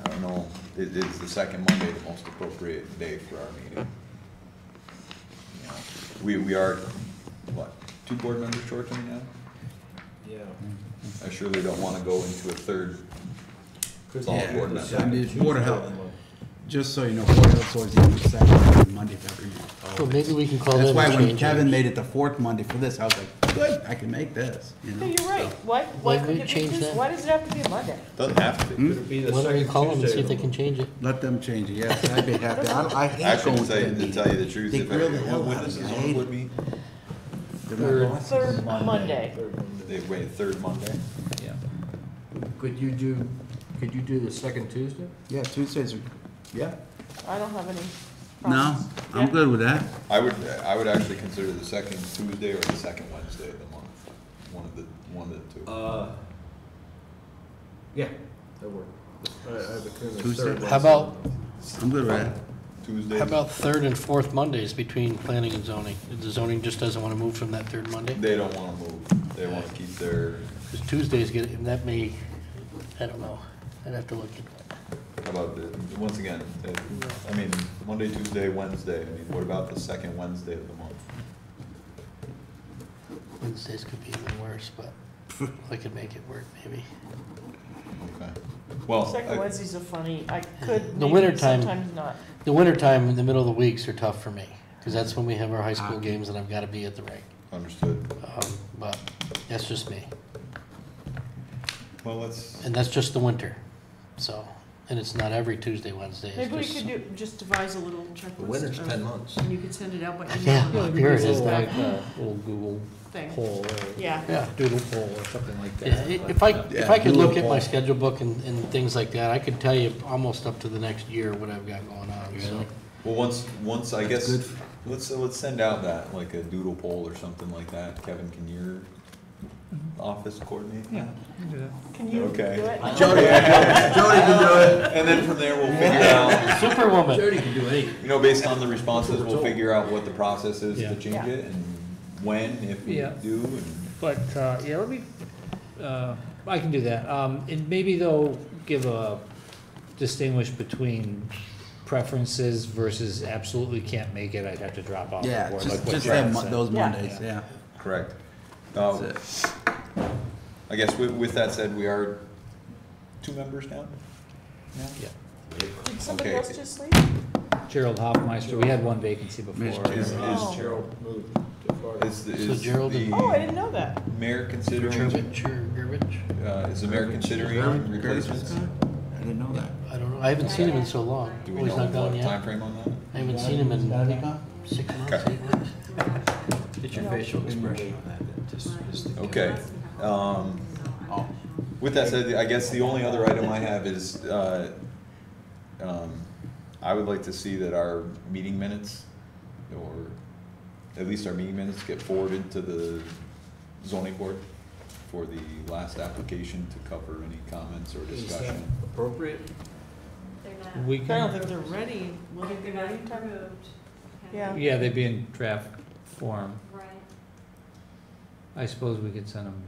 I don't know, is the second Monday the most appropriate day for our meeting? You know, we are, what, 2 board members short right now? Yeah. I surely don't wanna go into a third solid Yeah, board member. I mean, Board of Health, just so you know, Board of Health's always the second Monday of every month. Well, maybe we can call That's them why and when change Kevin it. made it the fourth Monday for this, I was like, good, I can make this, you know? No, you're right. Why Why couldn't would it you be change Tuesday? that? Why does it have to be a Monday? Doesn't have to be. Why don't you call them and see if they can change it? Let them change it, yes, I'd be happy. I hate Actually, going to to the tell you the meeting. truth, They if grill it, the hell when out does of the me. I zone hate board it. meet? They're not going. Third Monday. They wait, third Monday? Yeah. Could you do the second Tuesday? Yeah, Tuesdays are, yeah. I don't have any No, problems. I'm Yeah. good with that. I would actually consider the second Tuesday or the second Wednesday of the month, one of the two. Yeah, that worked. I have a kind of Tuesday? third How about, I'm good with that. Tuesday. how about third and fourth Mondays between planning and zoning? The zoning just doesn't want to move from that third Monday? They don't wanna move, they wanna keep their, Because Tuesdays get, and that may, I don't know, I'd have to look into it. how about once again, I mean, Monday, Tuesday, Wednesday, I mean, what about the second Wednesday of the month? Wednesdays could be even worse, but I could make it work maybe. Okay. Well, Second Wednesdays are funny. I could The maybe, wintertime- sometimes not. The wintertime in the middle of the weeks are tough for me, because that's when we have our high school games and I've got to be at the rink. understood. But that's just me. Well, let's, And that's just the winter, so, and it's not every Tuesday, Wednesday. it's Maybe we just- could just devise a little checklist. The winter's of- 10 months. And you could send it out by Yeah. email. Here it is Little, now. like a little Google Thing. poll or Yeah. Yeah. doodle poll or something like Yeah, that. if I could look at my Yeah. schedule book and things like that, I could tell you almost up to the next year what I've got going on, so. well, once, I guess, good. let's send out that, like a doodle poll or something like that. Kevin, can your office coordinate? Yeah, you can do that. Can you do Okay. it? Jody can do it. And then from there, we'll figure out, Superwoman. Jody can do anything. you know, based on the responses, we'll figure out what the process is Yeah. to change Yeah. it and when, if we Yeah. do, and. But, yeah, let me, I can do that. And maybe though, distinguish between preferences versus absolutely can't make it, I'd have to drop off. the Yeah, board, just like what just Brad have said. those Yeah. Mondays, yeah. Correct. That's it. I guess with that said, we are 2 members down? Yeah. Did somebody Okay. else just leave? Gerald Hoffmeister, we had one vacancy before. Is Oh. Gerald moved to Florida. is Gerald the and- Oh, I didn't know that. mayor considering, Gervich or Gervich? is the mayor considering replacements? I didn't know that. I don't know, I haven't seen him in so long. Do Oh, we he's know not gone what yet? timeframe on that? I haven't seen him in 6 months, Okay. 8 months. Get your facial expression on that. Okay. With that said, I guess the only other item I have is, I would like to see that our meeting minutes, or at least our meeting minutes, get forwarded to the zoning board for the last application to cover any comments or Is that discussion. appropriate? They're not, We I don't can, think they're ready. Will they be they're not ready in time? approved. Okay. Yeah. yeah, they'd be in draft form. Right. I suppose we could send them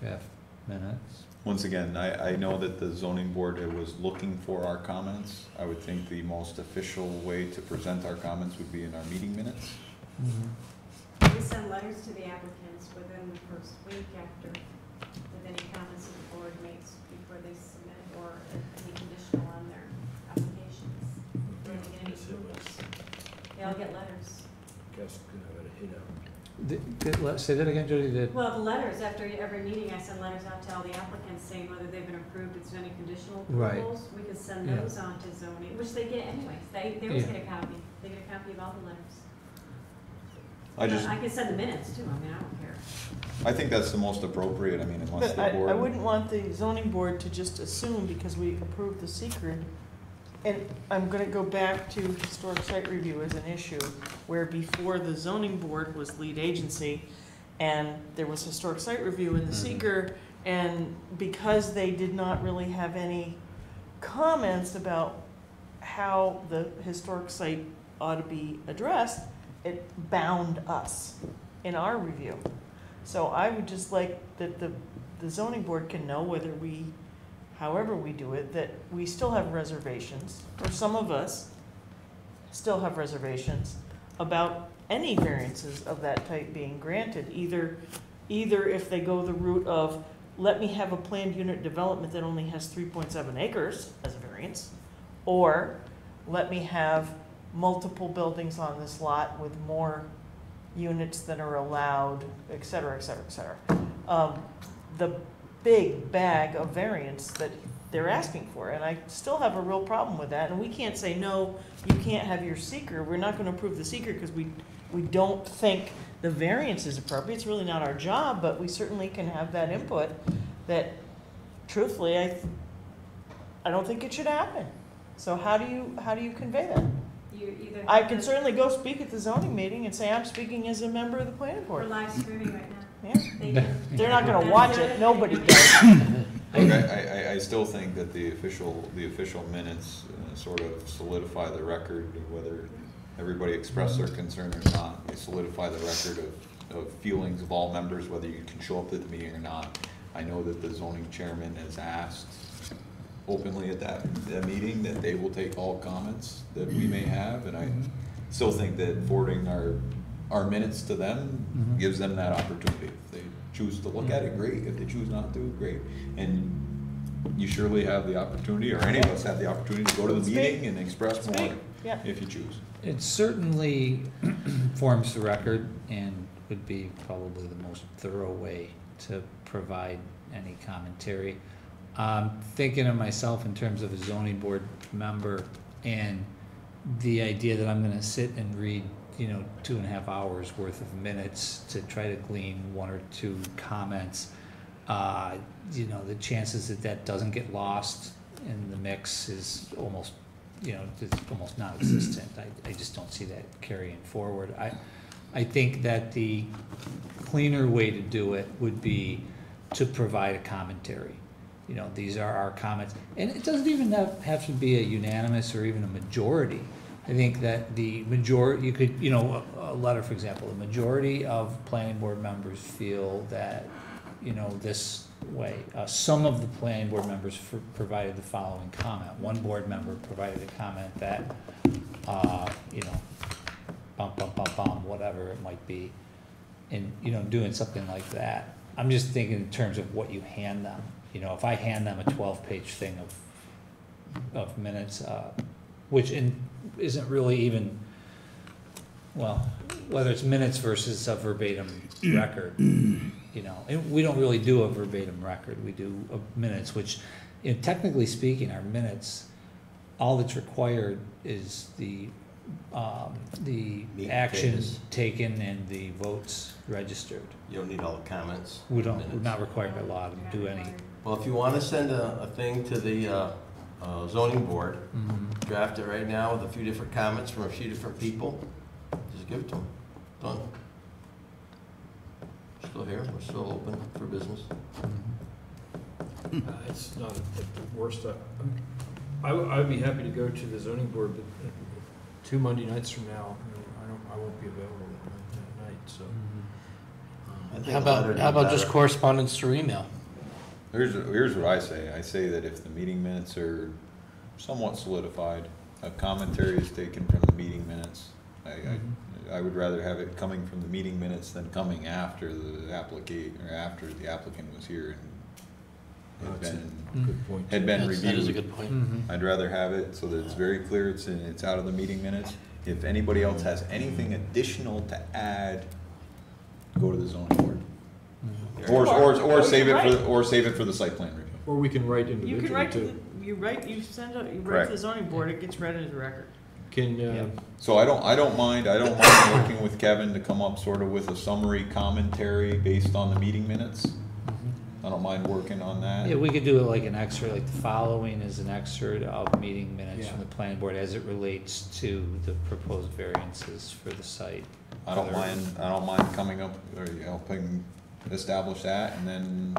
draft minutes. Once again, I know that the zoning board was looking for our comments. I would think the most official way to present our comments would be in our meeting minutes. We send letters to the applicants within the first week after, with any comments that the board makes before they submit or any conditional on their applications. They don't get any approvals. They all get letters. Guess could have a hit out. Say that again, Jody, that, Well, the letters, after every meeting, I send letters out to all the applicants saying whether they've been approved, if there's any conditional Right. approvals. We can send Yeah. those on to zoning, which they get anyways. They always Yeah. get a copy. They get a copy of all the letters. I I can send the minutes too, I mean, I don't care. I think that's the most appropriate, I mean, unless But the board. I wouldn't want the zoning board to just assume because we approved the secret. And I'm gonna go back to historic site review as an issue, where before the zoning board was lead agency, and there was historic site review in the seeker, and because they did not really have any comments about how the historic site ought to be addressed, it bound us in our review. So I would just like that the zoning board can know whether we, however we do it, that we still have reservations, or some of us still have reservations about any variances of that type being granted, either if they go the route of, let me have a planned unit development that only has 3.7 acres as a variance, or let me have multiple buildings on this lot with more units that are allowed, et cetera, et cetera, et cetera. The big bag of variance that they're asking for, and I still have a real problem with that, and we can't say, no, you can't have your seeker, we're not gonna approve the seeker because we don't think the variance is appropriate, it's really not our job, but we certainly can have that input that truthfully, I don't think it should happen. So how do you convey that? You either. I can certainly go speak at the zoning meeting and say, I'm speaking as a member of the planning We're board. live streaming right now. Yeah. They're not gonna watch it, nobody does. Look, I still think that the official minutes sort of solidify the record, whether everybody expressed their concern or not. They solidify the record of feelings of all members, whether you can show up to the meeting or not. I know that the zoning chairman has asked openly at that meeting that they will take all comments that we may have, and I still think that forwarding our minutes to them gives them that opportunity. If they choose to look at it, great. If they choose not to, great. And you surely have the opportunity, or any of us have the opportunity, to go to the meeting and express more if you choose. It certainly forms the record and would be probably the most thorough way to provide any commentary. Thinking of myself in terms of a zoning board member and the idea that I'm gonna sit and read, 2.5 hours worth of minutes to try to glean 1 or 2 comments, the chances that doesn't get lost in the mix is almost, it's almost non-existent. I just don't see that carrying forward. I think that the cleaner way to do it would be to provide a commentary. These are our comments. And it doesn't even have to be a unanimous or even a majority. I think that the majority, you could, a letter, for example, the majority of planning board members feel that, this way. Some of the planning board members provided the following comment. One board member provided a comment that, bum, bum, bum, bum, whatever it might be. And, doing something like that. I'm just thinking in terms of what you hand them. If I hand them a 12-page thing of minutes, which isn't really even, well, whether it's minutes versus a verbatim record, and we don't really do a verbatim record. We do minutes, which, technically speaking, our minutes, all that's required is the actions taken and the votes registered. You don't need all the comments. We're not required by law to do any. Well, if you want to send a thing to the zoning board, draft it right now with a few different comments from a few different people, just give it to them. Done. Still here, we're still open for business. It's not the worst. I would be happy to go to the zoning board, but 2 Monday nights from now, I won't be available that night, so. How about just correspondence through email? Here's what I say. I say that if the meeting minutes are somewhat solidified, a commentary is taken from the meeting minutes. I would rather have it coming from the meeting minutes than coming after the applicant was here and had been reviewed. That is a good point. I'd rather have it so that it's very clear it's out of the meeting minutes. If anybody else has anything additional to add, go to the zoning board. Or save it for the site plan review. Or we can write individually You can write too. you write to the zoning board, it gets read into the record. So I don't mind working with Kevin to come up sort of with a summary commentary based on the meeting minutes. I don't mind working on that. Yeah, we could do it like an excerpt, like the following is an excerpt of meeting minutes from the planning board as it relates to the proposed variances for the site. I don't mind coming up or helping establish that, and then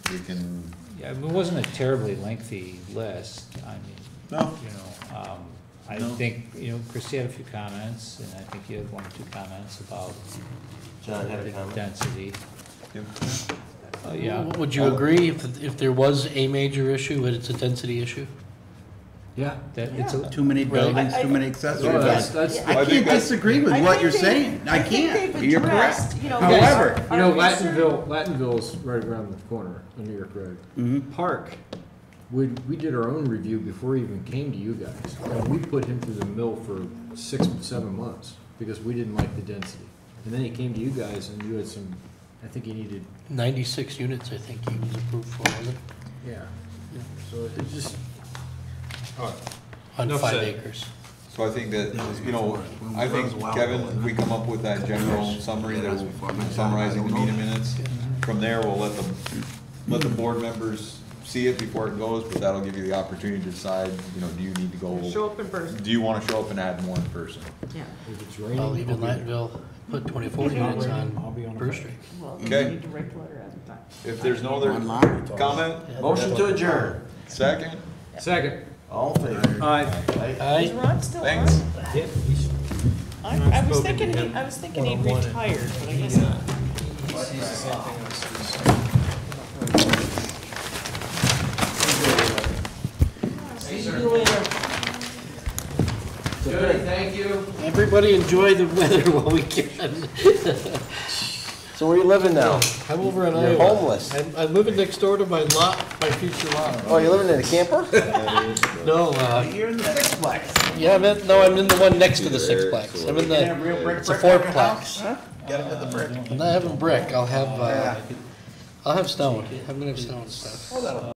we can. Yeah, I mean, it wasn't a terribly lengthy list. I mean, no. I think Christie had a few comments, and I think you had 1 or 2 comments about John had a comment. Density. Yep. Yeah. Would you agree if there was a major issue, that it's a density issue? Yeah. It's too many buildings, too many accessory buildings. I can't disagree with what you're saying. I can't. You're correct. However, Lattonville's right around the corner on New York Road. Park, we did our own review before he even came to you guys. And we put him through the mill for 6 or 7 months because we didn't like the density. And then he came to you guys and you had some, I think he needed, 96 units, I think he was approved for, wasn't it? yeah. So it just, On Enough 5 said. acres. So I think that, you know, I think, Kevin, if we come up with that general summary that we're summarizing the meeting minutes, from there, we'll let the board members see it before it goes, but that'll give you the opportunity to decide, you know, do you need to go? Show up in person. Do you wanna show up and add more in person? Yeah. if it's I'll raining. leave in Lantonville, put 24 units on Bruce Street. Well, you Okay. need to write the letter at the time. If there's no other comment, Motion to adjourn. second? Second. All in favor? Aye. Is Ron still on? Thanks. Yeah, he's. I was thinking, I was thinking he'd retired, but I guess not. See you later. Thank you. Everybody enjoy the weather while we can. So where you living now? I'm over in You're Iowa. homeless. I'm living next door to my lot, my future lot. Oh, you living in a camper? No, You're in the sixplex. yeah, I'm in the one next to the sixplex. I'm in the, it's a fourplex. Get into the brick. I'm not having brick, I'll have stone. I'm gonna have stone stuff.